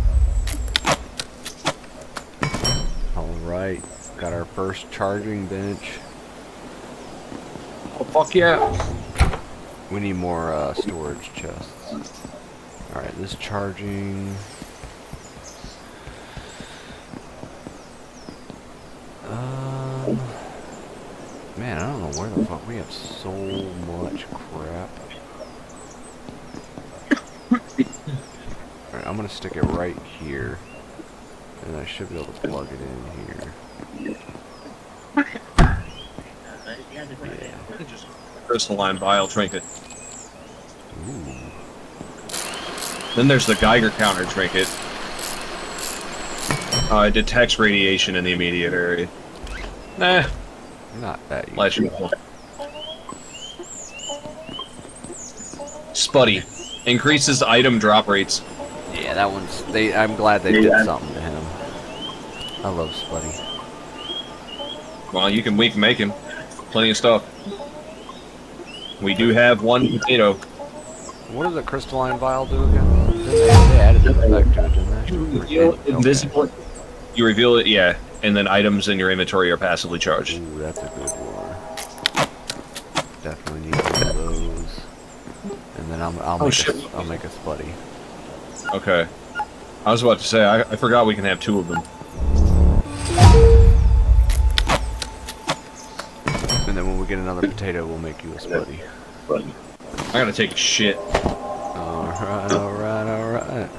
Alright, got our first charging bench. Oh, fuck yeah. We need more storage chests. Alright, this charging... Man, I don't know where the fuck we have so much crap. Alright, I'm gonna stick it right here. And I should be able to plug it in here. Crystalline vial trinket. Ooh. Then there's the Geiger counter trinket. It detects radiation in the immediate area. Nah. Not that Less useful. Spuddy. Increases item drop rates. Yeah, that one's... I'm glad they did something to him. I love Spuddy. Well, we can make him. Plenty of stuff. We do have one potato. What does a crystalline vial do again? They added an effect to it, didn't they? Invisible. You reveal it, yeah, and then items in your inventory are passively charged. Ooh, that's a good one. Definitely need one of those. And then I'll make a Spuddy. Okay. I was about to say, I forgot we can have 2 of them. And then when we get another potato, we'll make you a Spuddy. I gotta take a shit. Alright, alright, alright.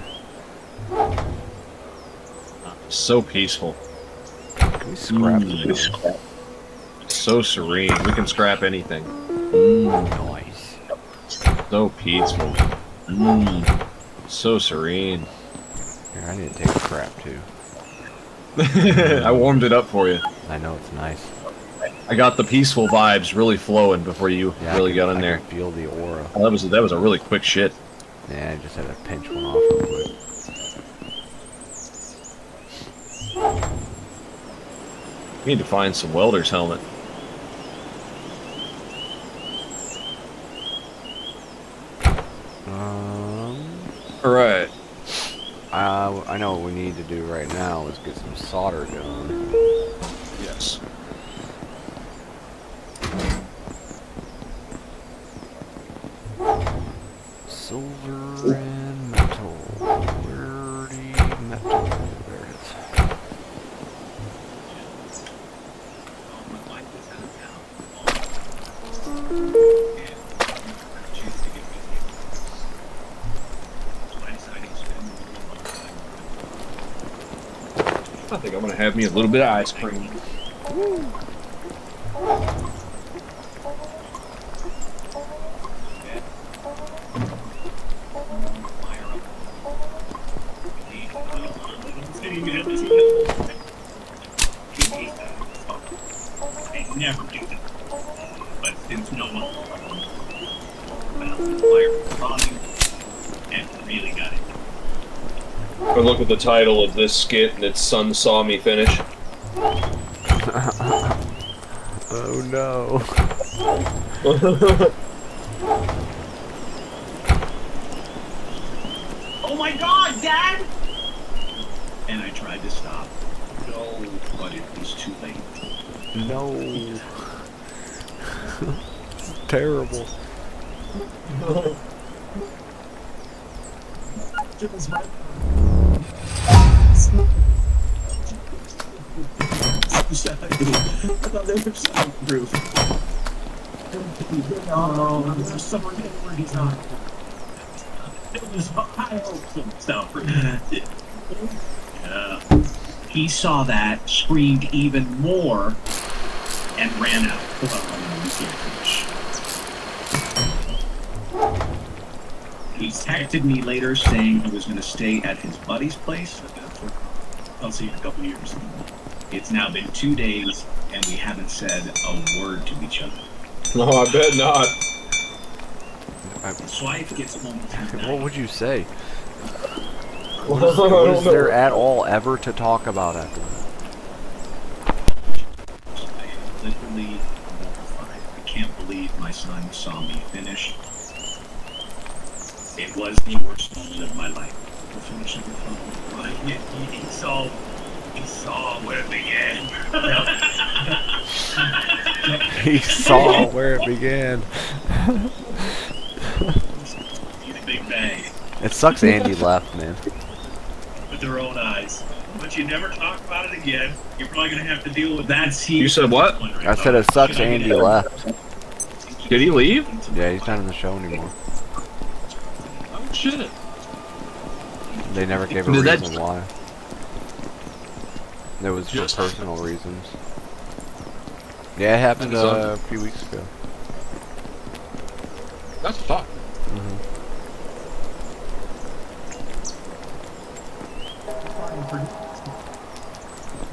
So peaceful. Can we scrap this? So serene. We can scrap anything. Nice. So peaceful. So serene. Here, I need to take a crap too. I warmed it up for you. I know, it's nice. I got the peaceful vibes really flowing before you really got in there. I can feel the aura. Oh, that was a really quick shit. Yeah, I just had to pinch one off real quick. We need to find some welder's helmet. Alright. I know what we need to do right now is get some solder going. Yes. Silver and metal. Dirty metal. There it is. I think I'm gonna have me a little bit of ice cream. Never do that. But since no one fire and really got it. But look at the title of this skit and it's Son Saw Me Finish. Oh no. Oh my god, Dad! And I tried to stop. No, but it was too late. No. This is terrible. I thought they were soundproof. No, there's somewhere where he's not. It was high hopes of soundproof. Yeah. He saw that, screamed even more, and ran out. He texted me later saying he was going to stay at his buddy's place. I'll see you in a couple years. It's now been 2 days, and we haven't said a word to each other. No, I bet not. His wife gets home tonight. What would you say? What is there at all ever to talk about after that? Literally mortified. I can't believe my son saw me finish. It was the worst moment of my life. Finishing the film. He saw where it began. He saw where it began. Big bang. It sucks Andy left, man. With their own eyes. But you never talk about it again. You're probably going to have to deal with that. You said what? I said it sucks Andy left. Did he leave? Yeah, he's not in the show anymore. Oh shit. They never gave a reason why. It was for personal reasons. Yeah, it happened a few weeks ago. That's fucked.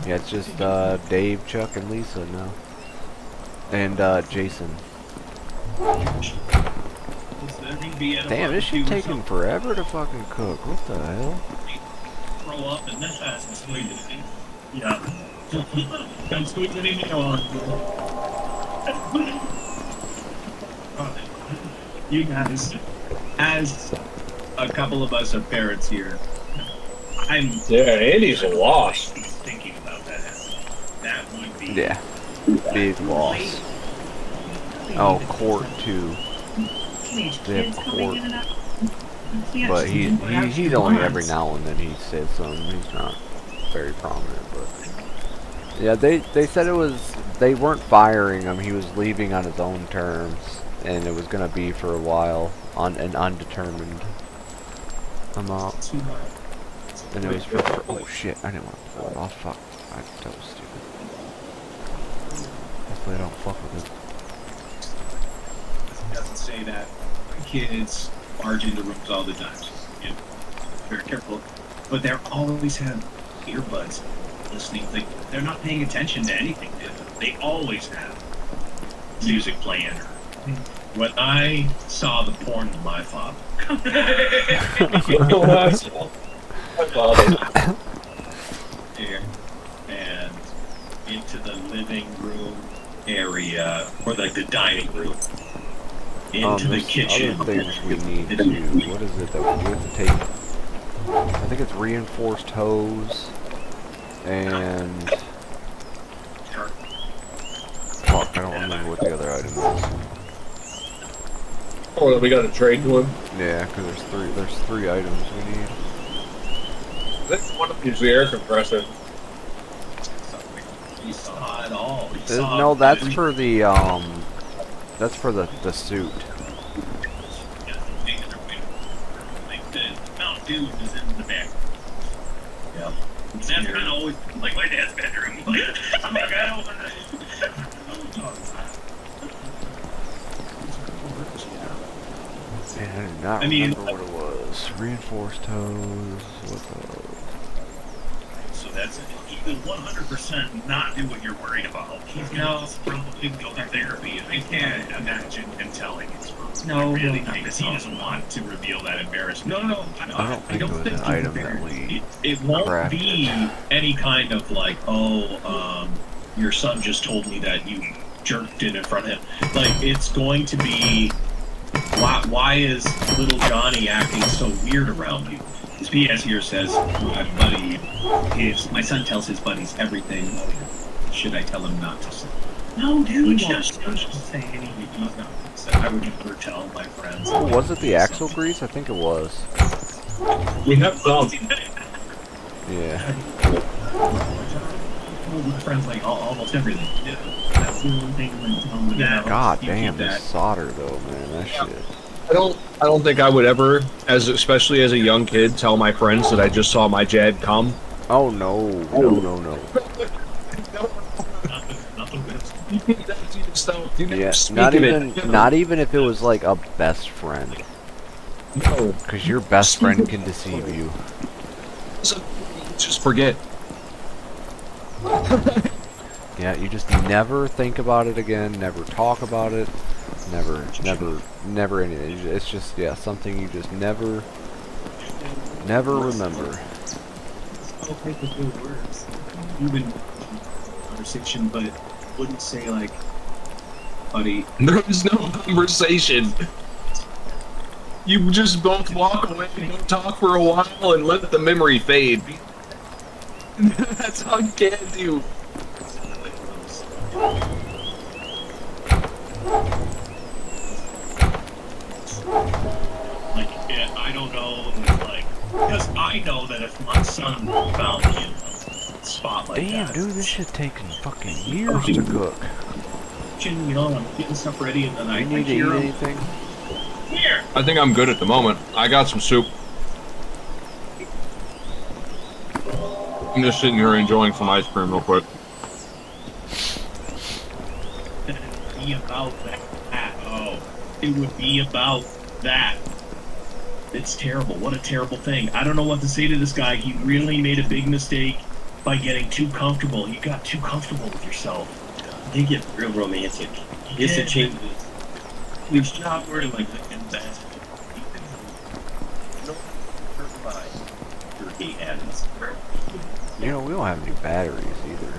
Yeah, it's just Dave, Chuck, and Lisa now. And Jason. Damn, this shit taking forever to fucking cook. What the hell? Throw up and this has to squeeze it. Yeah. Don't squeeze anything on. You guys, as a couple of us are parents here, Yeah, Andy's a loss. thinking about that. That would be. Yeah. Big loss. Oh, Court too. They have Court. But he's only every now and then he says something. He's not very prominent, but yeah, they said it was, they weren't firing him. He was leaving on his own terms, and it was gonna be for a while on an undetermined amount. And it was for oh shit! I didn't want to pull it off. Fuck! That was stupid. Hopefully I don't fuck with it. It doesn't say that kids barge into rooms all the time. So, you know, very careful. But they always have earbuds listening. They're not paying attention to anything. They always have music playing. When I saw the porn of my father. Here and into the living room area, or like the dining room, into the kitchen. Other things we need to. What is it that we have to take? I think it's reinforced hose and. Fuck! I don't remember what the other item is. Oh, we got to trade to him. Yeah, because there's three items we need. I think one of them is the air compressor. You saw it all. No, that's for the suit. The Mountain Dew is in the back. Yeah. That's kind of always like my dad's bedroom. I'm like, I don't want to. Man, I do not remember what it was. Reinforced hose. What the... So that's it. He will 100% not do what you're worried about. He's gonna probably go to therapy. I can't imagine him telling his folks. No, really, because he doesn't want to reveal that embarrassment. No. I don't think it was an item that we It won't be any kind of like, your son just told me that you jerked it in front of him. Like, it's going to be, why is little Johnny acting so weird around you? His PS here says, my son tells his buddies everything. Should I tell him not to say? No, dude, just say anything. He's not gonna say. I would never tell my friends. Oh, was it the axle grease? I think it was. We have some. Yeah. My friends like almost everything. Yeah. That's the only thing I'm gonna tell them. Yeah. God damn, this solder though, man. That shit. I don't think I would ever, especially as a young kid, tell my friends that I just saw my Jad come. Oh no. No. Yeah, not even if it was like a best friend. No. Because your best friend can deceive you. So, just forget. Yeah, you just never think about it again, never talk about it, never anything. It's just, yeah, something you just never remember. Okay, with good words. Even conversation, but wouldn't say like, buddy. There was no conversation. You just both walk away and don't talk for a while and let the memory fade. That's all you can do. Like, yeah, I don't know, like, because I know that if my son found me in a spot like Damn, that. dude, this shit taking fucking years to cook. You know, I'm getting stuff ready and then I need to eat anything? Here! I think I'm good at the moment. I got some soup. I'm just sitting here enjoying some ice cream real quick. be about that. Oh, it would be about that. It's terrible. What a terrible thing. I don't know what to say to this guy. He really made a big mistake by getting too comfortable. You got too comfortable with yourself. They get real romantic. Yes, it changes. We've stopped wording like that in that. You know, we don't have any batteries either.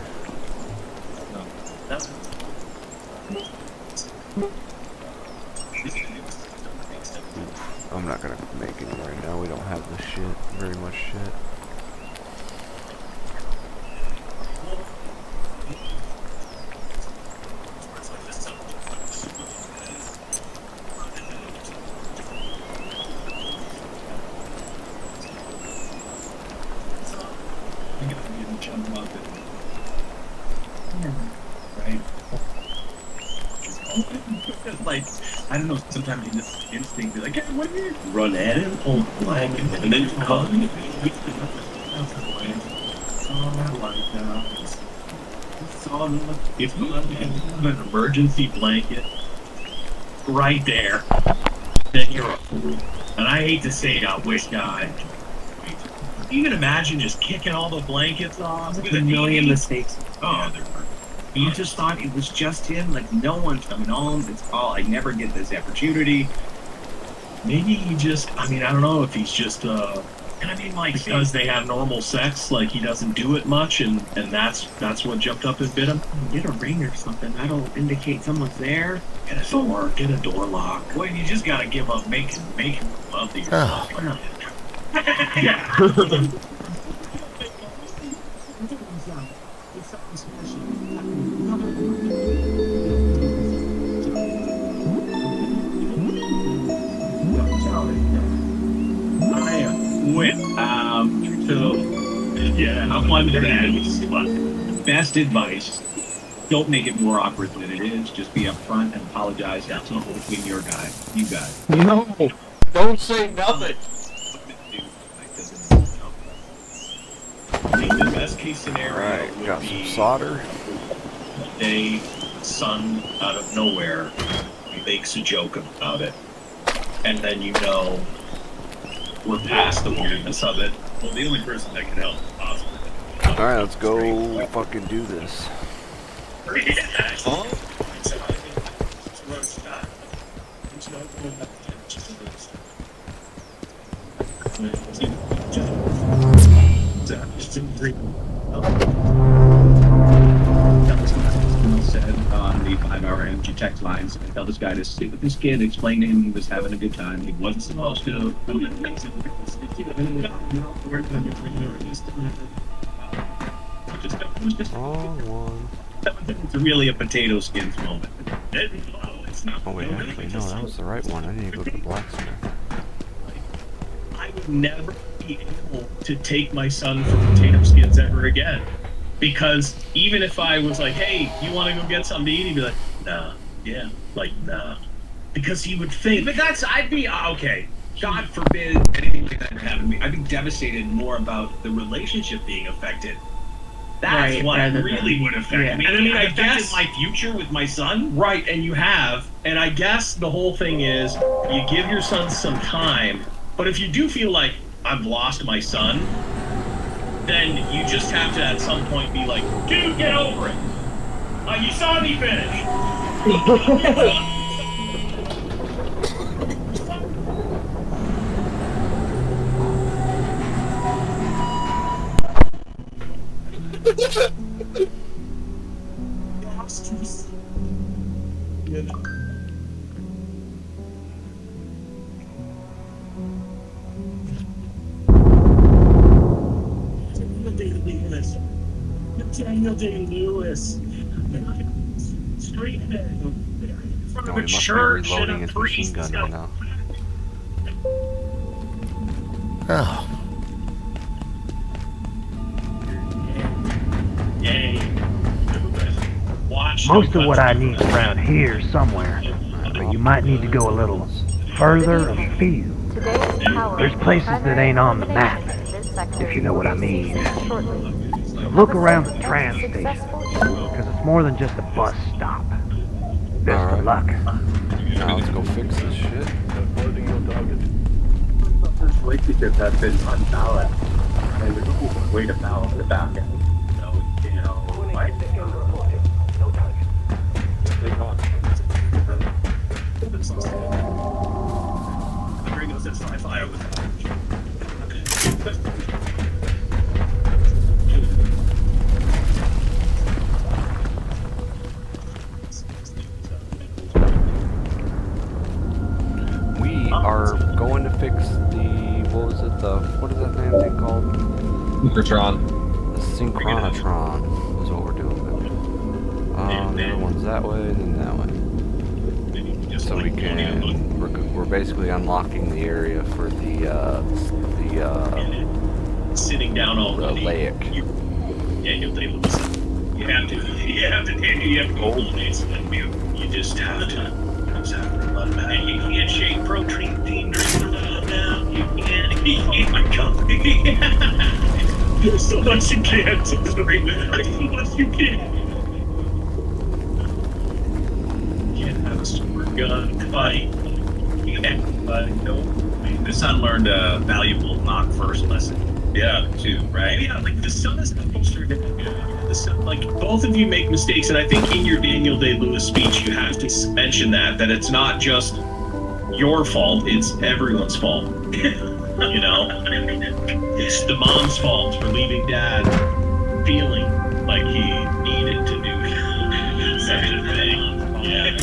I'm not gonna make any right now. We don't have the shit. Very much shit. Right. Like, I don't know, sometimes you just instinct be like, hey, what do you Run at him, hold the flag, and then you call him. If you have an emergency blanket right there, then you're a fool. And I hate to say it, I wish God. You can imagine just kicking all the blankets off with a million mistakes. Oh, there were. You just thought it was just him, like no one's coming home. It's all I never get this opportunity. Maybe he just, I mean, I don't know if he's just, and I mean, like, because they have normal sex, like he doesn't do it much, and that's what jumped up and bit him. Get a ring or something. That'll indicate someone's there. Get a door lock. Boy, you just gotta give up making love to yourself. Yeah. So, yeah, I'm under that. Best advice, don't make it more awkward than it is. Just be upfront and apologize. That's all between you guys. No, don't say nothing. I think the best case scenario would got be some solder. A son out of nowhere makes a joke about it, and then you know we're past the weirdness of it. Well, the only person that can help is possible. Alright, let's go fucking do this. Said on the 5-hour energy text lines, I tell this guy to sit with this kid, explain to him he was having a good time, he wasn't supposed to. It's really a potato skins moment. Oh wait, actually no, that was the right one. I didn't go to the blacksmith. I would never be able to take my son for potato skins ever again. Because even if I was like, hey, you want to go get something to eat? He'd be like, nah, yeah, like, nah. Because he would think. But I'd be, okay, God forbid anything like that happened to me. I'd be devastated more about the relationship being affected. That's Right, what rather really than- would affect yeah. me. And I mean, I guess my future with my son, right? And you have, and I guess the whole thing is, you give your son some time. But if you do feel like I've lost my son, then you just have to at some point be like, dude, get over it. You saw me finish. Daniel Day-Lewis. Street in front No, of he a must be church and reloading a his machine priest. gun right now. Oh. Most of what I need is around here somewhere, but you might need to go a little further afield. There's places that ain't on the map, if you know what I mean. So look around the tram station, because it's more than just a bus stop. Best of luck. Now let's go fix this shit. Relationships have been unbalanced, and there's always a way to balance the back end. So, you know, like, We are going to fix the, what is that damn thing called? Synchrotron. The synchronotron is what we're doing. The other one's that way, then that way. So we can, we're basically unlocking the area for the sitting down all the lake. You have to go days. You just have to. And you can't shake protein drinks now. You can't. Oh my god. There's so much you can't. So much you can't. You can't have a super gun fight. You can't. No. The son learned a valuable knock first lesson. Yeah, too, right? Yeah, like the son is supposed to. The son, like both of you make mistakes, and I think in your Daniel Day-Lewis speech you have to mention that it's not just your fault; it's everyone's fault. You know, it's the mom's fault for leaving Dad feeling like he needed to do such a thing. Yeah.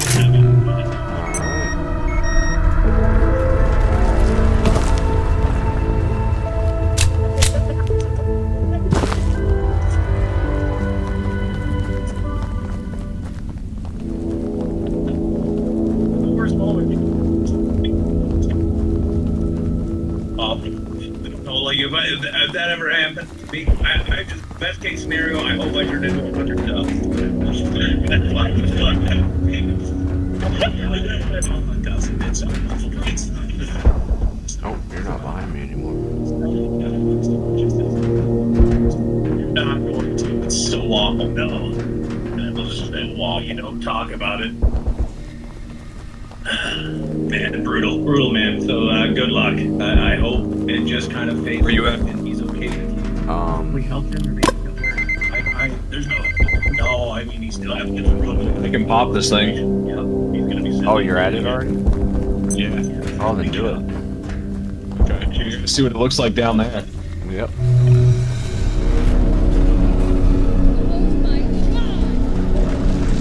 If that ever happened to me, I just, best case scenario, I hope I turn into 100 dubs. Oh, you're not behind me anymore. Not going to. It's so awful. No. While you don't talk about it. Man, brutal, man. So good luck. I hope it just kind of fades. Where you at? And he's okay. We helped him. There's no. I mean, he's still having difficulty. I can pop this thing. Yeah, he's gonna be. Oh, you're at it already? Yeah. Oh, then do it. Okay. You're gonna see what it looks like down there. Yep.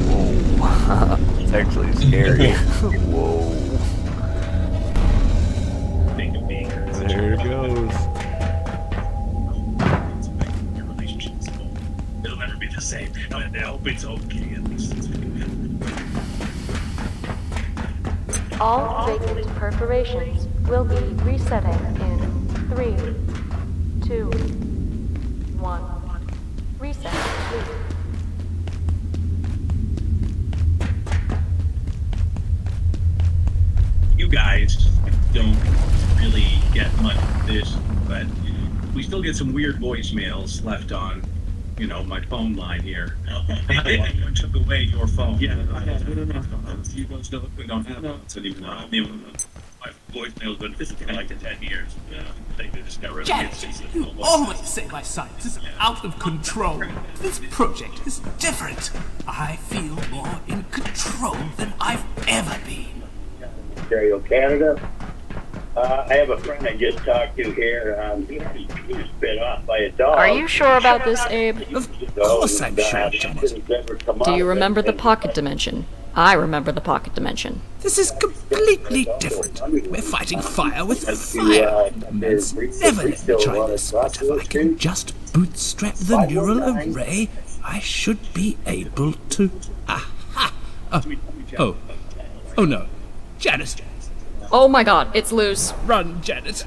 Whoa. It's actually scary. Whoa. There it goes. It'll never be the same. I hope it's okay at least. All vacant perforations will be resetting in 3, 2, 1. Reset complete. You guys don't really get much of this, but we still get some weird voicemails left on, you know, my phone line here. I took away your phone. Yeah, I have you guys don't have phones anymore. My voicemail's been for like 10 years. Yeah, I think they just got rid of Janet, you always say my science is out of control. This project is different. I feel more in control than I've ever been. Ontario, Canada. I have a friend I just talked to here. He was bit off by a dog. Are you sure about this, Abe? Of course I'm sure, Janet. Do you remember the pocket dimension? I remember the pocket dimension. This is completely different. We're fighting fire with fire. Meds never let me try this, but if I can just bootstrap the neural array, I should be able to... Aha! Oh no. Janet! Oh my god, it's loose. Run, Janet.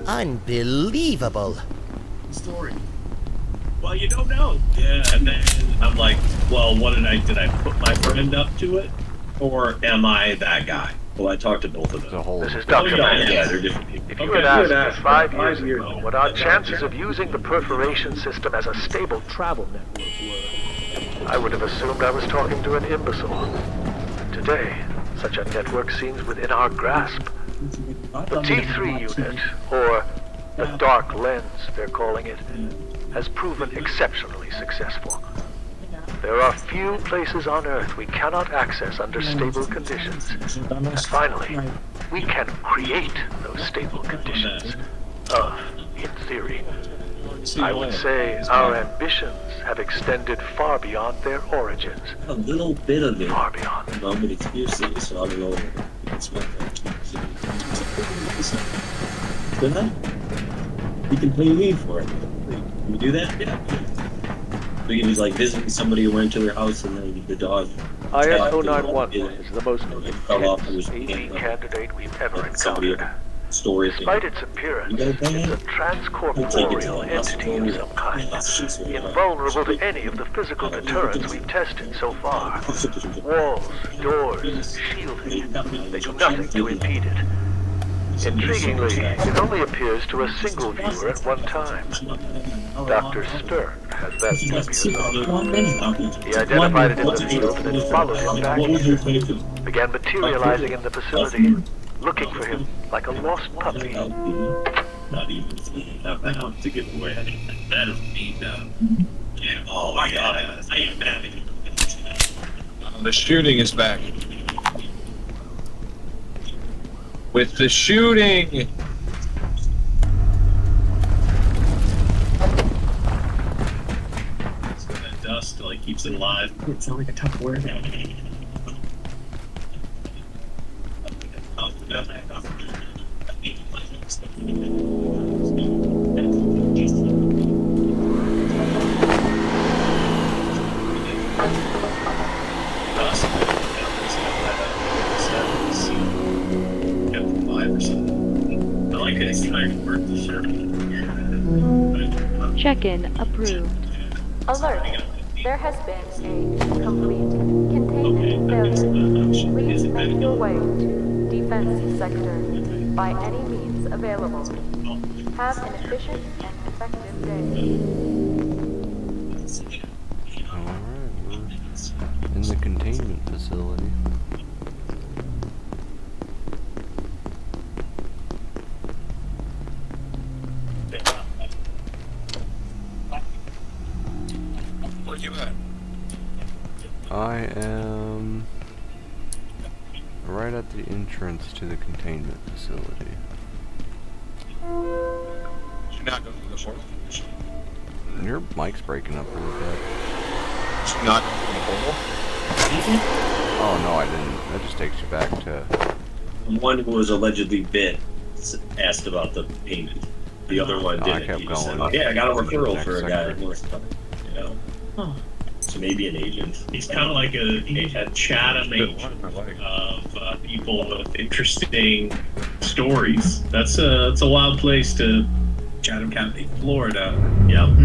Unbelievable. Story. Well, you don't know. Yeah, and then I'm like, well, did I put my friend up to it? Or am I that guy? Well, I talked to both of them. This is Dr. Mann. Yeah, they're different people. If you had asked me 5 years ago what our chances of using the perforation system as a stable travel network were, I would have assumed I was talking to an imbecile. Today, such a network seems within our grasp. The T3 unit, or the dark lens they're calling it, has proven exceptionally successful. There are few places on Earth we cannot access under stable conditions. And finally, we can create those stable conditions. In theory. I would say our ambitions have extended far beyond their origins. A little bit of it. Far beyond. No, but it's fiercely, so I don't know if it's what Good enough? You can pay me for it. Can we do that? Yeah. We can be like visiting somebody who went to their house and then the dog. ISO 91 is the most intense AV candidate we've ever encountered. Despite its appearance, it's a transcorporeal entity of some kind, invulnerable to any of the physical deterrents we've tested so far. Walls, doors, shielding, they do nothing to impede it. Intriguingly, it only appears to a single viewer at one time. Dr. Stern has that dubious knowledge. He identified it in the field and then followed him back here. Began materializing in the facility, looking for him like a lost puppy. Not even enough to get away. That is me now. Yeah. Oh my god, I am bad. The shooting is back. With the shooting! So that dust like keeps it alive. It sounds like a tough word. Check-in approved. Alert. There has been a complete containment failure. Please make your way to defense sector by any means available. Have an efficient and effective day. Alright, we're in the containment facility. Where you at? I am right at the entrance to the containment facility. Did you not go through the portal? Your mic's breaking up really bad. Did you not go through the portal? Oh no, I didn't. That just takes you back to... One who was allegedly bit asked about the payment. The other one didn't. I kept He going. said, yeah, I got a referral for a guy. Sector. You know? So maybe an agent. He's kind of like a Chatham agent of people with interesting stories. That's a wild place to Chatham County, Florida. Yep.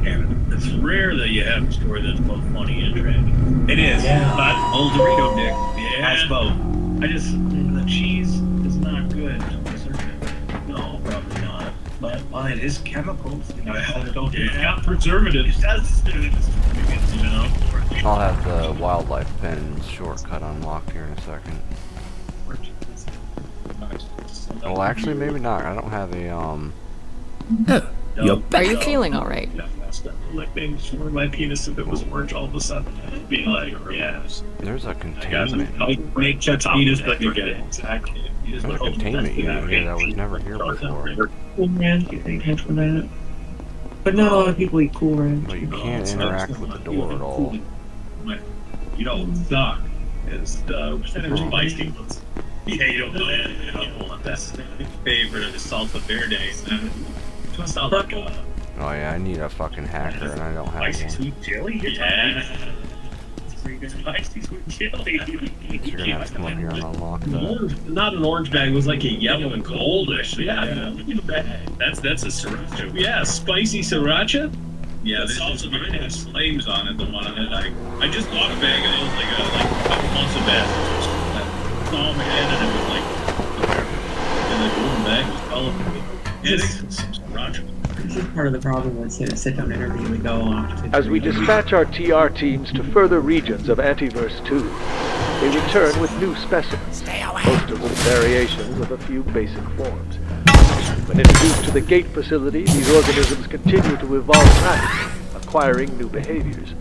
Canada. It's rare that you have a story that's both funny and tragic. It is. Yeah. But old Dorito Dick. Yeah. That's both. The cheese is not good. No, probably not. But it is chemicals. It's got preservatives. I'll have the wildlife pen shortcut unlocked here in a second. Well, actually, maybe not. I don't have a, You're back. Are you feeling alright? Like maybe swore my penis if it was orange all of a sudden. It'd be like, yeah. There's a containment. Make Chet's penis, but you get it. Exactly. There's a containment unit here that was never here before. Cool Ranch, you think for that? But not a lot of people eat Cool Ranch. But you can't interact with the door at all. You know what suck is the percentage of feisty ones. Yeah, you don't know that. You don't want that. Favorite of the Salsa Verde. It sounds like Oh yeah, I need a fucking hacker and I don't have spicy one. sweet chili? Yeah. Spicy sweet chili. You're gonna have to come up here and unlock that. Not an orange bag, it was like a yellow and goldish. Yeah. That's a sriracha. Yeah, spicy sriracha? Yeah, this also has flames on it, the one on it. I just bought a bag and it was like a couple months of best. saw him again, and it was like, and like looking back, was calling me. Roger. This is part of the problem with sit down interview we go on. As we dispatch our TR teams to further regions of Antiverse 2, they return with new specimens, most of them variations of a few basic forms. When introduced to the gate facility, these organisms continue to evolve rapidly, acquiring new behaviors.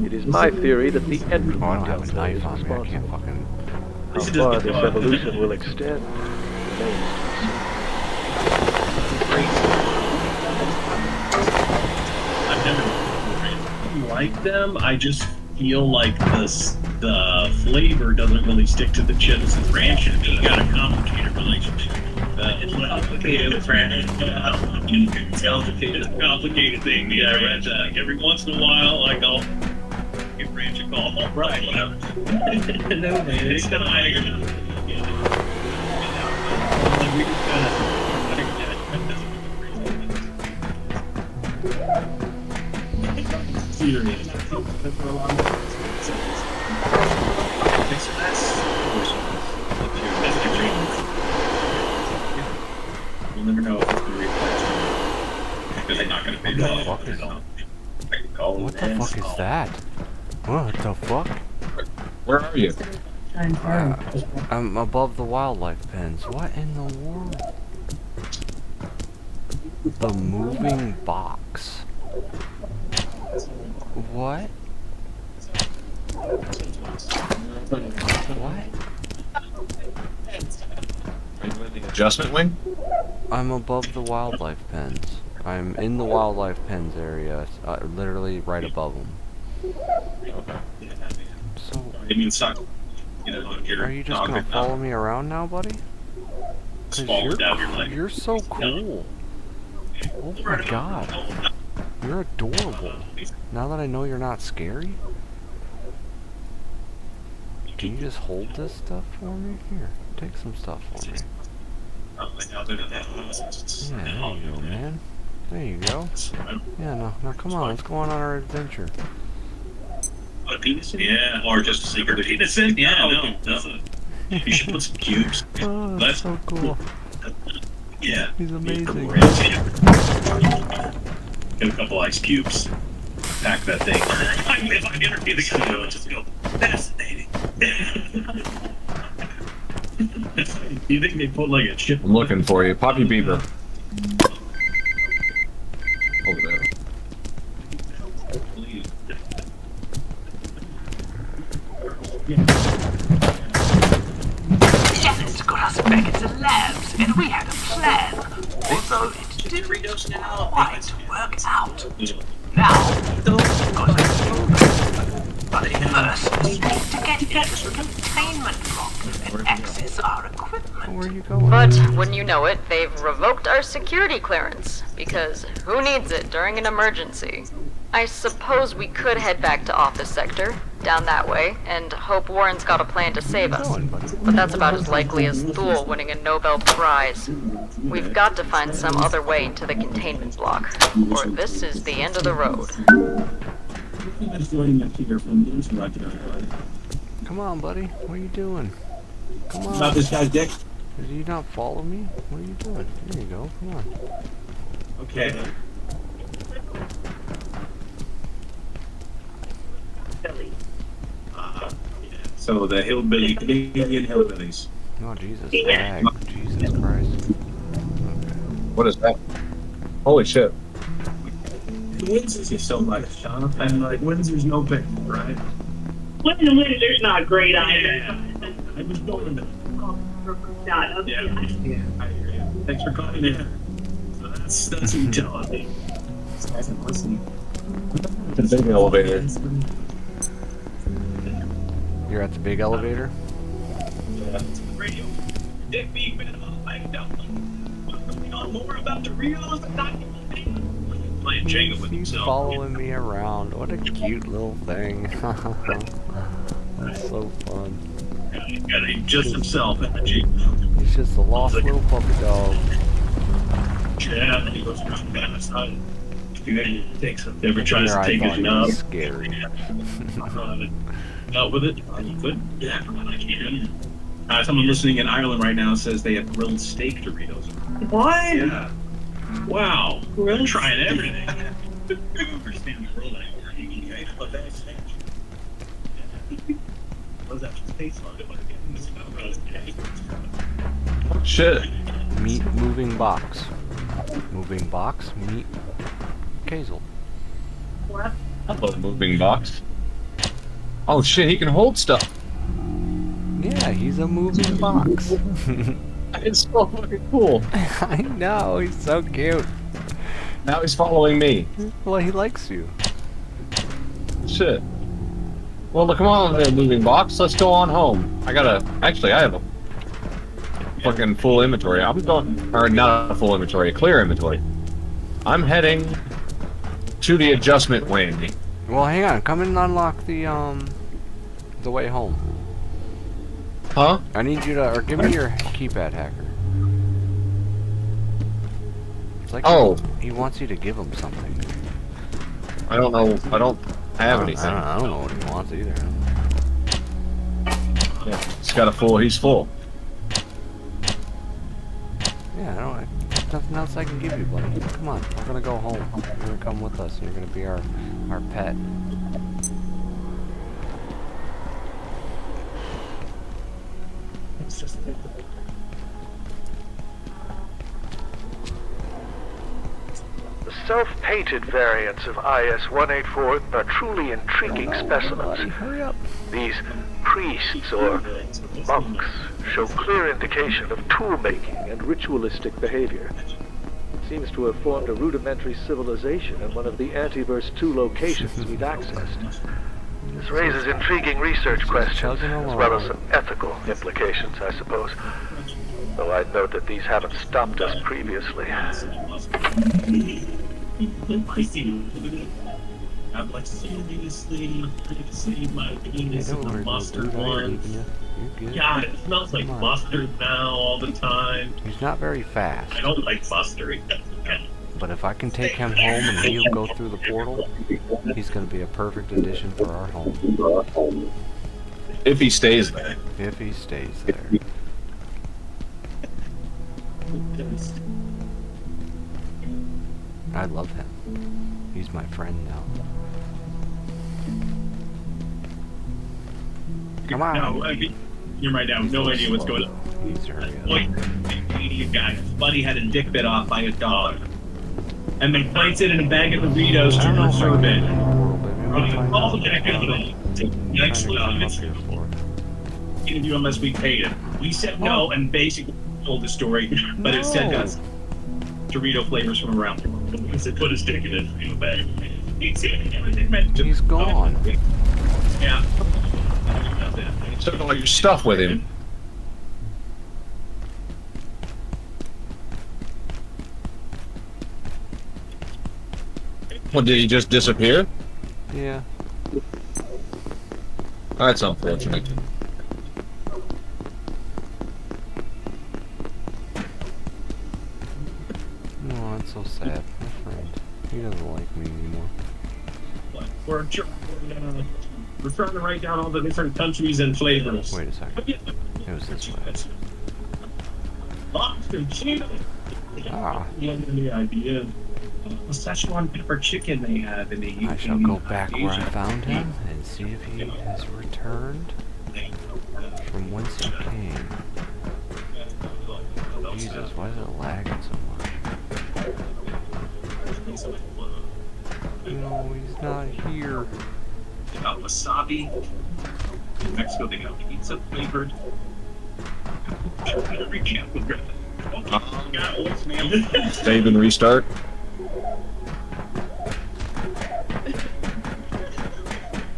It is my theory that the entropy delta is responsible. How far this evolution will extend remains I've never liked them. I just feel like the flavor doesn't really stick to the chips and ranch. You got a complicated relationship. It's complicated with ranch. It's complicated. It's a complicated thing. Yeah, right. Like every once in a while, like I'll give ranch a call. Right. Whatever. No, man. It's kind of like we just gotta. Serious. You'll never know if it's going to be fast because they're not going to pay off. What the fuck is that? What the fuck? Where are you? I'm above the wildlife pens. What in the world? The moving box. What? What? Are you in the adjustment wing? I'm above the wildlife pens. I'm in the wildlife pens area, literally right above them. Okay. So, I mean, suck. are you just gonna follow me around now, buddy? Cause you're so cool. Oh my god. You're adorable. Now that I know you're not scary. Can you just hold this stuff for me? Here, take some stuff for me. Yeah, there you go, man. There you go. Yeah, now come on, let's go on our adventure. A penis in? Yeah, or just a secret penis in? Yeah, no. You should put some cubes. Oh, that's so cool. Yeah. He's amazing. Get a couple ice cubes. Pack that thing. If I interview the guy, I'll just go, fascinating. You think they put like a chip? I'm looking for you. Poppy Beaver. Over there. Shepard's got us back into labs, and we had a plan. Although it didn't quite work out. Now, we've got to kill them. But first, we need to get into the containment block and access our equipment. Where are you going? But, wouldn't you know it, they've revoked our security clearance. Because who needs it during an emergency? I suppose we could head back to Office Sector, down that way, and hope Warren's got a plan to save us. But that's about as likely as Thule winning a Nobel Prize. We've got to find some other way into the containment block, or this is the end of the road. Come on, buddy. What are you doing? Come on. Not this guy's dick. Did you not follow me? What are you doing? There you go. Come on. Okay. So the hillbilly, Canadian hillbillies. Oh, Jesus. Ag. Jesus Christ. What is that? Holy shit. Windsor's so much, Sean. I'm like, Windsor's no big, right? Windsor's not great either. Yeah. I was going to. Yeah. I hear you. Thanks for calling in. So that's what you're telling me. This guy's not listening. The big elevator. You're at the big elevator? Yeah. Radio. Dick Beekman. I know more about the real documentation. Playing Jenga with himself. Following me around. What a cute little thing. That's so fun. Got him just himself in the Jeep. He's just a lost little puppy dog. Yeah, and he goes around the side. Never tries to take his knob. Scary. Out with it. You could. Yeah, I can. Someone listening in Ireland right now says they have grilled steak Doritos. What? Yeah. Wow. Grilled They're trying steak? everything. I don't understand the world anymore. You ate a bad steak. What does that taste like? Oh, shit. Meat moving box. Moving box, meat, Kazel. What? Hello, moving box. Oh shit, he can hold stuff. Yeah, he's a moving box. It's so fucking cool. I know, he's so cute. Now he's following me. Well, he likes you. Shit. Well, come on, there, moving box. Let's go on home. I have a fucking full inventory. I'm going, or not a full inventory, a clear inventory. I'm heading to the adjustment wing. Well, hang on. Come in and unlock the way home. Huh? I need you to, or give me your keypad, hacker. It's like he wants you to give him something. I don't know. I don't have anything. I don't know what he wants either. Yeah, he's got a full. He's full. Yeah, I don't. There's nothing else I can give you, buddy. Come on, we're gonna go home. You're gonna come with us, and you're gonna be our pet. It's just The self-painted variants of IS-184 are truly intriguing specimens. Hurry up. These priests or monks show clear indication of tool-making and ritualistic behavior. It seems to have formed a rudimentary civilization in one of the Antiverse 2 locations we've accessed. This raises intriguing research questions, as well as some ethical implications, I suppose. Though I'd note that these haven't stopped us previously. I'd like seriously my penis in the mustard one. God, it smells like mustard now all the time. He's not very fast. I don't like mustard. But if I can take him home and he'll go through the portal, he's gonna be a perfect addition for our home. If he stays there. If he stays there. I love him. He's my friend now. Come on. No, I mean, you're right now. No idea what's going on. He's hurry Boy, guy. Buddy had a dick bit off by a dog. And they placed it in a bag of Doritos to preserve it. All back in the next interview unless we paid it. We said no and basically told the story, but it said us Dorito flavors from around the world. He said put his dick in a Dorito bag. He's gone. Yeah. Took all your stuff with him. Well, did he just disappear? Yeah. That's unfortunate. No, that's so sad. My friend. He doesn't like me anymore. We're trying to write down all the different countries and flavors. Wait a second. It was this way. Ah. The idea. The Szechuan pepper chicken they have in the I shall go back where I found him and see if he has returned from whence he came. Jesus, why is it lagging so much? No, he's not here. They got wasabi. In Mexico, they got pizza flavored. Save and restart.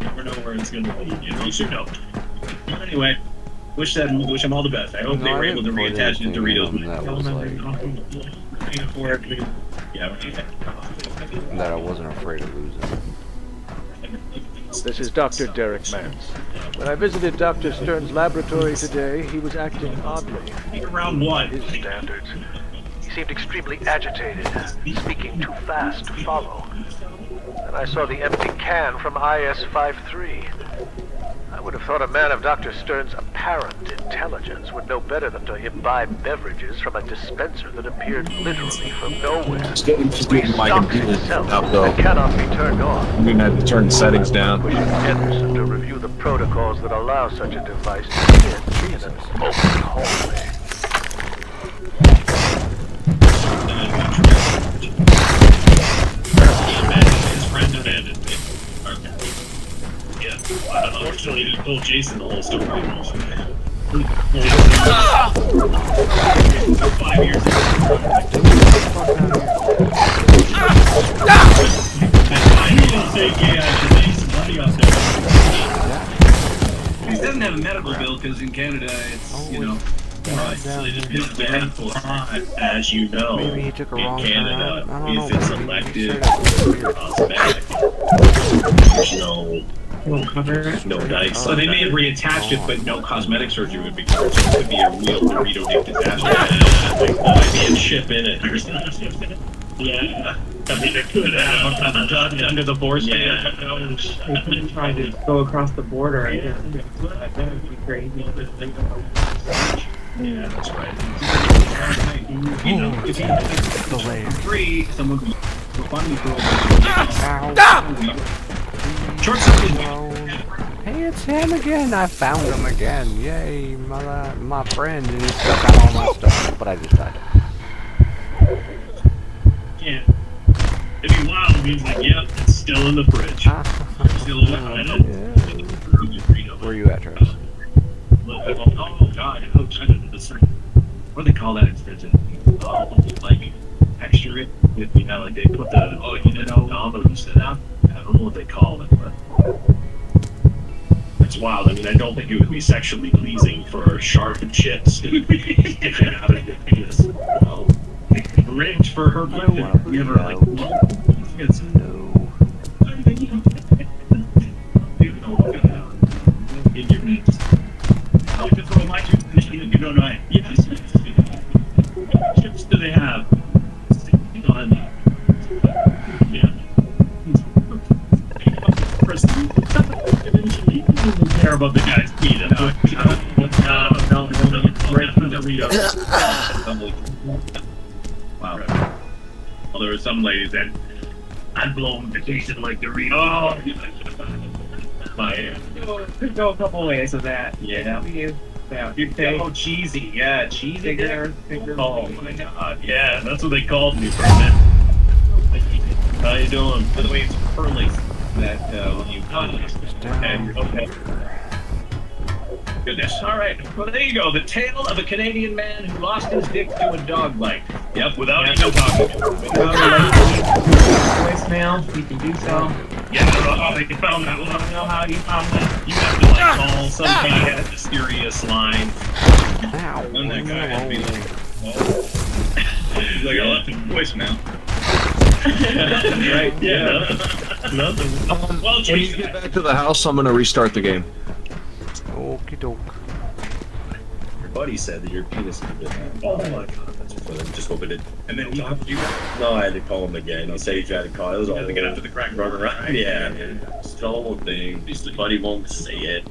Never know where it's gonna be. You should know. But anyway, wish them all the best. I hope they were able to reattach the Doritos. That I wasn't afraid of losing. This is Dr. Derek Mance. When I visited Dr. Stern's laboratory today, he was acting oddly. Around what? His standards. He seemed extremely agitated, speaking too fast to follow. And I saw the empty can from IS-53. I would have thought a man of Dr. Stern's apparent intelligence would know better than to imbibe beverages from a dispenser that appeared literally from nowhere. Just getting my computer up though. It cannot be turned off. I'm gonna have to turn the settings down. Pushing Henderson to review the protocols that allow such a device to sit in an open hallway. His friend abandoned me. Okay. Yeah, I don't know. Actually, he told Jason the whole story. 5 years He doesn't have a medical bill because in Canada it's, you know, it's banned for as you know, Maybe he took a in wrong Canada, turn. I don't if know. it's elective or cosmetic, there's no dice. So they may have reattached it, but no cosmetic surgery would be covered. So it could be a real Dorito dick disaster. There might be a chip in it or something. Yeah. I mean, it could have under the force. Yeah. They tried to go across the border. That would be crazy. Yeah, that's right. You know, if you free, someone could find me for short circuit. Hey, it's him again. I found him again. Yay, my friend. And he stuck out all my stuff. But I just died. Yeah. If you wow, it means like, yep, it's still in the fridge. Still in the Where are you at, Travis? Oh god, what do they call that extension? Like texture it with, you know, like they put the dominoes in it. I don't know what they call it, but it's wild. I mean, I don't think it would be sexually pleasing for sharp chips to be sticking out of the penis. Rich for her pleasure. You ever like it's in your midst. I'll just throw my chips in the machine if you don't know it. Yes. What chips do they have? Yeah. You don't care about the guy's penis. No. Right from the Doritos. Wow. Well, there were some ladies that I'd blow them to tasting like Doritos. Could go a couple ways with that. Yeah. You'd say, oh, cheesy. Yeah, cheesy. Bigger. Oh my god. Yeah, that's what they called me for a minute. How you doing? By the way, it's pearly. That when you okay. Goodness. All right. Well, there you go. The tale of a Canadian man who lost his dick to a dog bite. Yep, without even talking to him. Voicemail. You can do so. Yeah, I don't know how they found that. I don't know how you found that. You have to like call some kind of mysterious line. And that guy had to be like, he's like, I left him a voicemail. Right? Yeah. Nothing. Well, when you get back to the house, I'm gonna restart the game. Okie doke. Your buddy said that your penis is a bit. Oh my god, that's funny. Just hope it did. And then he talked to you? No, I had to call him again. I'll say he tried to call. It was all to get after the crack burger, right? Yeah. It's the whole thing. Just the buddy won't say it.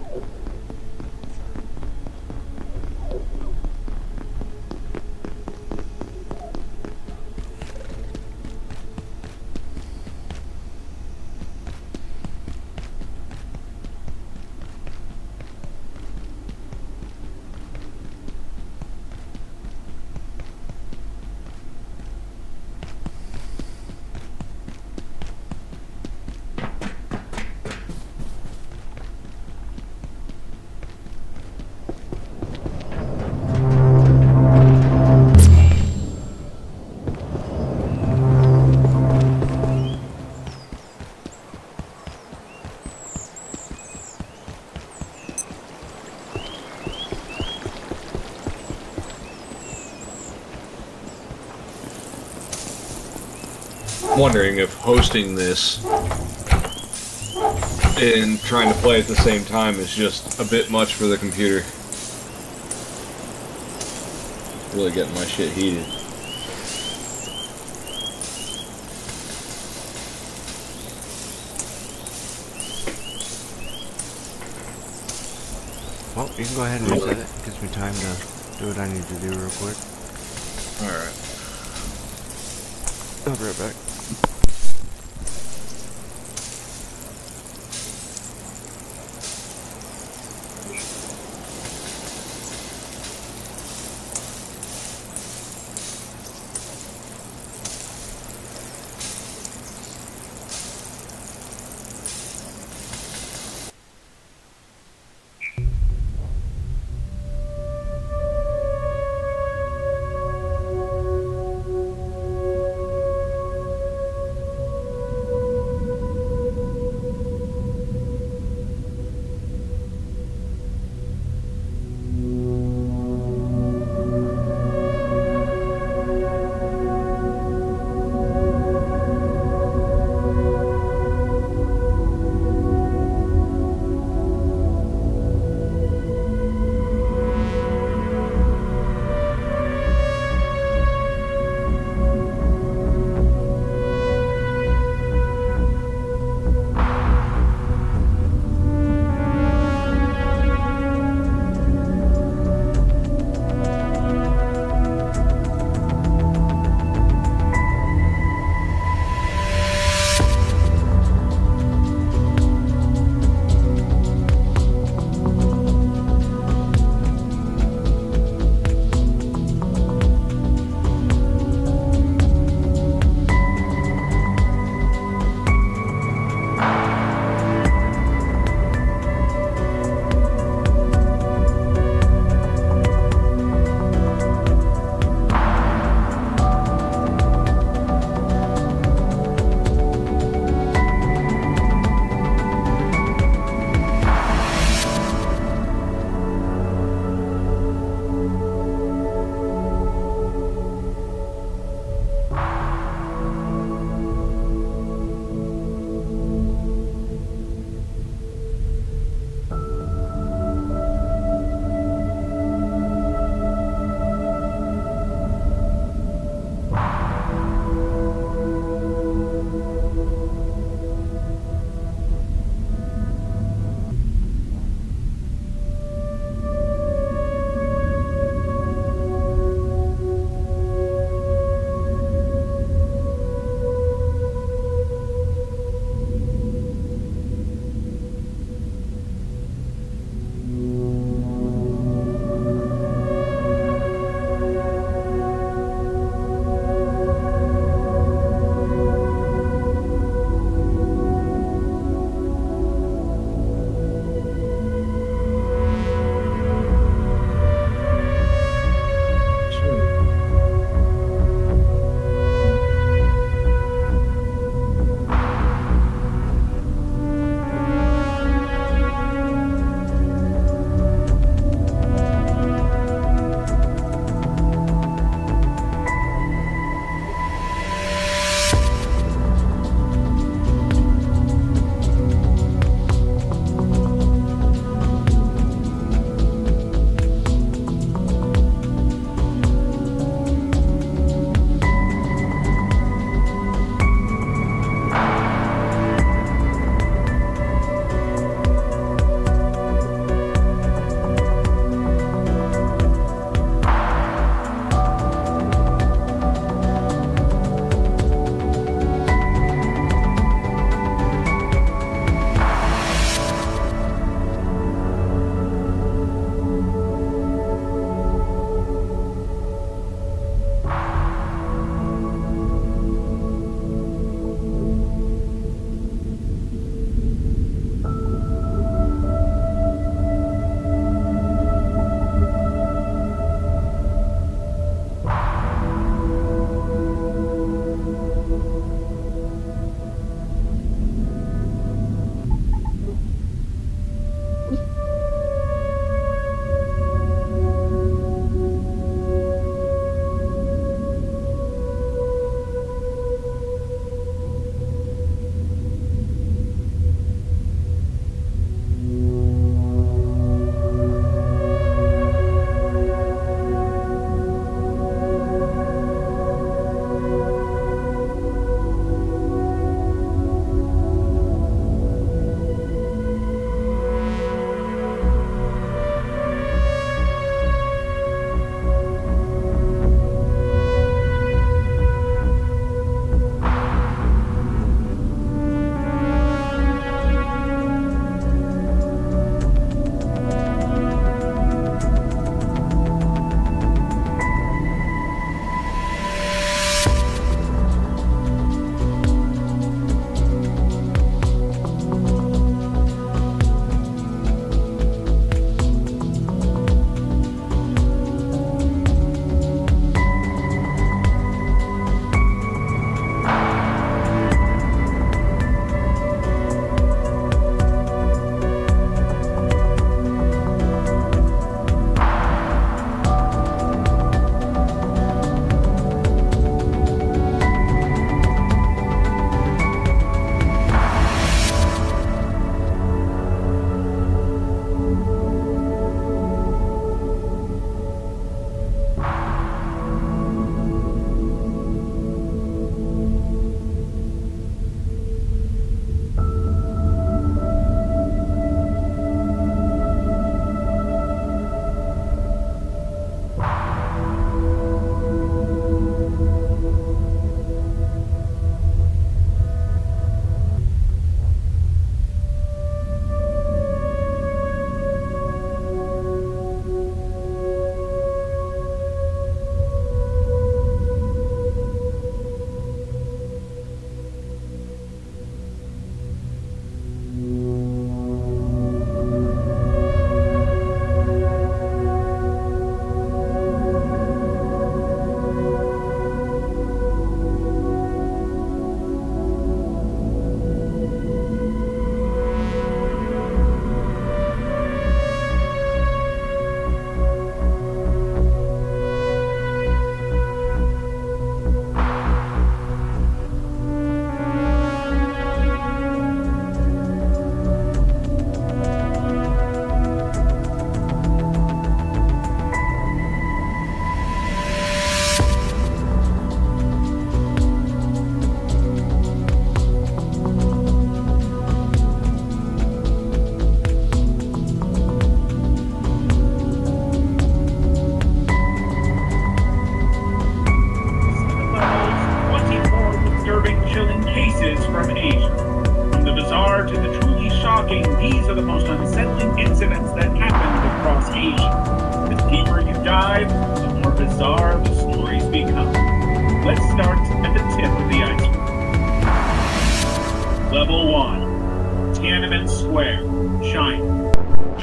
Wondering if hosting this and trying to play at the same time is just a bit much for the computer. Really getting my shit heated. Well, you can go ahead and reset it. Gives me time to do what I need to do real quick. Alright. I'll be right back. reporting these are the most unsettling incidents that happened across Asia. The deeper you dive, the more bizarre the stories become. Let's start at the tip of the iceberg. Level 1. Tiananmen Square, China.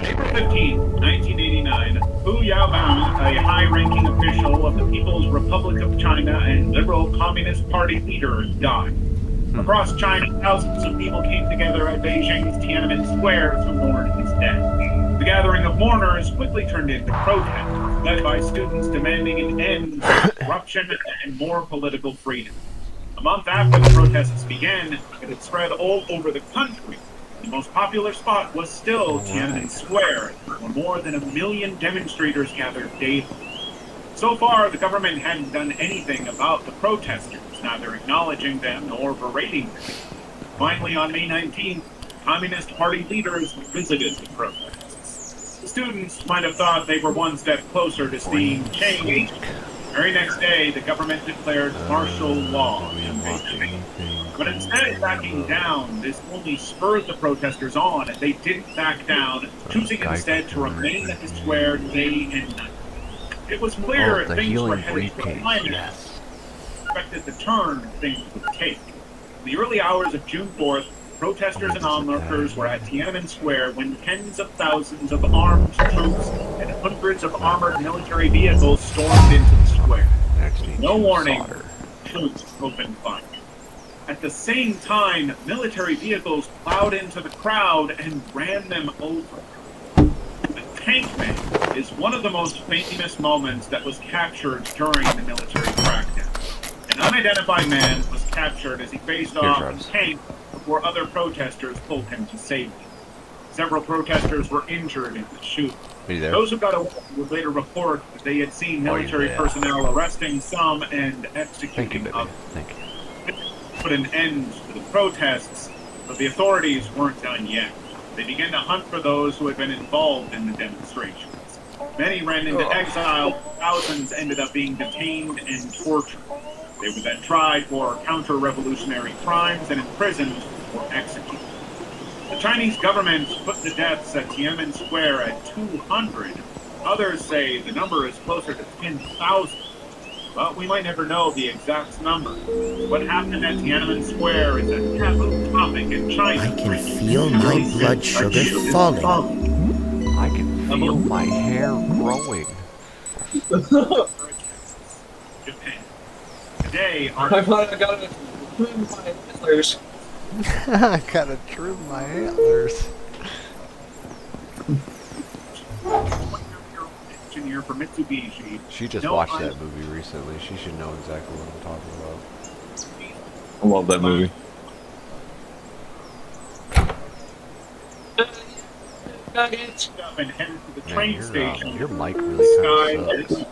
April 15, 1989, Hu Yaobang, a high-ranking official of the People's Republic of China and Liberal Communist Party leader, died. Across China, thousands of people came together at Beijing's Tiananmen Square to mourn his death. The gathering of mourners quickly turned into protests, led by students demanding an end to corruption and more political freedom. A month after the protests began, it had spread all over the country. The most popular spot was still Tiananmen Square, where more than 1 million demonstrators gathered daily. So far, the government hadn't done anything about the protesters, neither acknowledging them nor berating them. Finally, on May 19th, Communist Party leaders visited the protests. The students might have thought they were one step closer to seeing change. The very next day, the government declared martial law in Beijing. But instead of backing down, this only spurred the protesters on, and they didn't back down, choosing instead to remain at the square day and night. It was clear things were headed for the climax. Expected the turn things would take. In the early hours of June 4th, protesters and onlookers were at Tiananmen Square when tens of thousands of armed troops and hundreds of armored military vehicles stormed into the square. No warning, troops opened fire. At the same time, military vehicles plowed into the crowd and ran them over. The Tank Man is one of the most famous moments that was captured during the military crackdown. An unidentified man was captured as he faced off a tank before other protesters pulled him to safety. Several protesters were injured in the shooting. Those who got away would later report that they had seen military personnel arresting some and executing others. Put an end to the protests, but the authorities weren't done yet. They began to hunt for those who had been involved in the demonstrations. Many ran into exile, thousands ended up being detained and tortured. They were then tried for counter-revolutionary crimes and imprisoned or executed. The Chinese government put the deaths at Tiananmen Square at 200. Others say the number is closer to 10,000. But we might never know the exact number. What happened at Tiananmen Square is a taboo topic in China. I can feel my blood sugar falling. I can feel my hair growing. Japan. Today, I gotta trim my antlers. I gotta trim my antlers. Engineer for Mitsubishi. She just watched that movie recently. She should know exactly what I'm talking about. I love that movie. And headed to the train station. Your mic really kind of sucks.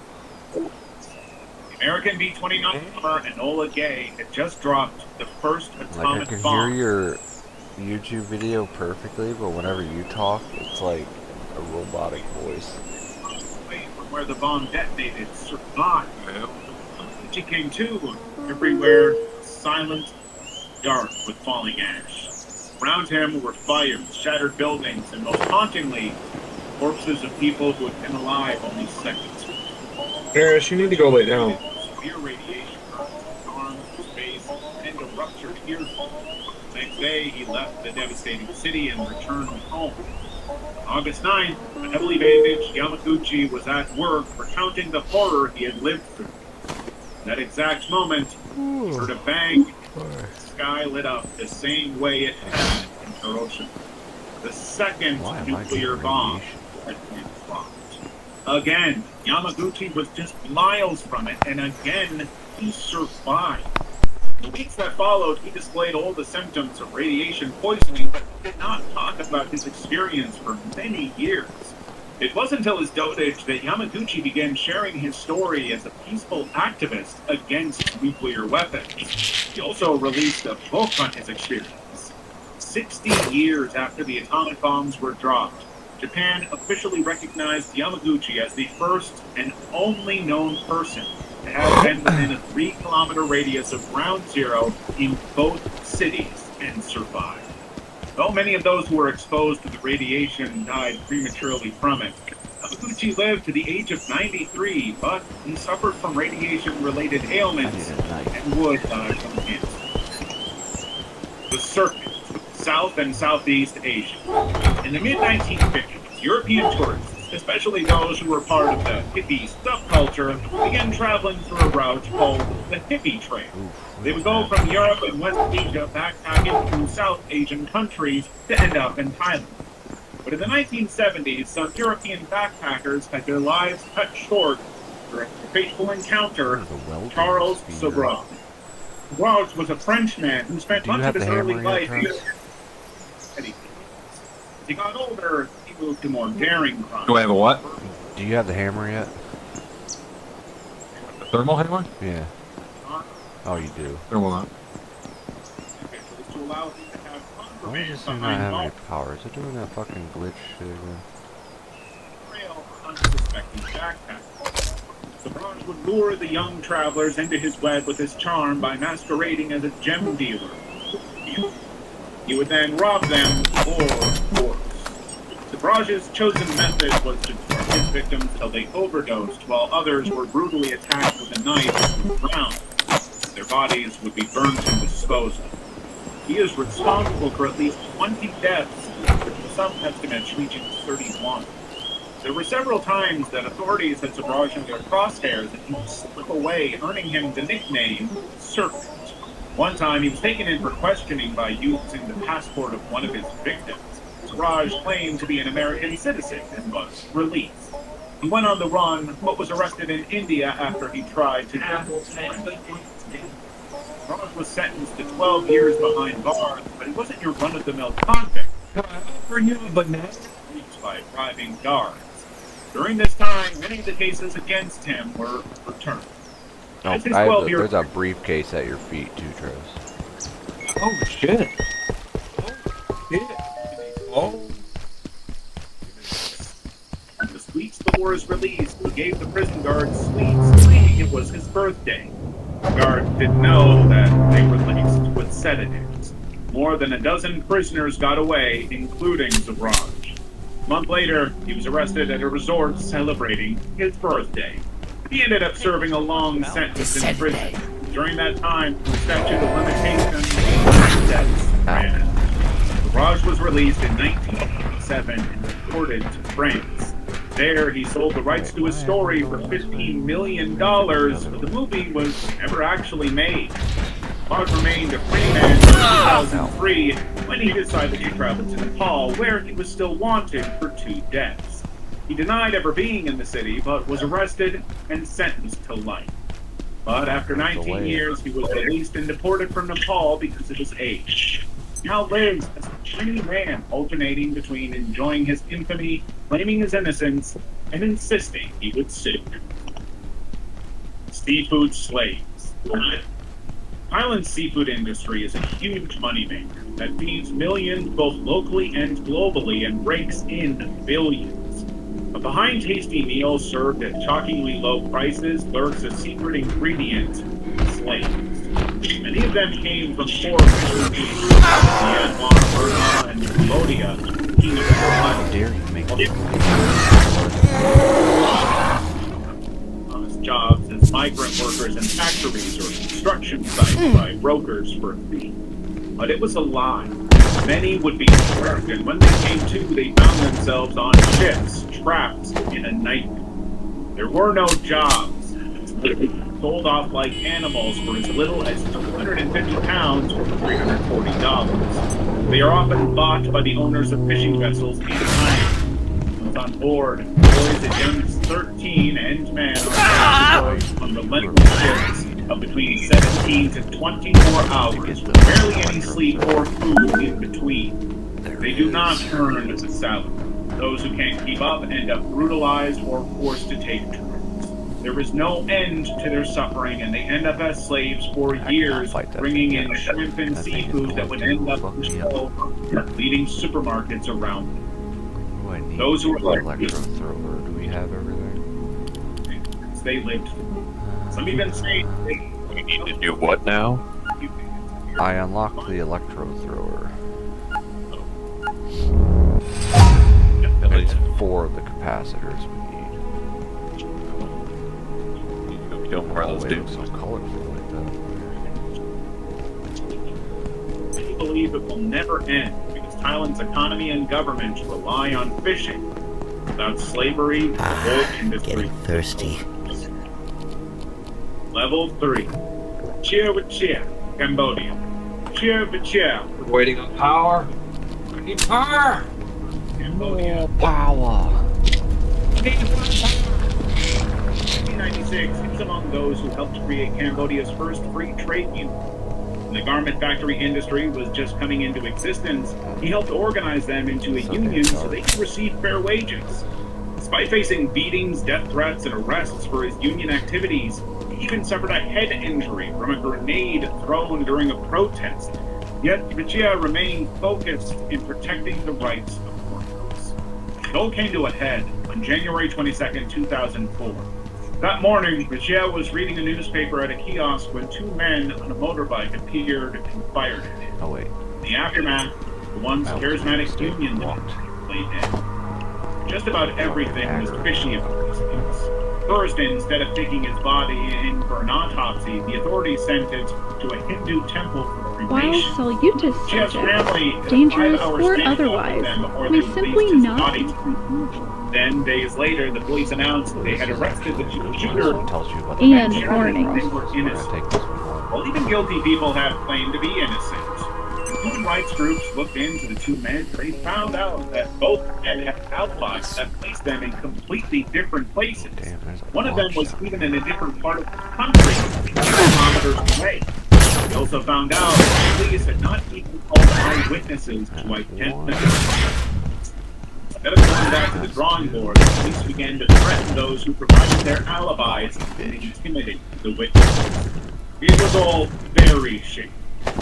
The American B-29 bomber Enola Gay had just dropped the first atomic I can bomb. hear your YouTube video perfectly, but whenever you talk, it's like a robotic voice. From where the bomb detonated survived. She came to. Everywhere silent, dark with falling ash. Around him were fires, shattered buildings, and most hauntingly, corpses of people who had been alive only seconds. Paris, you need to go lay down. Severe radiation burned his arms, his face, and a ruptured eardrum. The next day, he left the devastating city and returned home. On August 9th, a heavily bandaged Yamaguchi was at work recounting the horror he had lived through. That exact moment, he heard a bang. The sky lit up the same way it had in Hiroshima. The second nuclear bomb had been dropped. Again, Yamaguchi was just miles from it, and again, he survived. The weeks that followed, he displayed all the symptoms of radiation poisoning, but did not talk about his experience for many years. It wasn't until his dotage that Yamaguchi began sharing his story as a peaceful activist against nuclear weapons. He also released a book on his experience. 60 years after the atomic bombs were dropped, Japan officially recognized Yamaguchi as the first and only known person to have been within a 3-kilometer radius of ground zero in both cities and survived. Though many of those who were exposed to the radiation died prematurely from it, Yamaguchi lived to the age of 93, but he suffered from radiation-related ailments and would die from cancer. The circuit, South and Southeast Asia. In the mid-1950s, European tourists, especially those who were part of the hippie subculture, began traveling through a route called the Hippie Trail. They would go from Europe and West Asia backpacking through South Asian countries to end up in Thailand. But in the 1970s, some European backpackers had their lives cut short after a fateful encounter with Charles Sobrage. Sobrage was a Frenchman who spent much of his early life in As he got older, he moved to more daring crimes. Do I have a what? Do you have the hammer yet? The thermal hammer? Yeah. Oh, you do. Thermal hammer. To allow him to have Why does this thing not have any power? Is it doing that fucking glitch shit again? trail unsuspecting backpack. Sobrage would lure the young travelers into his web with his charm by masquerading as a gem dealer. He would then rob them or force. Sobrage's chosen method was to torture his victims till they overdosed, while others were brutally attacked with a knife and drowned. Their bodies would be burnt and disposed of. He is responsible for at least 20 deaths, with some estimates reaching 31. There were several times that authorities had Sobrage in their crosshairs and he would slip away, earning him the nickname Serpent. One time, he was taken in for questioning by using the passport of one of his victims. Sobrage claimed to be an American citizen and was released. He went on the run, but was arrested in India after he tried to Sobrage was sentenced to 12 years behind bars, but he wasn't your run-of-the-mill convict. For you, but now Reached by bribing guards. During this time, many of the cases against him were returned. Oh, As his I have 12-year there's a briefcase at your feet too, Travis. Oh shit. Oh. And the weeks before his release, he gave the prison guards sweets, claiming it was his birthday. The guards didn't know that they were laced with sedatives. More than a dozen prisoners got away, including Sobrage. A month later, he was arrested at a resort celebrating his birthday. He ended up serving a long sentence in prison. During that time, the statute of limitations ran. Sobrage was released in 1987 and deported to France. There, he sold the rights to his story for $15 million, but the movie was never actually made. Sobrage remained a free man until 2003 when he decided to travel to Nepal, where he was still wanted for 2 deaths. He denied ever being in the city, but was arrested and sentenced to life. But after 19 years, he was released and deported from Nepal because of his age. He now lives as a free man, alternating between enjoying his infamy, claiming his innocence, and insisting he would sue. Seafood slaves. Thailand's seafood industry is a huge moneymaker that feeds millions both locally and globally and rakes in billions. But behind tasty meals served at shockingly low prices lurks a secret ingredient: slaves. Many of them came from poor fishing regions, Myanmar, Burma, and Cambodia. How dare you make honest jobs as migrant workers in factories or construction sites by brokers for a fee. But it was a lie. Many would be trapped, and when they came to, they found themselves on ships, trapped in a nightmare. There were no jobs. Sold off like animals for as little as 250 pounds or $340. They are often bought by the owners of fishing vessels in China. Once on board, boys as young as 13 and men are employed on relentless shifts of between 17 to 24 hours with barely any sleep or food in between. They do not earn a salary. Those who can't keep up end up brutalized or forced to take turns. There is no end to their suffering, and they end up as slaves for years, bringing in shrimp and seafood that would end up on the shelf, leading supermarkets around them. Those who are like thrower. Do we have everything? They lived. Some even say we need to do what now? I unlocked the electro thrower. least 4 of the capacitors we need. Go kill more of those They look dudes. so colorful like that. Many believe it will never end because Thailand's economy and government rely on fishing. Without slavery, the whole industry. Getting thirsty. Level 3. Cheer with cheer, Cambodia. Cheer with cheer. We're waiting on power. I need power. Cambodia. Power. 1996, he's among those who helped create Cambodia's first free trade union. When the garment factory industry was just coming into existence, he helped organize them into a union so they could receive fair wages. Despite facing beatings, death threats, and arrests for his union activities, he even suffered a head injury from a grenade thrown during a protest. Yet, Vichia remained focused in protecting the rights of workers. It all came to a head on January 22nd, 2004. That morning, Vichia was reading a newspaper at a kiosk when 2 men on a motorbike appeared and fired at him. Oh wait. In the aftermath, the once charismatic union leader lay dead. Just about everything was fishy about these things. First, instead of taking his body in for an autopsy, the authorities sent it to a Hindu temple for While cremation. salutative Chia's family subjects, had a dangerous 5-hour or standoff with otherwise, them before may they simply released his not body be to them. Then, days later, the police announced that they had arrested the shooter Tells you about And the warning. they were innocent. While even guilty people have claimed to be innocent, when human rights groups looked into the 2 men, they found out that both men had alibis that placed them in completely different places. One of them was even in a different part of the country, kilometers away. They also found out that police had not even called eyewitnesses to identify. Instead of going back to the drawing board, the police began to threaten those who provided their alibis and intimidate the witnesses. It was all very shady,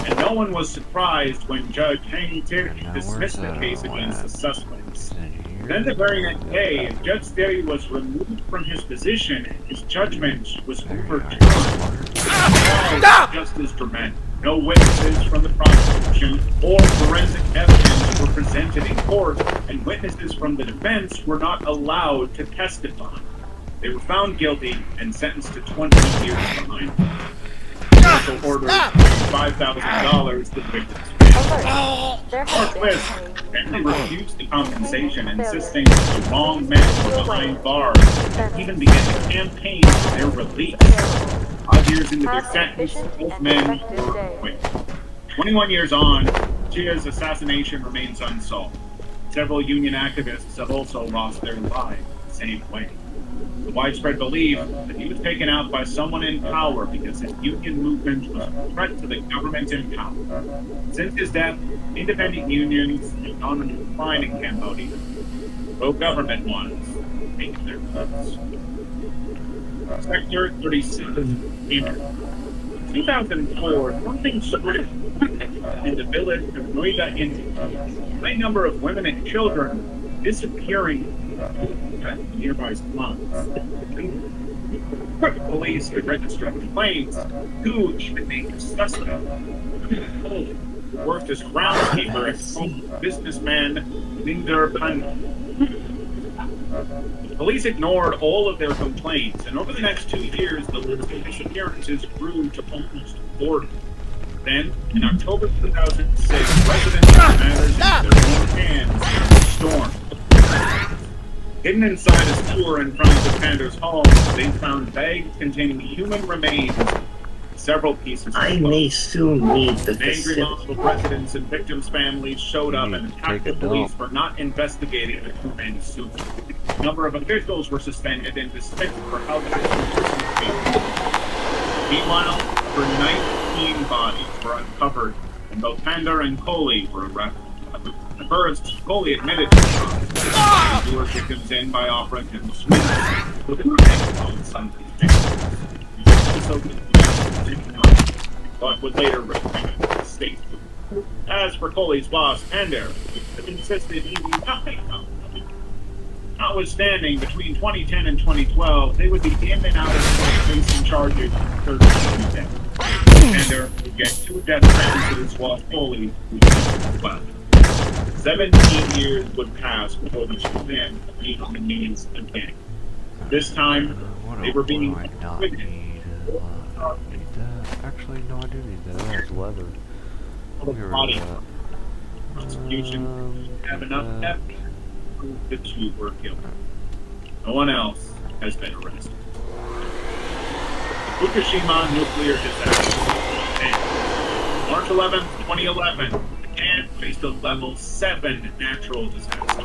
and no one was surprised when Judge Hang Terry dismissed the case against the suspects. Then the very next day, Judge Terry was removed from his position and his judgment was overturned. All just as dramatic. No witnesses from the prosecution or forensic evidence were presented in court, and witnesses from the defense were not allowed to testify. They were found guilty and sentenced to 20 years behind bars. They also ordered $5,000 to the victims. Or twist, family refused the compensation, insisting that the wrong men were behind bars, and even began to campaign for their release. 5 years into their sentence, both men were acquitted. 21 years on, Chia's assassination remains unsolved. Several union activists have also lost their lives the same way. The widespread belief that he was taken out by someone in power because his union movement was a threat to the government in power. Since his death, independent unions have gone into decline in Cambodia. Pro-government ones make their votes. Sector 37, Inter. 2004, something started in the village of Nueva India. A high number of women and children disappearing at nearby slums. Police had registered complaints. 2 even named suspect. Worked as groundskeeper at home businessman Linder Pandey. Police ignored all of their complaints, and over the next 2 years, the list of disappearances grew to almost 40. Then, in October 2006, residents took matters into their own hands and stormed. Hidden inside a sewer in front of the Pander's home, they found bags containing human remains and several pieces of I clothes. may soon need the Angry facility. mob of residents and victims' families showed up and attacked the police for not investigating the 2 men's suicide. A number of officials were suspended and dismissed for how the treated. Meanwhile, over 19 bodies were uncovered, and both Pander and Coley were arrested. At first, Coley admitted to the crime. He lured victims in by offering them sweets, but they were based on some of these victims. He also but would later return to the state. As for Coley's boss, Pander, he insisted he knew nothing about them. Notwithstanding, between 2010 and 2012, they would be in and out of court facing charges for 13 deaths. Pander would get 2 death sentences while Coley would get 12. 17 years would pass before the two men meet on the meetings again. This time, they were being acquitted. Actually, no, I do need that. That's leather. The body prosecution have enough evidence to prove the two were guilty. No one else has been arrested. The Fukushima nuclear disaster ended. March 11th, 2011, Japan faced a level 7 natural disaster.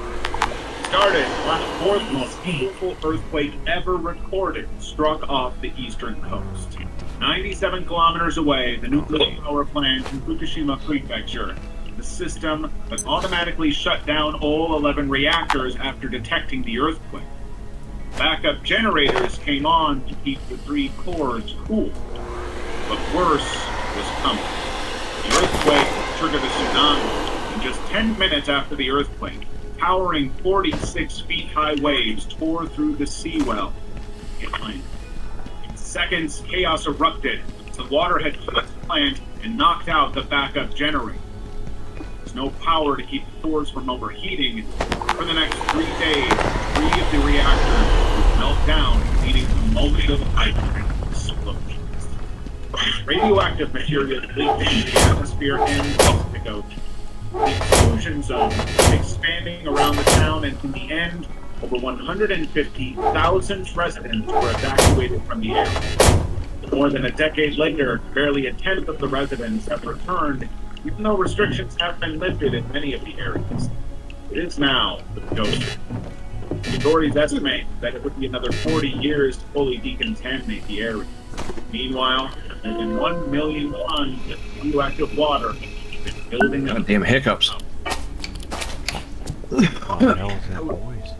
Started on the fourth most powerful earthquake ever recorded, struck off the eastern coast. 97 kilometers away, the nuclear power plant in Fukushima Prefecture, the system that automatically shut down all 11 reactors after detecting the earthquake. Backup generators came on to keep the 3 cores cool. But worse was coming. The earthquake triggered a tsunami, and just 10 minutes after the earthquake, towering 46-feet-high waves tore through the seawall behind. In seconds, chaos erupted. The water had flooded the plant and knocked out the backup generator. There was no power to keep the cores from overheating. For the next 3 days, 3 of the reactors would melt down, leading to multiple explosions. Radioactive material leaked into the atmosphere and Pacific Ocean. The exclusion zone expanding around the town, and in the end, over 150,000 residents were evacuated from the area. More than a decade later, barely a tenth of the residents have returned, even though restrictions have been lifted in many of the areas. It is now the ghost. Authorities estimate that it would be another 40 years to fully decontaminate the area. Meanwhile, more than 1 million tons of radioactive water is building up. Goddamn hiccups. What the hell is that noise?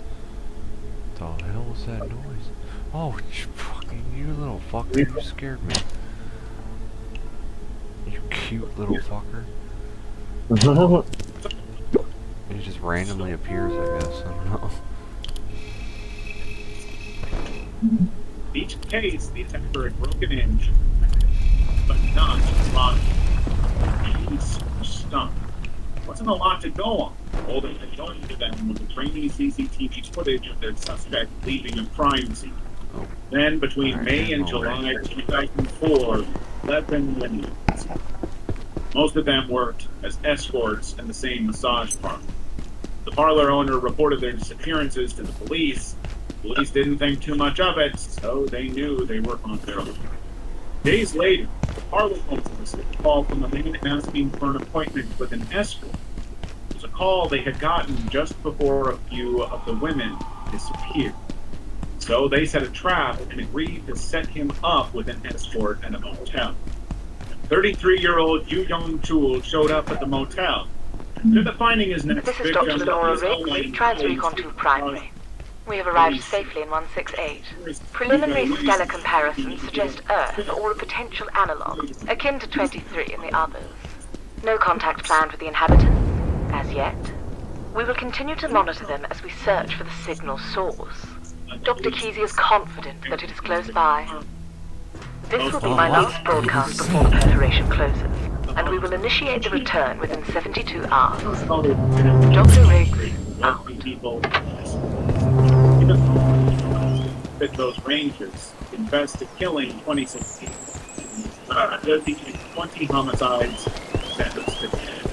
What the hell was that noise? Oh, you little fucker, you scared me. You cute little fucker. He just randomly appears, I guess. I don't know. Each case, the attacker had broken in, but not locked. He's stumped. Wasn't a lot to go on. All that had gone to them was a grainy CCTV footage of their suspect leaving a crime scene. Then, between May and July 2004, 11 women. Most of them worked as escorts in the same massage parlor. The parlor owner reported their disappearances to the police. Police didn't think too much of it, so they knew they were on their own. Days later, the parlor owner received a call from a man asking for an appointment with an escort. It was a call they had gotten just before a few of the women disappeared. So they set a trap and agreed to set him up with an escort at a motel. 33-year-old Yu Young-chul showed up at the motel. After finding his next This is victim, Dr. Laura Riggs, Trans-Recon 2 Primary. We have arrived safely in 168. Preliminary stellar comparisons suggest Earth or a potential analog, akin to 23 in the others. No contact planned with the inhabitants, as yet. We will continue to monitor them as we search for the signal source. Dr. Kesey is confident that it is close by. This will be my last broadcast before the perforation closes, and we will initiate the return within 72 hours. Dr. Riggs, out. That those rangers confessed to killing 26 people. 20 homicides, sentenced to death.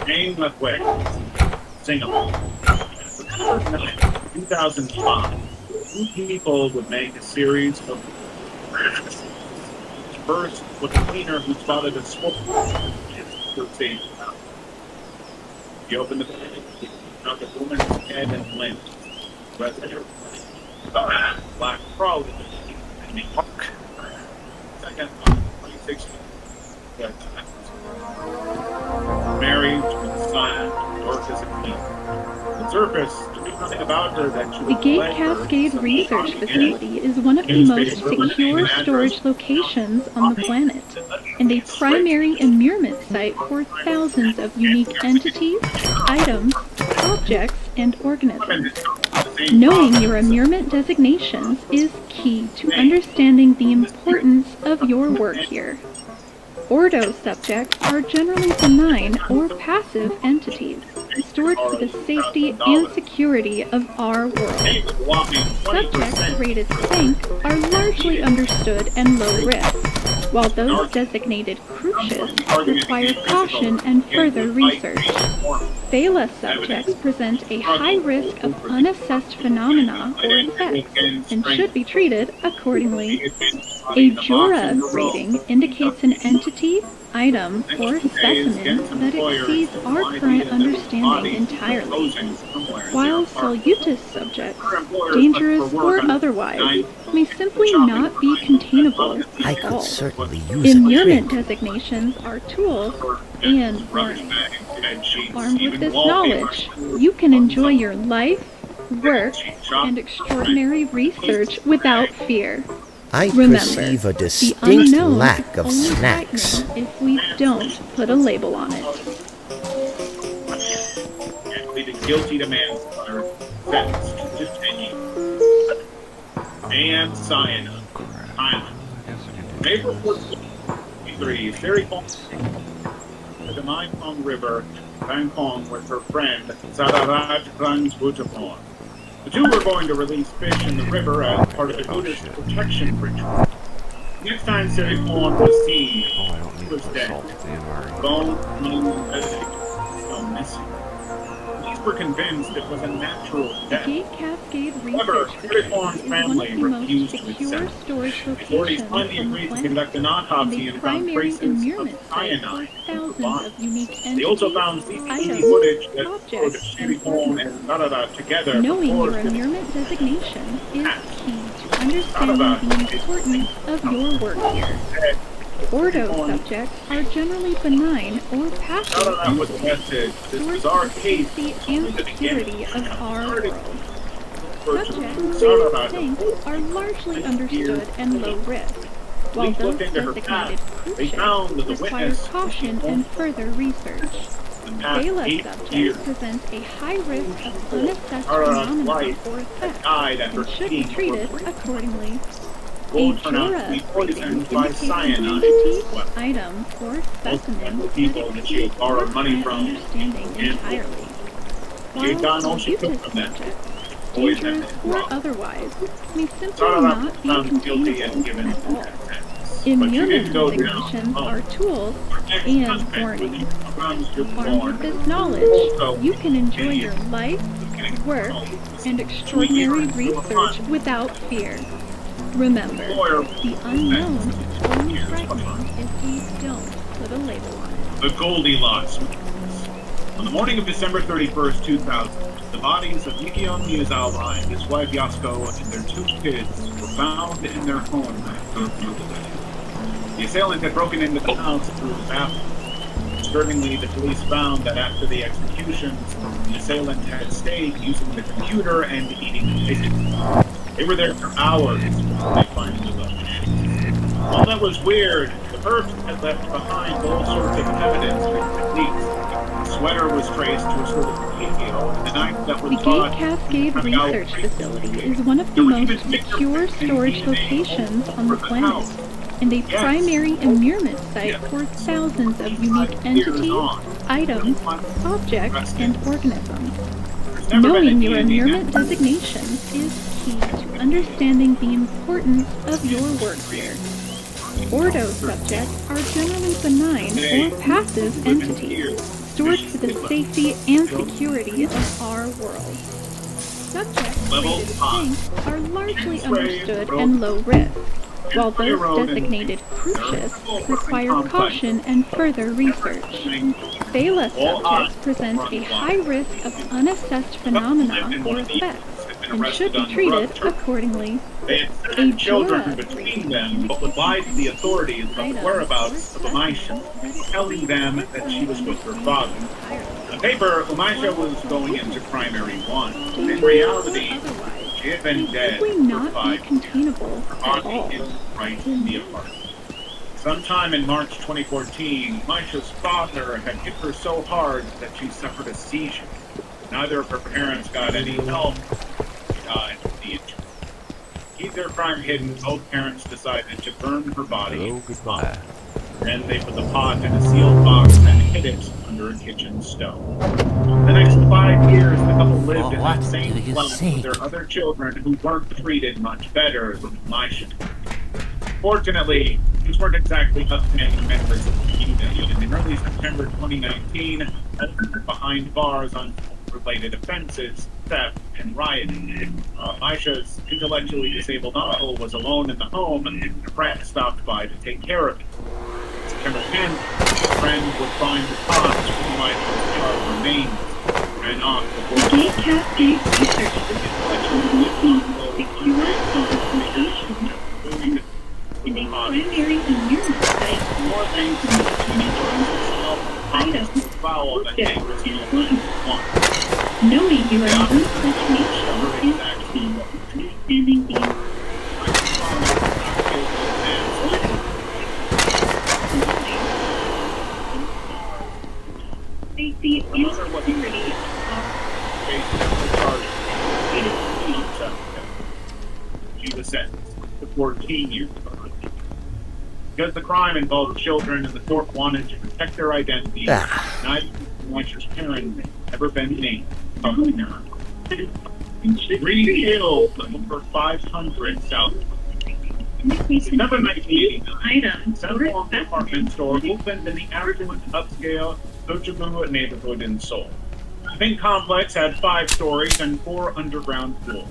Jane Lethway, Singapore. 2005, 2 people would make a series of arrests. First was a cleaner who spotted a scorpion in his safety. He opened the bag, he found the woman's head and limbs. Black crawled and he walked. Second, 26 married, son, worked as a cleaner. On the surface, there was nothing about her that she The would Gate let her Cascade some Research common Facility is one of the most secure storage locations on the planet, and a primary immurement site for thousands of unique entities, items, objects, and organisms. Knowing your immurement designations is key to understanding the importance of your work here. Ordo subjects are generally benign or passive entities, stored for the safety and security of our world. Subjects rated sync are largely understood and low risk, while those designated crucious require caution and further research. Phala subjects present a high risk of unassessed phenomena or effects and should be treated accordingly. A Jura rating indicates an entity, item, or specimen that exceeds our current understanding entirely, while Solutus subjects, dangerous or otherwise, may simply not be containable I at could all. certainly use a Immurement drink. designations are tools and warnings. Armed with this knowledge, you can enjoy your life, work, and extraordinary research without fear. I Remember, perceive a the distinct unknown lack is of only snacks. frightening if we don't put a label on it. And pleaded guilty to manslaughter, sentenced to 10 years. And cyanide. Island. April 14th, Ferry Pong. The Mai River, Bangkok with her friend, Sadarat Rangsbutapon. The two were going to release fish in the river as part of the Buddhist protection ritual. Next time Seripon was seen, he was dead. Bone, still missing. Police were convinced it was a natural death. Gate Cascade However, Research Seripon's Facility is one family of the most refused to secure accept. storage Authorities locations finally on the agreed to planet, conduct an and autopsy a and found primary traces of immurement site for cyanide. thousands of unique They entities, also found CCTV items, footage that showed objects, and Seripon and Sarada together Knowing before your immurement designation is key to understanding the importance of your work here. Ordo subjects are generally benign or passive Sarada was entities, arrested. This stored bizarre for the case safety and security of our world. Subjects Sarada rated sync are largely understood and low risk, while Police those looked into her designated past. They crucial found that the require witness caution and further research. past Phala 8 subjects years. present a high risk of unassessed Sarada's phenomena wife or effects died after and should be being treated accordingly. A Gold turned out to Jura be rating poisoned by indicates an cyanide. entity, Well, item, or specimen the that people that she exceeds had borrowed our money current from understanding and entirely. she had done While all she could Solutus from them. subjects, Always dangerous been or wrong. otherwise, may simply Sarada not was be found guilty and containable given at all. sentence. But she Immurement didn't go down designations alone. are tools Her and ex-husband, warnings. Franz was Armed born. with this knowledge, Also, you can enjoy idiot. your life, work, and extraordinary research without fear. Remember, the unknown is only frightening if we don't put a label on it. The Goldilocks Witness. On the morning of December 31st, 2000, the bodies of Nikion Miyazawa and his wife Yasuko and their 2 kids were found in their home. The assailant had broken into the house through the bathroom. Disturbingly, the police found that after the executions, the assailant had stayed using the computer and eating chicken. They were there for hours before they finally left. All that was weird, the perps had left behind all sorts of evidence for techniques. The sweater was traced to a sort of radio, and the knife that was The Gate thought Cascade coming out Research Facility is one of the most secure storage locations on the planet, and a primary immurement site for thousands of unique entities, items, objects, and organisms. Knowing your immurement designation is key to understanding the importance of your work here. Ordo subjects are generally benign or passive entities, stored for the safety and security of our world. Subjects rated sync are largely understood and low risk, while those designated crucious require caution and further research. Phala subjects present a high risk of unassessed phenomena or effects and should be treated accordingly. They had seven children between them, but would lie to the authorities about the whereabouts of Umaisha, telling them that she was with her father. On paper, Umaisha was going into primary 1, but in reality, she had been dead Simply for not 5 be containable at all. years, right in the apartment. Sometime in March 2014, Umaisha's father had hit her so hard that she suffered a seizure. Neither of her parents got any help. the injury. To keep their crime hidden, both parents decided to burn her body. Hello, goodbye. Then they put the pot in a sealed box and hid it under a kitchen stove. The next 5 years, the couple lived in that same flat with their other children who weren't treated much better than Elisha. Fortunately, these weren't exactly upstanding members of the community, and in early September 2019, behind bars on related offenses, theft, and rioting. Elisha's intellectually disabled uncle was alone in the home, and a friend stopped by to take care of him. September 10th, his friend would find the pot where Elisha's charred remains, ran off before the Cascade research looking secure qualification and a primary immune site more things than the teenagers items foul that dangerous knowing you are no such nation is key to understanding the safety and security She was sentenced to 14 years. Because the crime involved children and the court wanted to protect their identity, neither of Elisha's parents ever been named publicly. Green Hill, number 500 South. December 1989, Central Department Store opened in the affluent upscale Sochabu neighborhood in Seoul. The main complex had 5 stories and 4 underground floors.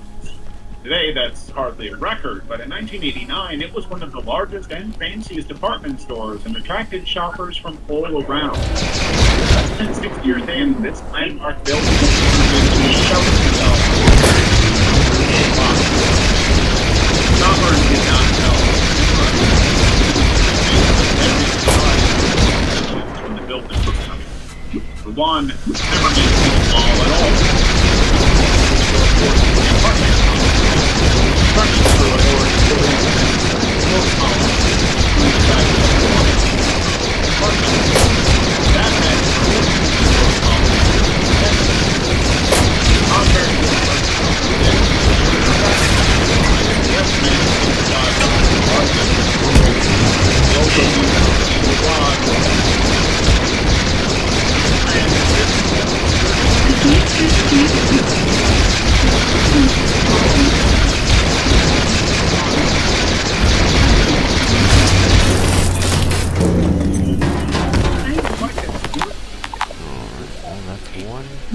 Today, that's hardly a record, but in 1989, it was one of the largest and fanciest department stores and attracted shoppers from all around. Less than 6 years in, this landmark building was turned into a shelter zone. Shoppers did not know when the building was coming. For one, never mentioned the mall at all.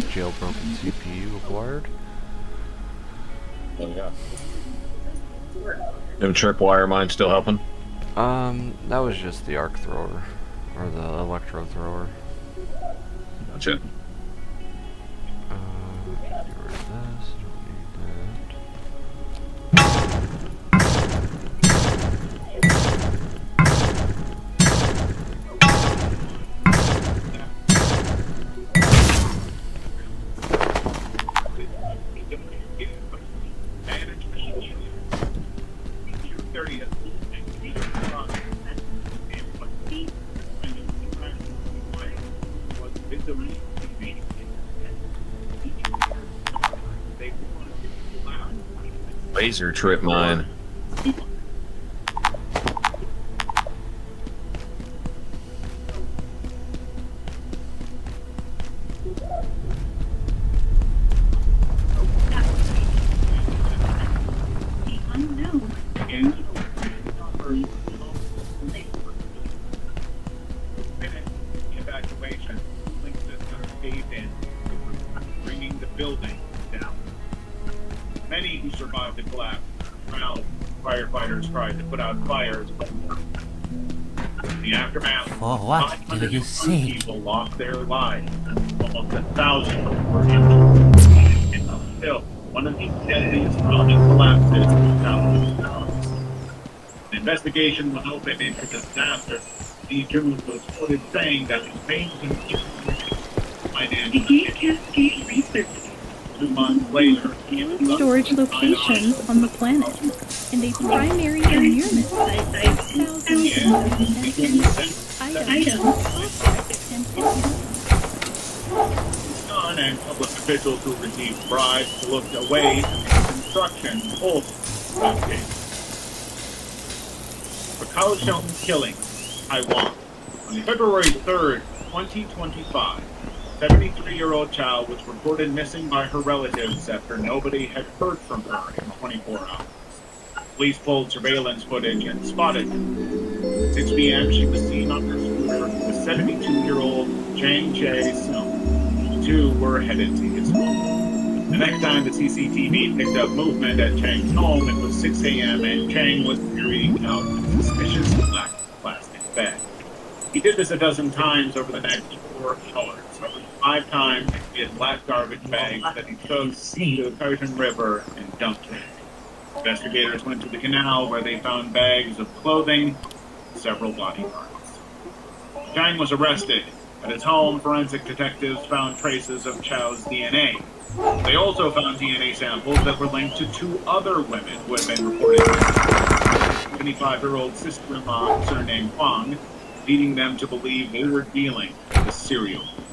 Jailbroken CPU acquired. Them tripwire mine still helping? That was just the arc thrower, or the electro thrower. Gotcha. Get rid of this, don't need Laser trip mine. Evacuation. Link system caved in, bringing the building down. Many who survived the collapse drowned. Firefighters tried to put out fires, but in the aftermath, For what do you 500 seek? people lost their lives. Almost 1,000 were injured. Still, one of the deadliest building collapses in South. An investigation was opened into the disaster. The June was quoted saying that the main financial Cascade research 2 months later, storage locations on the planet and a primary immune site of thousands of items, Son and public officials who received bribes to look away from destruction also that case. For Kaohsiung's killing, Taiwan. On February 3rd, 2025, 73-year-old Chow was reported missing by her relatives after nobody had heard from her in 24 hours. Police pulled surveillance footage and spotted her. At 6 p.m., she was seen on her scooter with 72-year-old Chang Jae-sung. The two were headed to his home. The next time the CCTV picked up movement at Chang's home, it was 6 a.m. and Chang was carrying out a suspicious black plastic bag. He did this a dozen times over the next 4 hours. Over 5 times, he had black garbage bags that he took to the Persian River and dumped them. Investigators went to the canal where they found bags of clothing and several body parts. Chang was arrested. At his home, forensic detectives found traces of Chow's DNA. They also found DNA samples that were linked to 2 other women who had been reported missing. 75-year-old sister-in-law surnamed Huang, leading them to believe they were dealing with a serial killer.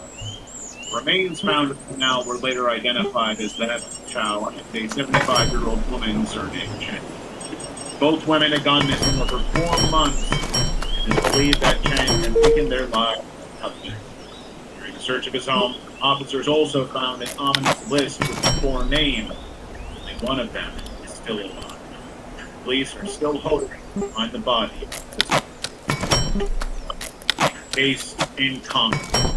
Remains found at the canal were later identified as that of Chow and a 75-year-old woman surnamed Chen. Both women had gone missing over 4 months, and it is believed that Chen had taken their lives without. During the search of his home, officers also found an ominous list with 4 names. Only one of them is still alive. Police are still hoping to find the body. Case in Congress.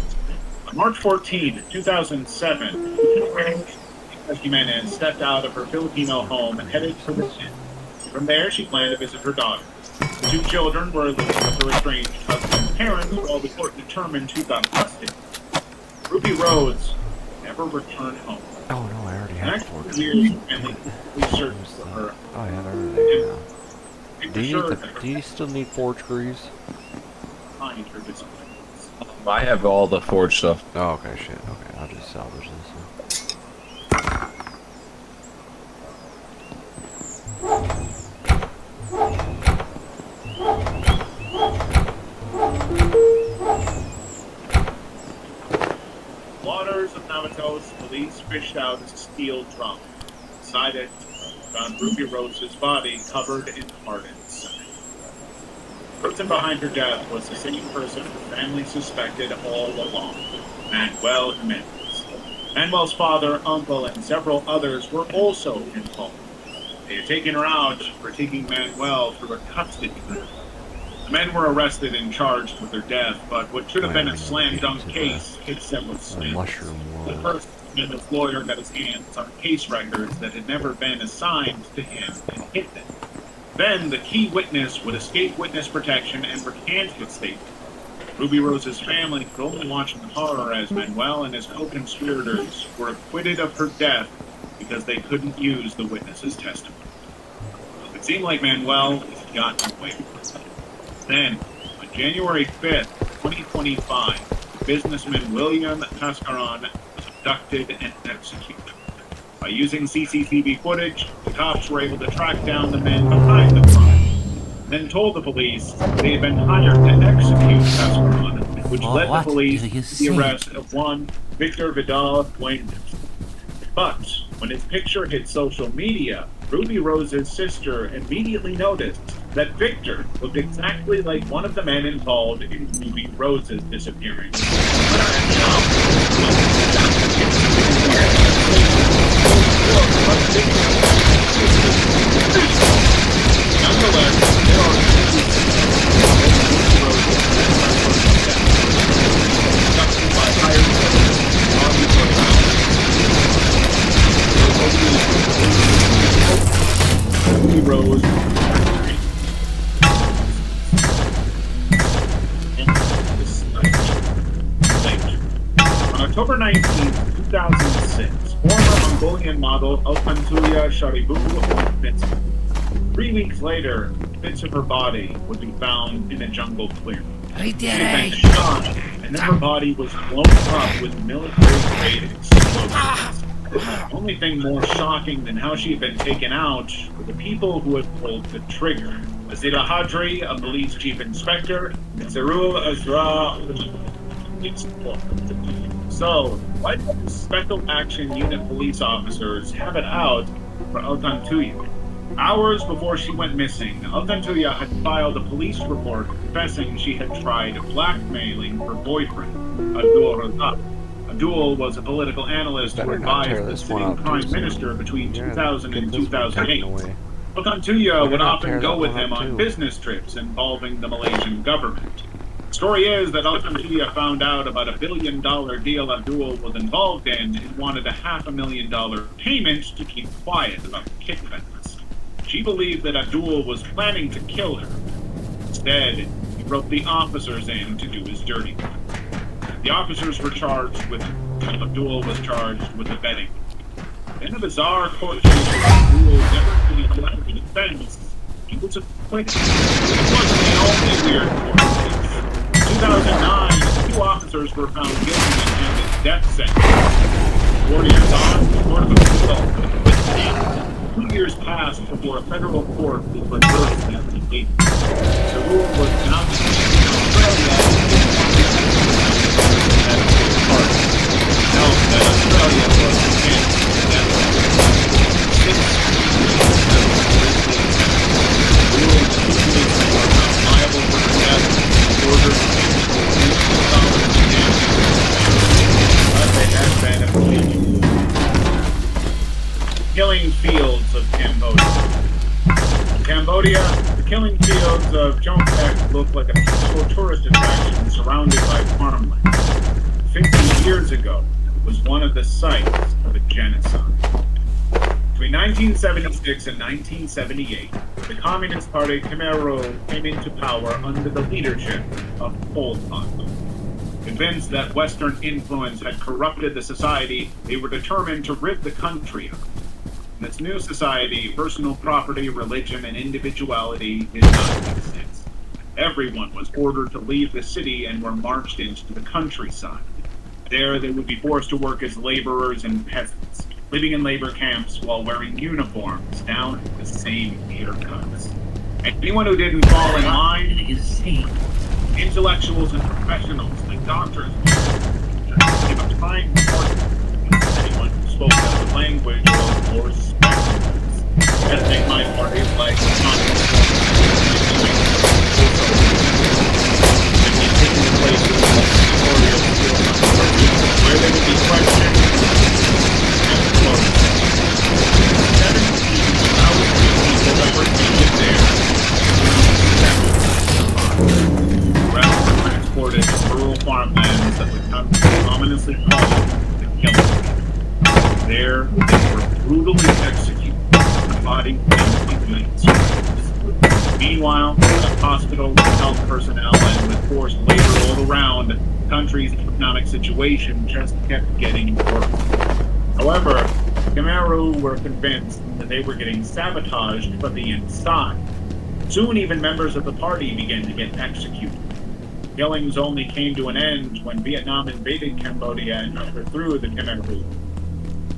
On March 14, 2007, Jimenez stepped out of her Filipino home and headed for the city. From there, she planned to visit her daughter. The 2 children were living with her estranged husband's parents while the court determined who got custody. Ruby Rhodes never returned home. Oh no, I already have the next years, family searched for her. Oh yeah, I already do you still need forge grease? Find her disappearance. I have all the forge stuff. Oh, okay, shit. Okay, I'll just salvage this. Waters of Navatos, police fished out a steel drum. Inside it, found Ruby Rose's body covered in hardened cement. The person behind her death was the same person her family suspected all along, Manuel Jimenez. Manuel's father, uncle, and several others were also involved. They had taken her out for taking Manuel through a custody battle. The men were arrested and charged with her death, but what should have been a slam-dunk case hit several snags. The first, Jimenez's lawyer got his hands on case records that had never been assigned to him and hid them. Then, the key witness would escape witness protection and recant his statement. Ruby Rose's family could only watch in horror as Manuel and his co-conspirators were acquitted of her death because they couldn't use the witness's testimony. It seemed like Manuel had gotten away with it. Then, on January 5th, 2025, businessman William Cascaron was abducted and executed. By using CCTV footage, the cops were able to track down the men behind the crime, then told the police they had been hired to execute Cascaron, which led the police to the arrest of one Victor Vidal Fuentes. But when his picture hit social media, Ruby Rose's sister immediately noticed that Victor looked exactly like one of the men involved in Ruby Rose's disappearance. Ruby Rose on October 19, 2006, former Mongolian model Alpantuya Sharibu was 3 weeks later, bits of her body would be found in a jungle clearing. She had been shot, and then her body was blown up with military-grade explosives. The only thing more shocking than how she had been taken out were the people who had pulled the trigger. Azira Hadri, a police chief inspector, and Zerul Azra. So, why did the Special Action Unit police officers have it out for Altantuya. Hours before she went missing, Altantuya had filed a police report confessing she had tried blackmailing her boyfriend, Abdul Razak. Abdul was a political analyst who Better not tear advised the this one sitting up too prime soon. minister between You're gonna 2000 get and this one taken 2008. away. Altantuya Better would not often tear go that with one him up on too. business trips involving the Malaysian government. The story is that Altantuya found out about a $1 billion deal Abdul was involved in and wanted a $500,000 payment to keep quiet about the kickbacks. She believed that Abdul was planning to kill her. Instead, he roped the officers in to do his dirty work. The officers were charged with, Abdul was charged with abetting. In a bizarre court case where Abdul never really allowed the defense, he was acquitted. It wasn't the only weird court case. In 2009, 2 officers were found guilty and handed death sentences. 4 years on, the Court of Appeal acquitted them. 2 years passed before a federal court would reverse that verdict. The rule was not in Australia held that Australia was against the death penalty. 6 ruled that police were not liable for her death and ordered to pay $2 in damages. But they had been appealed. Killing fields of Cambodia. In Cambodia, the killing fields of Jongpek look like a peaceful tourist attraction surrounded by farmland. 50 years ago, it was one of the sites of a genocide. Between 1976 and 1978, the Communist Party Khmer Rouge came into power under the leadership of Pol Pot. Convinced that Western influence had corrupted the society, they were determined to rid the country of it. In its new society, personal property, religion, and individuality did not exist. Everyone was ordered to leave the city and were marched into the countryside. There, they would be forced to work as laborers and peasants, living in labor camps while wearing uniforms down to the same haircuts. Anyone who didn't fall in line is seen. Intellectuals and professionals like doctors gave a fine warning. Anyone who spoke the language or spectacles. Ethnic minorities like communists and be taken to places like tutorial where they would be questioned and closed. 17,000 people that were needed there rest were transported to rural farmlands that would come ominously called the killing field. There, they were brutally executed, the body being Meanwhile, with hospital, health personnel, and with forced labor all around, the country's economic situation just kept getting worse. However, Khmer Rouge were convinced that they were getting sabotaged from the inside. Soon, even members of the party began to get executed. Killings only came to an end when Vietnam invaded Cambodia and overthrew the Khmer Rouge.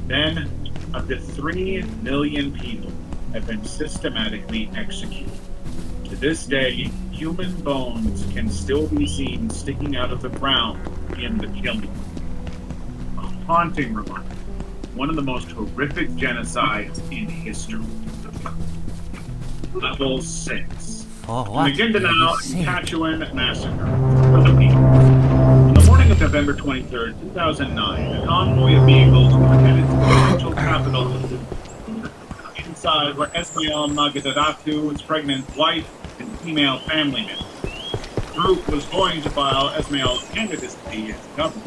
Then, up to 3 million people have been systematically executed. To this day, human bones can still be seen sticking out of the ground in the killing. A haunting reminder, one of the most horrific genocides in history. Level 6. Maguindanao and Tachuan Massacre, Philippines. On the morning of November 23, 2009, a convoy of vehicles were headed to the provincial capital. Inside were Esmael Magadaratu's pregnant wife and female family members. The group was going to file Esmael's candidacy as governor.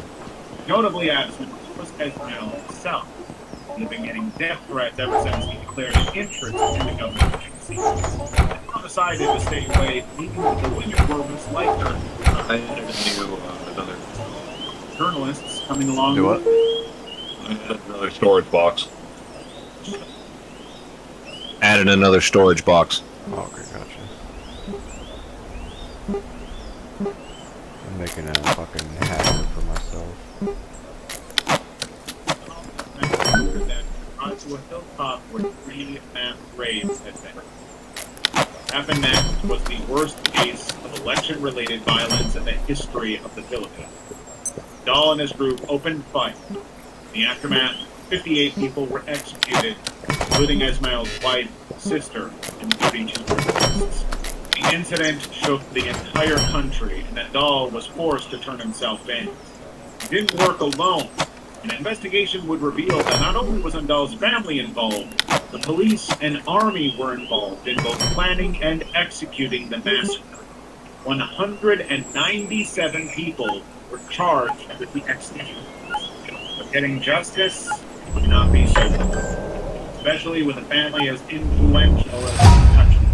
Notably absent was Esmael himself. He had been getting death threats ever since he declared an interest in the governorship seat. He decided to stay away, leaving the women were most like her. Another Journalists coming along. Do what? Another storage box. Added another storage box. Oh, okay, gotcha. I'm making a fucking hazard for myself. Onto a hilltop where 3 mass graves had been. What happened next was the worst case of election-related violence in the history of the Philippines. Dahl and his group opened fire. In the aftermath, 58 people were executed, including Ismail's wife, sister, and 32 journalists. The incident shook the entire country, and Andal was forced to turn himself in. He didn't work alone. An investigation would reveal that not only was Andal's family involved, the police and army were involved in both planning and executing the massacre. 197 people were charged with the execution. But getting justice would not be so easy, especially with a family as influential as the country.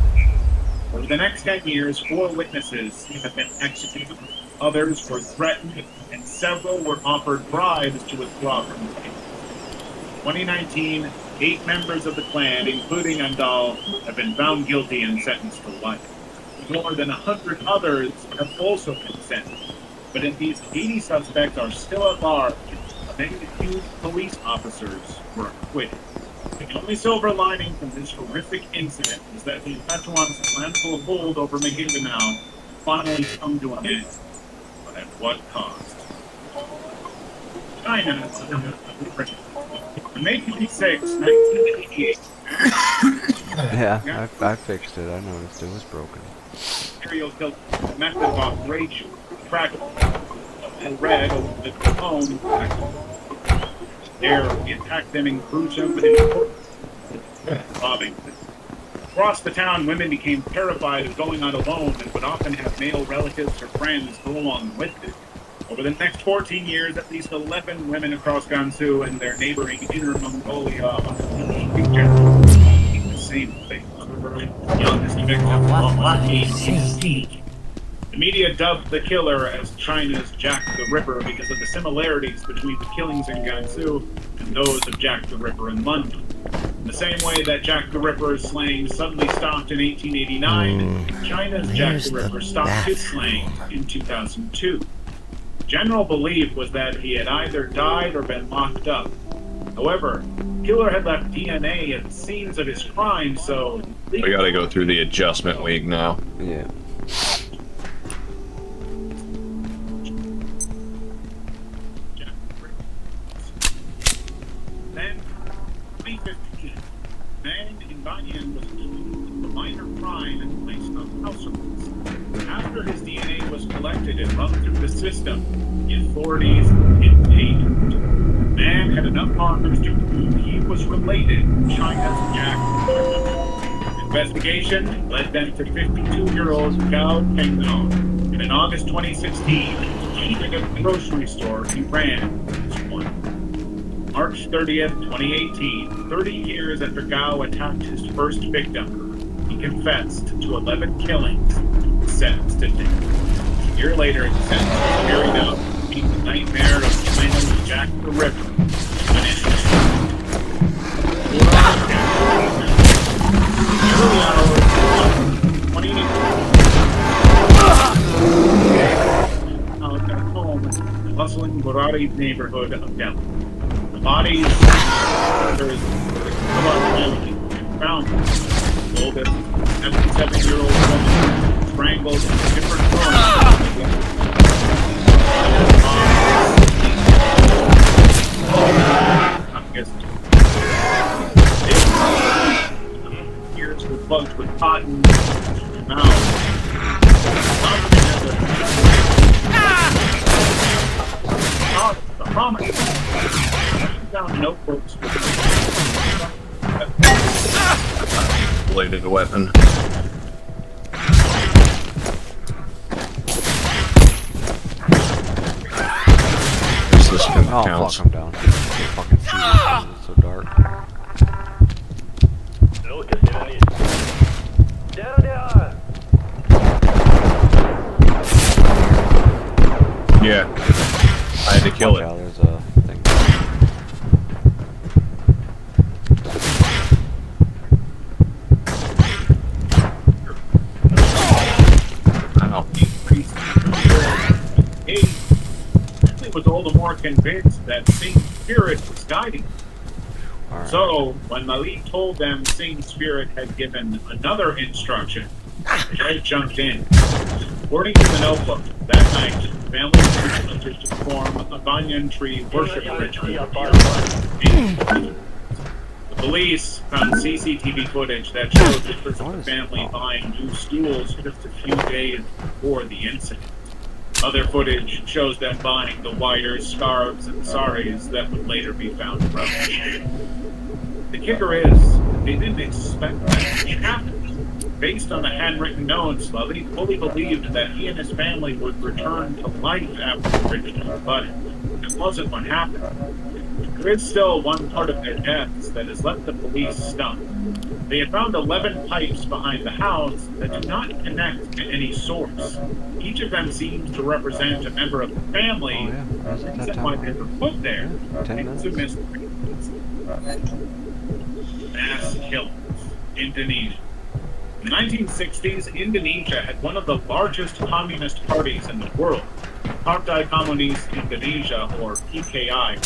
Over the next 10 years, 4 witnesses have been executed. Others were threatened, and several were offered bribes to withdraw from the case. In 2019, 8 members of the clan, including Andal, have been found guilty and sentenced to life. More than 100 others have also been sentenced. But if these 80 suspects are still at large, many accused police officers were acquitted. The only silver lining from this horrific incident is that the Patuan's tyrannical hold over Maguindanao finally come to an end. But at what cost? China, on May 26, 1988. Yeah, I fixed it. I noticed it was broken. Serial killer method of operation. Track red over the phone. There, he attacked them in gruesome and important robbing. Across the town, women became terrified of going out alone and would often have male relatives or friends go along with them. Over the next 14 years, at least 11 women across Gansu and their neighboring Inner Mongolia underwent the same fate. The youngest victim was 18. The media dubbed the killer as China's Jack the Ripper because of the similarities between the killings in Gansu and those of Jack the Ripper in London. In the same way that Jack the Ripper's slaying suddenly stopped in 1889, China's Jack the Ripper stopped his slaying in 2002. The general belief was that he had either died or been locked up. However, the killer had left DNA at the scenes of his crime, so... We gotta go through the adjustment week now. Yeah. Then, 2015, a man in Banyan was accused of a minor crime and placed on house arrest. After his DNA was collected and run through the system, the authorities indicted. The man had enough markers to prove he was related to China's Jack the Ripper. Investigation led them to 52-year-old Gao Pengdong, and in August 2016, entering a grocery store he ran was one. March 30th, 2018, 30 years after Gao attacked his first victim, he confessed to 11 killings and was sentenced to death. A year later, his sentence was carried out to meet the nightmare of China's Jack the Ripper. Out at home in the bustling Borari neighborhood of Delhi. The bodies of the family found the oldest 77-year-old woman strangled in different rooms. Ears were plugged with cotton, mouth. The promise. Down notebooks with Bladed weapon. This counts. Fuck, I'm down. I can't fucking see this because it's so dark. Yeah. I had to kill it. There's a thing. Ow. He was all the more convinced that Saint Spirit was guiding him. Right. So, when Malik told them Saint Spirit had given another instruction, they jumped in. According to the notebook, that night, families attempted to perform a banyan tree worship ritual. The Police found CCTV footage that showed the Christopher family buying new stools just a few days before the incident. Other footage shows them buying the wires, scarves, and saris that would later be found rubbish. The kicker is, they didn't expect that to happen. Based on the handwritten notes, Lally fully believed that he and his family would return to life after the ritual, but it wasn't what happened. There is still one part of their deaths that has left the police stumped. They had found 11 pipes behind the house that do not connect to any source. Each of them seems to represent a member of the family, except why they were put there. It's a mystery. Mass killings. Indonesia. In the 1960s, Indonesia had one of the largest communist parties in the world, Partai Komunis Indonesia, or PKI.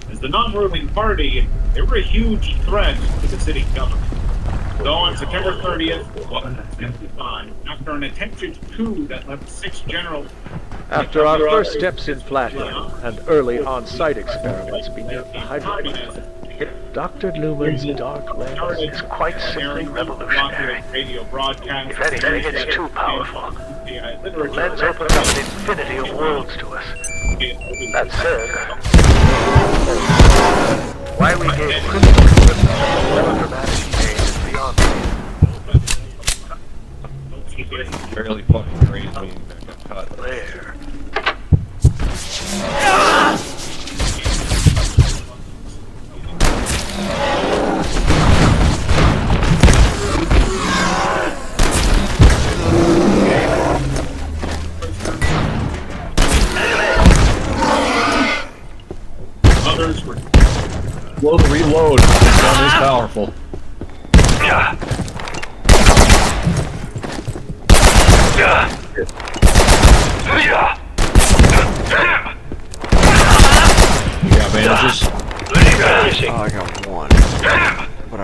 As the non-ruling party, they were a huge threat to the city government. So on September 30th, 1955, after an attempted coup that left 6 generals... After our first steps in Flat Hill and early on-site experiments beneath the hydro plant, Dr. Lumen's dark lens is quite simply revolutionary. If anything, it's too powerful. The lens opens up an infinity of worlds to us. That said, why we gave critical melodramatic days beyond Barely fucking crazy when you got cut. there. Others were... Slow to reload. This gun is powerful. Yeah, You got bandages? Oh, I got one. But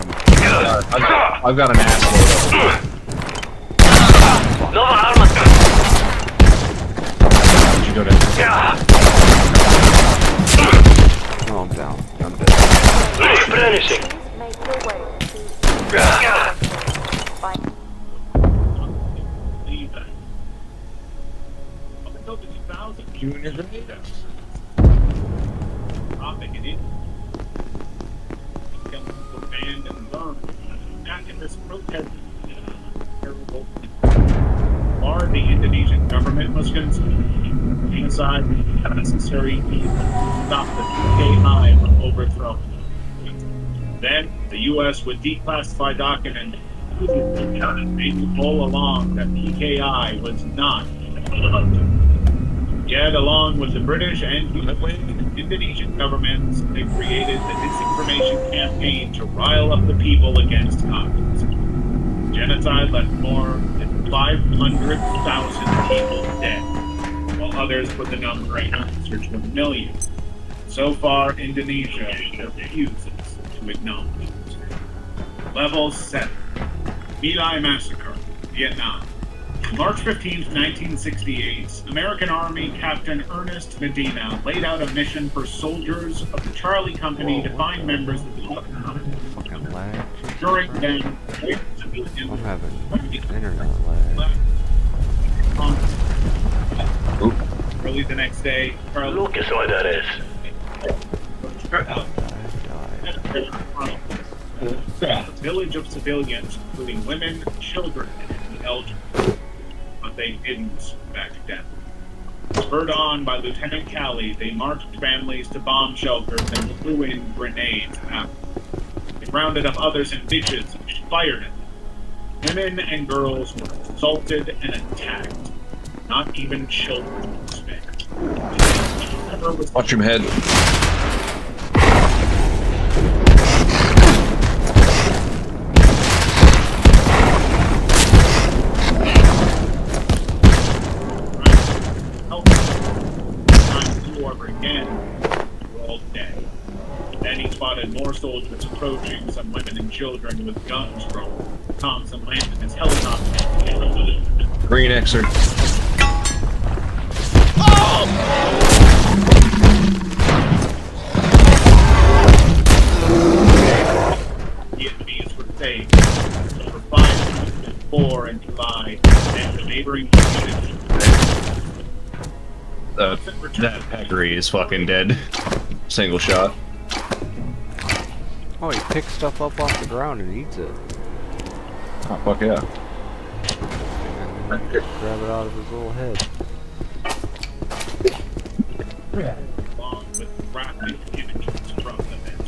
I've got an ass load. Did you go down? No, I'm down. I'm dead. banned and burned. Back in this protest, terrible. Or the Indonesian government was concerned aside the necessary people to stop the PKI from overthrow. Then the U.S. would declassify documents making all along that PKI was not corrupt. Yet, along with the British and Indonesian governments, they created the disinformation campaign to rile up the people against communism. Genocide left more than 500,000 people dead, while others put the number closer to 1 million. So far, Indonesia refuses to acknowledge it. Level 7. My Lai Massacre, Vietnam. March 15, 1968, American Army Captain Ernest Medina laid out a mission for soldiers of the Charlie Company to find members of the Fucking lag. during them. I'm having internet lag. Early the next day, Charlie. Look at what that is. A village of civilians, including women, children, and elderly. But they didn't back down. Spurred on by Lieutenant Calley, they marched families to bomb shelters and threw in grenades after. They rounded up others in ditches and fired at them. Women and girls were assaulted and attacked. Not even children were spared. Watch him head. Again, were all dead. Then he spotted more soldiers approaching, some women and children with guns drawn. Thompson landed his helicopter. Green Xer. 1964 in July, and the neighboring community. That peccary is fucking dead. Single shot. Oh, he picks stuff up off the ground and eats it. Oh, fuck yeah. Grab it out of his little head. Along with graphic images from the event.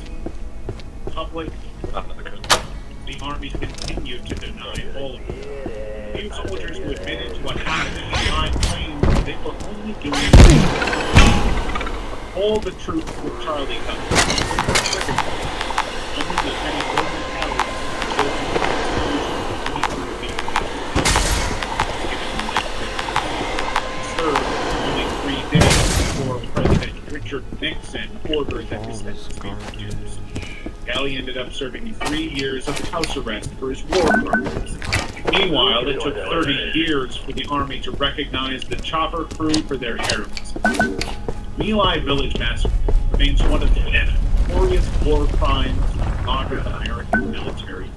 Public, the Army continued to deny all of it. Few soldiers who admitted to what happened claimed they were only doing all the truth with Charlie Hunt. Only the many President Richard Nixon ordered that his sentence be reduced. Galley ended up serving 3 years of house arrest for his war crimes. Meanwhile, it took 30 years for the Army to recognize the chopper crew for their heroism. My Village Massacre remains one of the notorious war crimes in modern American military.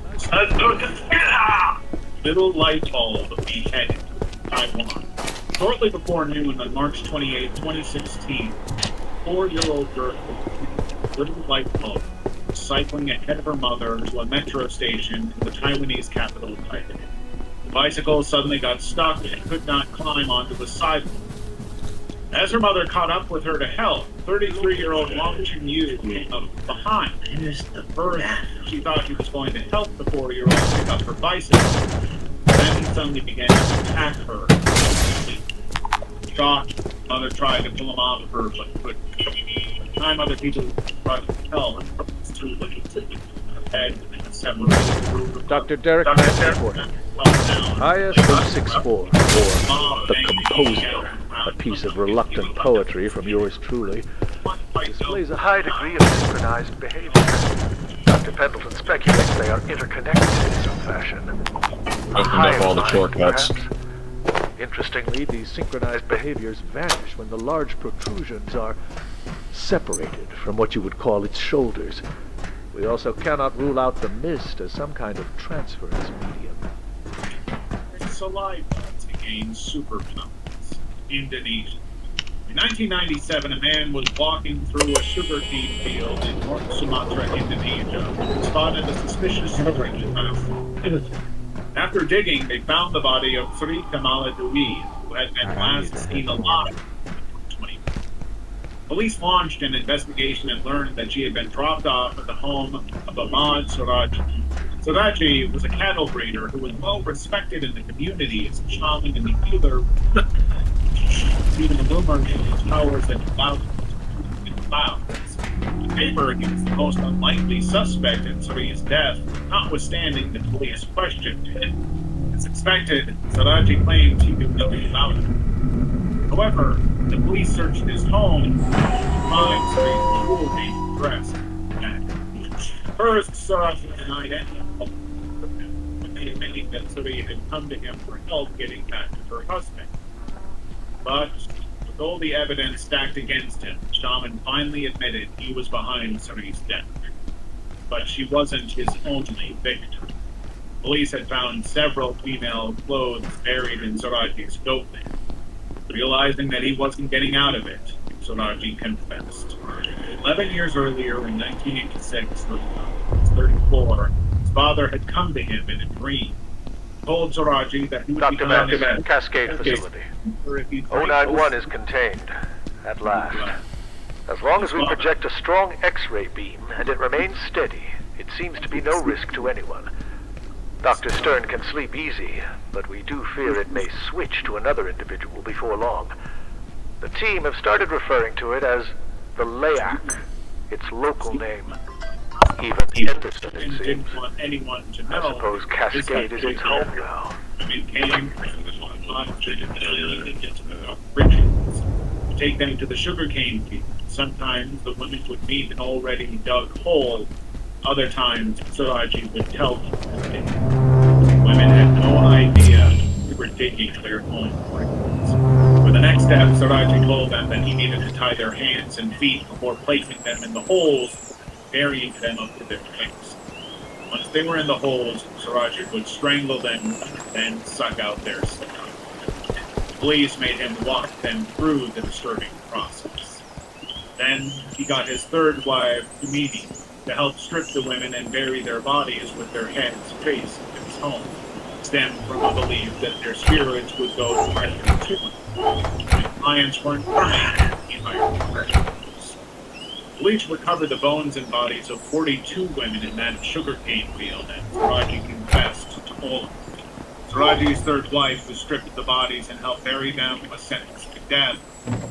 Little Light Bulb beheaded Taiwan. Shortly before noon on March 28, 2016, 4-year-old girl, Little Light Bulb, was cycling ahead of her mother to a metro station in the Taiwanese capital, Taipei. The bicycle suddenly got stuck and could not climb onto the sidewalk. As her mother caught up with her to help, 33-year-old Wang Chunyu came up behind. First, she thought he was going to help the 4-year-old pick up her bicycle. Then he suddenly began to attack her. Shocked, mother tried to pull him off of her, but couldn't. By the time other people tried to help, it was too late. Her head separated. Dr. Derek Mann reporting. IS-064, or The Composer, a piece of reluctant poetry from yours truly, displays a high degree of synchronized behavior. Dr. Pendleton speculates they are interconnected in some fashion. Opened up all the shortcuts. Interestingly, these synchronized behaviors vanish when the large protrusions are separated from what you would call its shoulders. We also cannot rule out the mist as some kind of transference medium. Saliva to gain superpowers. Indonesia. In 1997, a man was walking through a sugarcane field in North Sumatra, Indonesia, and spotted a suspicious substance. After digging, they found the body of Sri Kamala Dewi, who had been last seen alive in 2020. Police launched an investigation and learned that she had been dropped off at the home of Ahmad Suraji. Suraji was a cattle breeder who was well respected in the community as a shaman and a healer. Even the rumor of his powers and violence. The paper, he was the most unlikely suspect in Suri's death, notwithstanding the police questioned him. As expected, Suraji claimed he knew nothing about it. However, the police searched his home to find Suri's jewelry, dress, and first, Suraji denied anything, admitting that Suri had come to him for help getting back to her husband. But with all the evidence stacked against him, Shaman finally admitted he was behind Suri's death. But she wasn't his only victim. Police had found several female clothes buried in Suraji's goat bin. Realizing that he wasn't getting out of it, Suraji confessed. 11 years earlier, in 1986, when he was 34, his father had come to him in a dream. Told Suraji that he would Dr. Mann, Cascade Facility. 091 is contained, at last. As long as we project a strong X-ray beam and it remains steady, it seems to be no risk to anyone. Dr. Stern can sleep easy, but we do fear it may switch to another individual before long. The team have started referring to it as the Layak, its local name. Even Henderson, it seems. Didn't want anyone to know. I suppose Cascade is its home now. It came rituals to take them to the sugarcane field. Sometimes the women would meet an already dug hole. Other times, Suraji would tell them. Women had no idea we were digging their own graves. For the next step, Suraji told them that he needed to tie their hands and feet before placing them in the holes, burying them up to their face. Once they were in the holes, Siraji would strangle them and suck out their skin. Police made him walk them through the disturbing process. Then he got his third wife, Dumidi, to help strip the women and bury their bodies with their heads facing his home, stemmed from a belief that their spirits would go directly to him. Clients weren't permanent, he hired professionals. Police recovered the bones and bodies of 42 women in that sugarcane field, and Siraji confessed to all of them. Siraji's third wife, who stripped the bodies and helped bury them, was sentenced to death,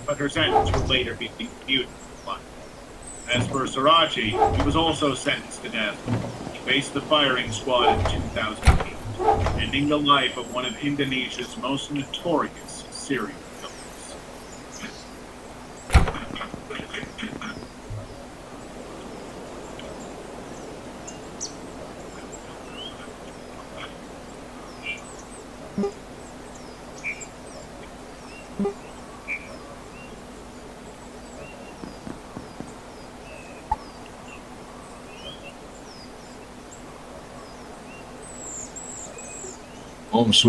but her sentence would later be commuted to life. As for Siraji, he was also sentenced to death. He faced the firing squad in 2008, ending the life of one of Indonesia's most notorious serial killers. Home sweet.